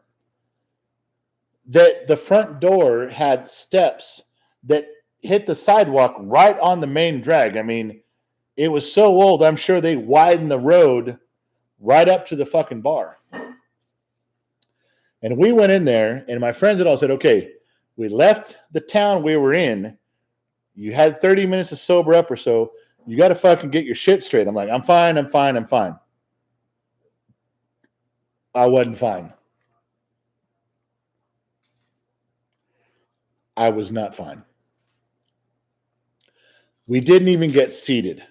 that the front door had steps that hit the sidewalk right on the main drag. I mean, it was so old, I'm sure they widened the road right up to the fucking bar. And we went in there, and my friends had all said, okay, we left the town we were in. You had 30 minutes to sober up or so. You got to fucking get your shit straight. I'm like, I'm fine. I wasn't fine. I was not fine. We didn't even get seated.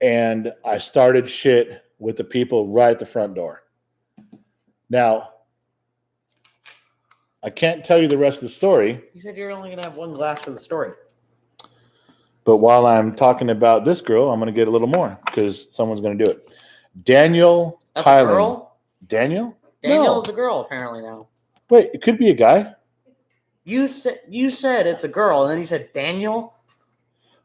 And I started shit with the people right at the front door. Now, I can't tell you the rest of the story. You said you're only going to have one glass for the story. But while I'm talking about this girl, I'm going to get a little more because someone's going to do it. Daniel That's Hyland. a girl? Daniel? Daniel is a girl, apparently, now. Wait, it could be a guy. You said it's a girl, and then you said Daniel?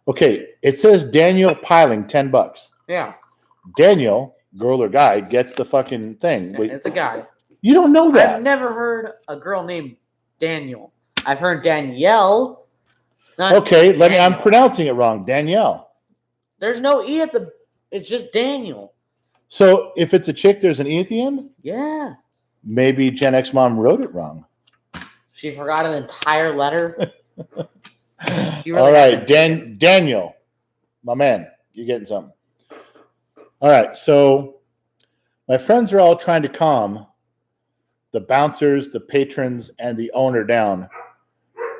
Okay, it says Daniel Piling, $10. Yeah. Daniel, girl or guy, gets the fucking thing. Wait, It's a guy. you don't know that. I've never heard a girl named Daniel. I've heard Danielle. Okay, I'm Daniel. pronouncing it wrong. Danielle. There's no E at the... It's just Daniel. So if it's a chick, there's an E at the end? Yeah. Maybe Gen X Mom wrote it wrong. She forgot an entire letter. All right, Daniel, my man, you're getting something. All right, so my friends are all trying to calm the bouncers, the patrons, and the owner down.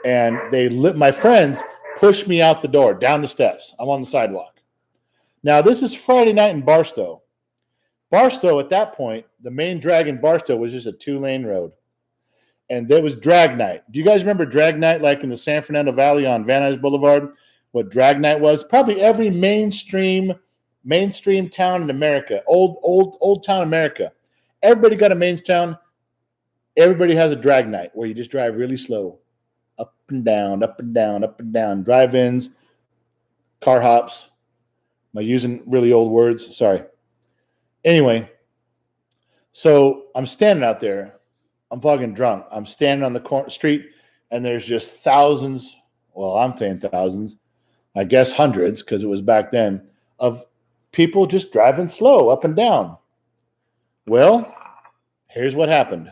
And my friends push me out the door, down the steps. I'm on the sidewalk. Now, this is Friday night in Barstow. Barstow, at that point, the main drag in Barstow was just a 2-lane road. And there was drag night. Do you guys remember drag night like in the San Fernando Valley on Van Nuys Boulevard? What drag night was? Probably every mainstream town in America, old town America. Everybody got a main town. Everybody has a drag night where you just drive really slow. Up and down, up and down, up and down. Drive-ins, car hops. Am I using really old words? Sorry. Anyway, so I'm standing out there. I'm fucking drunk. I'm standing on the street, and there's just thousands. Well, I'm saying thousands. I guess hundreds, because it was back then, of people just driving slow up and down. Well, here's what happened.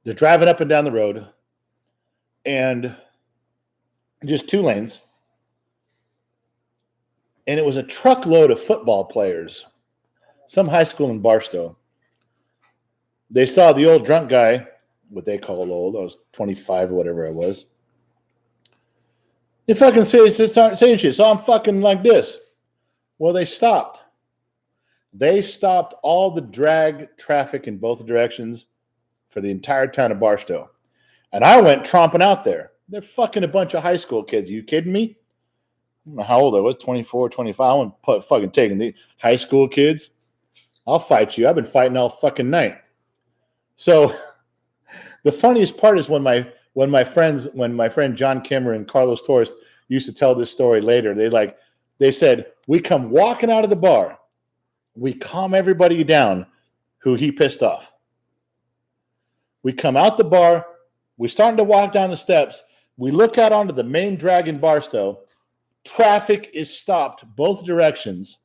They're driving up and down the road, and just 2 lanes. And it was a truckload of football players, some high school in Barstow. They saw the old drunk guy, what they call old. I was 25 or whatever I was. They fucking saying shit. So I'm fucking like this. Well, they stopped. They stopped all the drag traffic in both directions for the entire town of Barstow. And I went tromping out there. They're fucking a bunch of high school kids. Are you kidding me? I don't know how old I was, 24, 25. I wasn't fucking taking the high school kids. I'll fight you. I've been fighting all fucking night. So the funniest part is when my friend John Kimmer and Carlos Torres used to tell this story later. They said, we come walking out of the bar. We calm everybody down who he pissed off. We come out the bar. We're starting to walk down the steps. We look out onto the main drag in Barstow. Traffic is stopped both directions.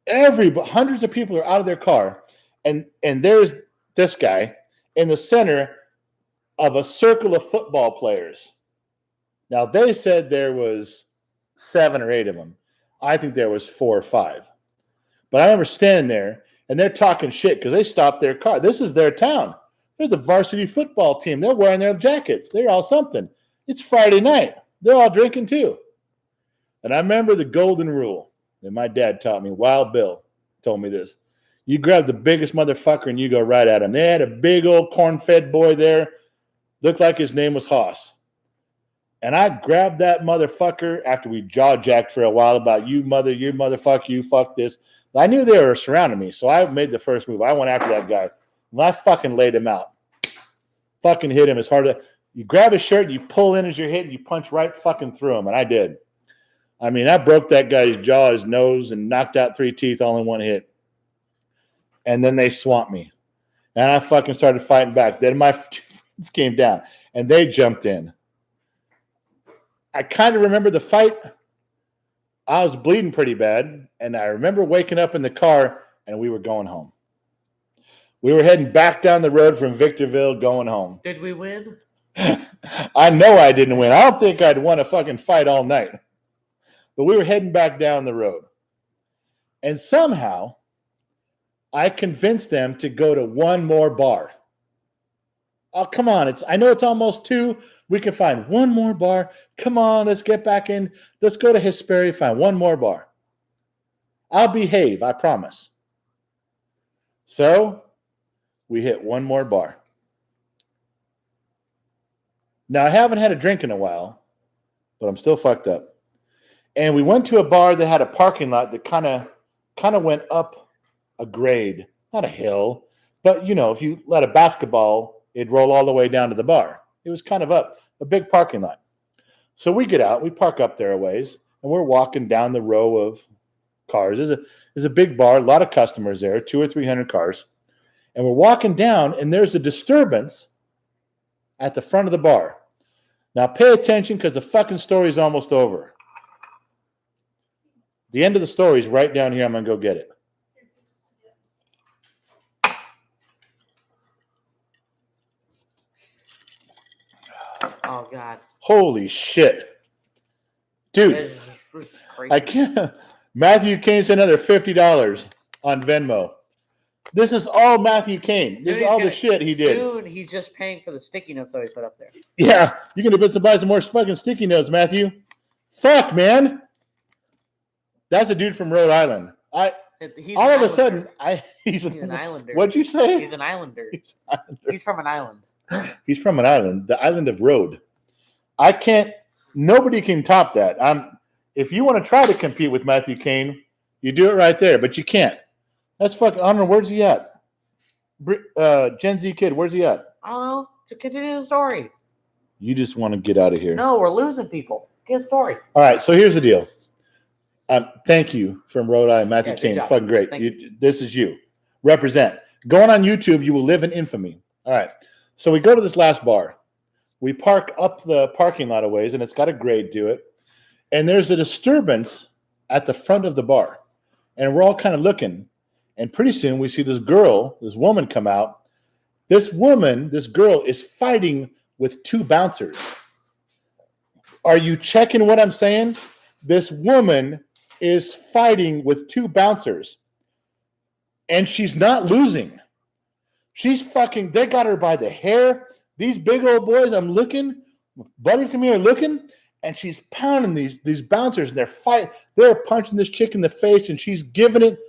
Hundreds of people are out of their car. And there's this guy in the center of a circle of football players. Now, they said there was 7 or 8 of them. I think there was 4 or 5. But I remember standing there, and they're talking shit because they stopped their car. This is their town. They're the varsity football team. They're wearing their jackets. They're all something. It's Friday night. They're all drinking too. And I remember the golden rule that my dad taught me. Wild Bill told me this. You grab the biggest motherfucker and you go right at him. They had a big old corn-fed boy there. Looked like his name was Hoss. And I grabbed that motherfucker after we jaw-jacked for a while about you motherfucker, you fuck this. I knew they were surrounding me, so I made the first move. I went after that guy. And I fucking laid him out. Fucking hit him as hard as you grab his shirt, you pull in as you're hitting, you punch right fucking through him, and I did. I mean, I broke that guy's jaw, his nose, and knocked out 3 teeth all in one hit. And then they swamped me. And I fucking started fighting back. Then my friends came down, and they jumped in. I kind of remember the fight. I was bleeding pretty bad, and I remember waking up in the car, and we were going home. We were heading back down the road from Victorville going home. Did we win? I know I didn't win. I don't think I'd won a fucking fight all night. But we were heading back down the road. And somehow, I convinced them to go to one more bar. Oh, come on. I know it's almost 2. We can find one more bar. Come on, let's get back in. Let's go to Hesperia, find one more bar. I'll behave, I promise. So, we hit one more bar. Now, I haven't had a drink in a while, but I'm still fucked up. And we went to a bar that had a parking lot that kind of went up a grade, not a hill, but you know, if you let a basketball, it'd roll all the way down to the bar. It was kind of up a big parking lot. So we get out, we park up there a ways, and we're walking down the row of cars. There's a big bar, a lot of customers there, 200 or 300 cars. And we're walking down, and there's a disturbance at the front of the bar. Now pay attention because the fucking story is almost over. The end of the story is right down here. I'm going to go get it. Oh, God. Holy shit. Dude, I can't. Matthew Kane sent another $50 on Venmo. This is all Matthew Kane. This is all the shit he did. Soon he's just paying for the sticky notes that he put up there. Yeah, you're going to buy some more fucking sticky notes, Matthew. Fuck, man. That's a dude from Rhode Island. He's all of a sudden, he's an islander. What'd you say? He's an islander. He's from an island. He's from an island, the island of Rhode. Nobody can top that. If you want to try to compete with Matthew Kane, you do it right there, but you can't. That's fucking, I don't know, where's he at? Gen Z kid, where's he at? I don't know. To continue the story. You just want to get out of here. No, we're losing people. Get a story. All right, so here's the deal. Thank you from Rhode Island, Matthew Kane. Fucking great. This is you. Represent. Going on YouTube, you will live in infamy. All right. So we go to this last bar. We park up the parking lot a ways, and it's got a grade to it. And there's a disturbance at the front of the bar. And we're all kind of looking. And pretty soon we see this woman come out, This woman, this girl, is fighting with 2 bouncers. Are you checking what I'm saying? This woman is fighting with 2 bouncers. And she's not losing. She's fucking, they got her by the hair. These big old boys, I'm looking, buddies of me are looking, and she's pounding these bouncers, and they're punching this chick in the face, and she's giving it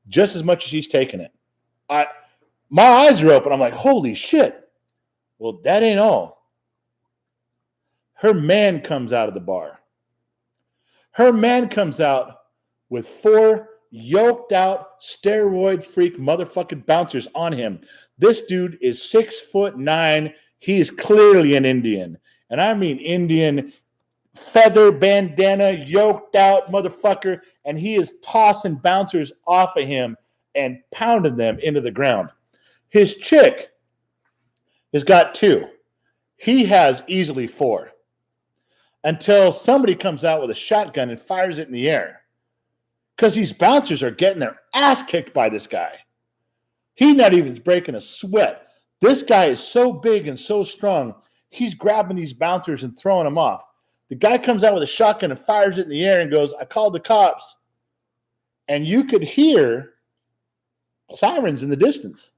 just as much as she's taking it. My eyes are open. I'm like, holy shit. Well, that ain't all. Her man comes out of the bar. Her man comes out with 4 yoked out steroid freak motherfucking bouncers on him. This dude is 6'9". He is clearly an Indian. And I mean Indian, feather bandana, yoked out motherfucker. And he is tossing bouncers off of him and pounding them into the ground. His chick has got 2. He has easily 4. Until somebody comes out with a shotgun and fires it in the air. Because these bouncers are getting their ass kicked by this guy. He's not even breaking a sweat. This guy is so big and so strong, he's grabbing these bouncers and throwing them off. The guy comes out with a shotgun and fires it in the air and goes, I called the cops. And you could hear sirens in the distance.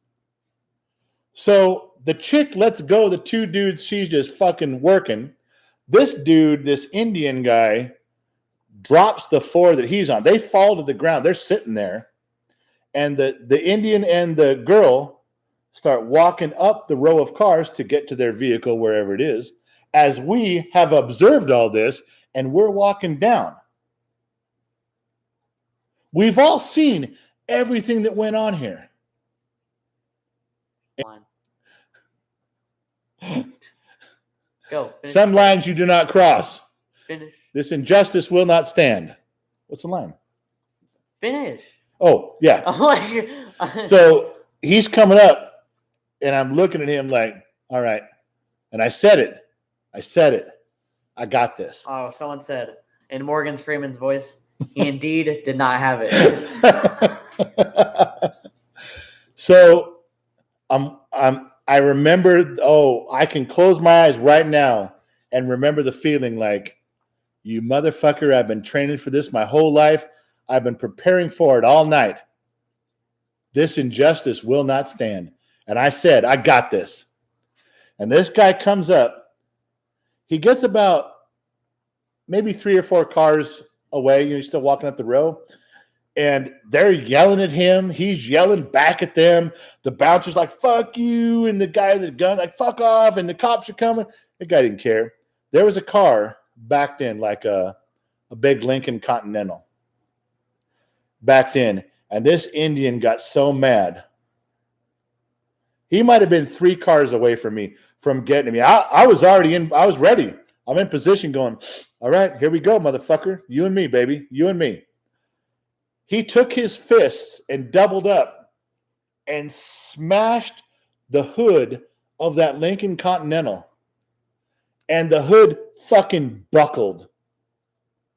So the chick lets go the 2 dudes she's just fucking working. This dude, this Indian guy, drops the 4 that he's on. They fall to the ground. They're sitting there. And the Indian and the girl start walking up the row of cars to get to their vehicle, wherever it is, as we have observed all this, and we're walking down. We've all seen everything that went on here. Go. Some lines you do not cross. Finish. This injustice will not stand. What's the line? Finish. Oh, yeah. So he's coming up, and I'm looking at him like, all right. And I said it. I got this. Oh, someone said in Morgan Freeman's voice, he indeed did not have it. So I remember, I can close my eyes right now and remember the feeling like, you motherfucker, I've been training for this my whole life. I've been preparing for it all night. This injustice will not stand. And I said, I got this. And this guy comes up. He gets about maybe 3 or 4 cars away. He's still walking up the row. And they're yelling at him. He's yelling back at them. The bouncer's like, fuck you. And the guy with the gun, like, fuck off. And the cops are coming. The guy didn't care. There was a car backed in, like a big Lincoln Continental. Backed in. And this Indian got so mad. He might have been 3 cars away from me from getting me. I was already in. I was ready. I'm in position going, all right, here we go, motherfucker. You and me, baby. You and me. He took his fists and doubled up and smashed the hood of that Lincoln Continental. And the hood fucking buckled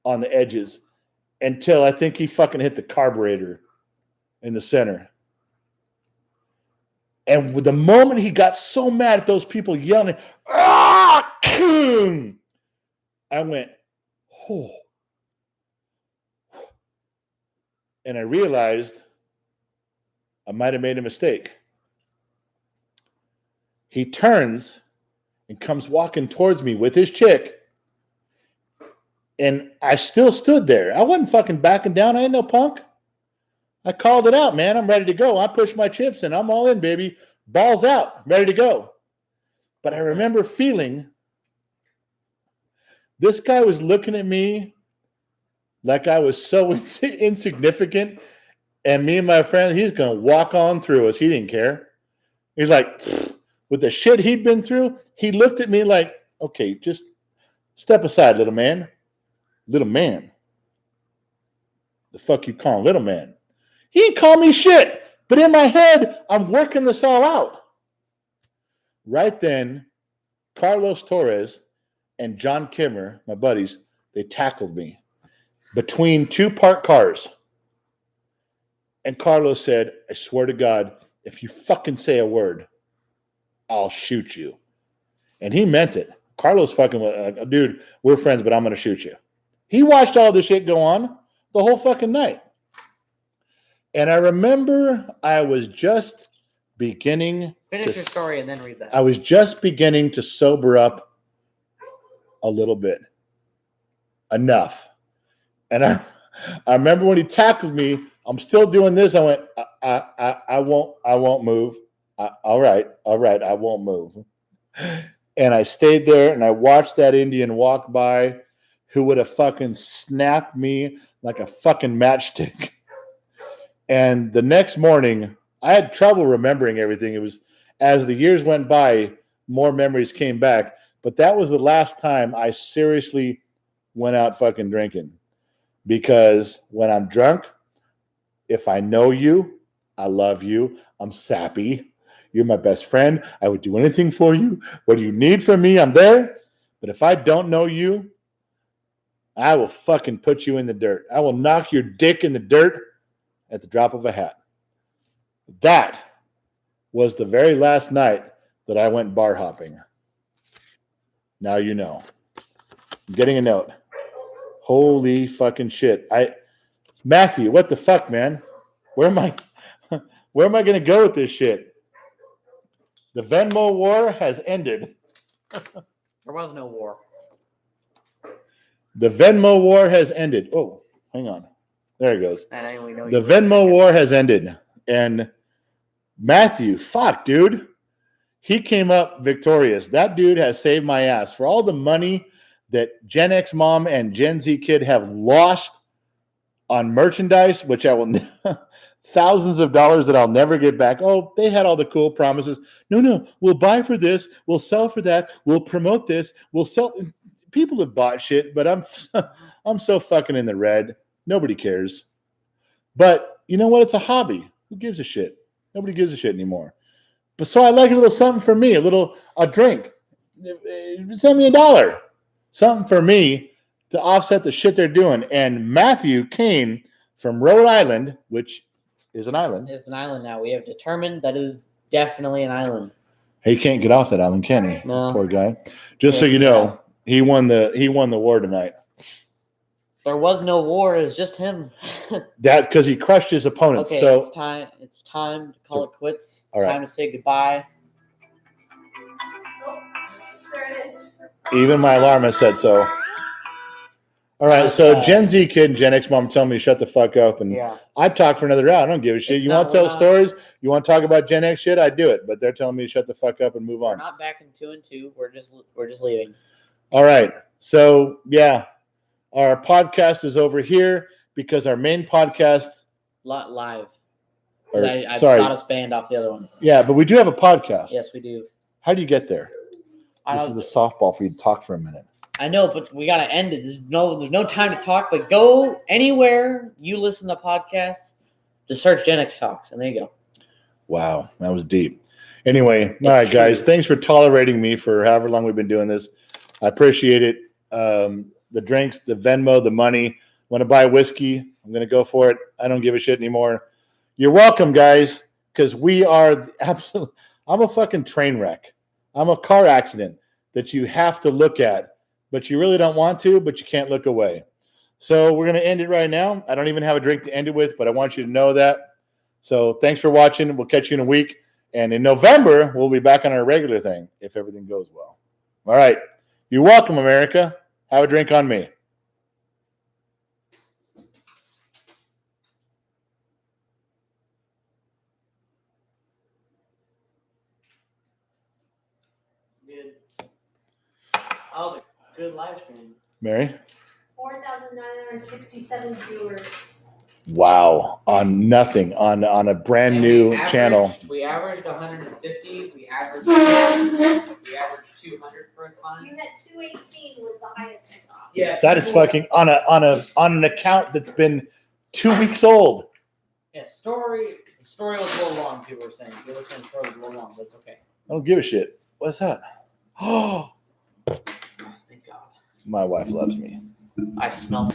on the edges until I think he fucking hit the carburetor in the center. And with the moment he got so mad at those people yelling, ah, I went, oh. And I realized I might have made a mistake. He turns and comes walking towards me with his chick. And I still stood there. I wasn't fucking backing down. I ain't no punk. I called it out, man. I'm ready to go. I pushed my chips in. I'm all in, baby. Balls out. Ready to go. But I remember feeling this guy was looking at me like I was so insignificant. And me and my friend, he's going to walk on through us. He didn't care. He's like, with the shit he'd been through, he looked at me like, okay, just step aside, little man. Little man. The fuck you calling little man? He didn't call me shit. But in my head, I'm working this all out. Right then, Carlos Torres and John Kimmer, my buddies, they tackled me between 2 parked cars. And Carlos said, I swear to God, if you fucking say a word, I'll shoot you. And he meant it. Carlos fucking, dude, we're friends, but I'm going to shoot you. He watched all this shit go on the whole fucking night. And I remember I was just beginning. Finish your story and then read that. I was just beginning to sober up a little bit. Enough. And I remember when he tackled me, I'm still doing this. I went, I won't move. All right, I won't move. And I stayed there and I watched that Indian walk by who would have fucking snapped me like a fucking matchstick. And the next morning, I had trouble remembering everything. It was, as the years went by, more memories came back. But that was the last time I seriously went out fucking drinking. Because when I'm drunk, if I know you, I love you, I'm sappy, you're my best friend, I would do anything for you. What do you need from me? I'm there. But if I don't know you, I will fucking put you in the dirt. I will knock your dick in the dirt at the drop of a hat. That was the very last night that I went bar hopping. Now you know. I'm getting a note. Holy fucking shit. Matthew, what the fuck, man? Where am I going to go with this shit? The Venmo war has ended. There was no war. The Venmo war has ended. Oh, hang on. There it goes. And I only know The Venmo war has ended. And Matthew, fuck, dude. He came up victorious. That dude has saved my ass. For all the money that Gen X mom and Gen Z kid have lost on merchandise, which I will thousands of dollars that I'll never get back. Oh, they had all the cool promises. No, we'll buy for this, we'll sell for that, we'll promote this, we'll sell. People have bought shit, but I'm so fucking in the red. Nobody cares. But you know what? It's a hobby. Who gives a shit? Nobody gives a shit anymore. But so I like a little something for me, a drink. Send me $1. Something for me to offset the shit they're doing. And Matthew came from Rhode Island, which is an island. It's an island now. We have determined that it is definitely an island. He can't get off that island, can he? No. Poor guy. Just so you know, he won the war tonight. There was no war. It was just him. That because he crushed his opponents. Okay, so it's time to call it quits. It's all right. time to say goodbye. Oh, there it is. Even my alarm has said so. All right, so Gen Z kid and Gen X mom tell me to shut the fuck up, and Yeah. I'd talk for another hour. I don't give a shit. You want to tell stories? You want to talk about Gen X shit? I'd do it, but they're telling me to shut the fuck up and move We're on. not back in 2 and 2. We're just leaving. All right, so yeah, our podcast is over here because our main podcast. Live. Or, I sorry. got us banned off the other one. Yeah, but we do have a podcast. Yes, we do. How do you get there? This is the softball for you to talk for a minute. I know, but we gotta end it. There's no time to talk. But go anywhere you listen to podcasts, just search GenXTalks, and there you go. Wow, that was deep. Anyway, all right, guys. Thanks for tolerating me for however long we've been doing this. I appreciate it. The drinks, the Venmo, the money. Want to buy whiskey? I'm going to go for it. I don't give a shit anymore. You're welcome, guys, because we are absolute. I'm a fucking train wreck. I'm a car accident that you have to look at, but you really don't want to, but you can't look away. So we're going to end it right now. I don't even have a drink to end it with, but I want you to know that. So thanks for watching. We'll catch you in a week. And in November, we'll be back on our regular thing if everything goes well. All right. You're welcome, America. Have a drink on me. Good. That was a good live stream. Mary? 4,967 viewers. Wow. On nothing. On a brand new channel. We averaged 150. We averaged 200 for a time. You had 218 was the highest I saw. Yeah. That is fucking on an account that's been 2 weeks old. Yeah, the story was a little long, people were saying. People were saying the story was a little long, but it's okay. I don't give a shit. What's that? Oh, Thank God. my wife loves me. I smelled.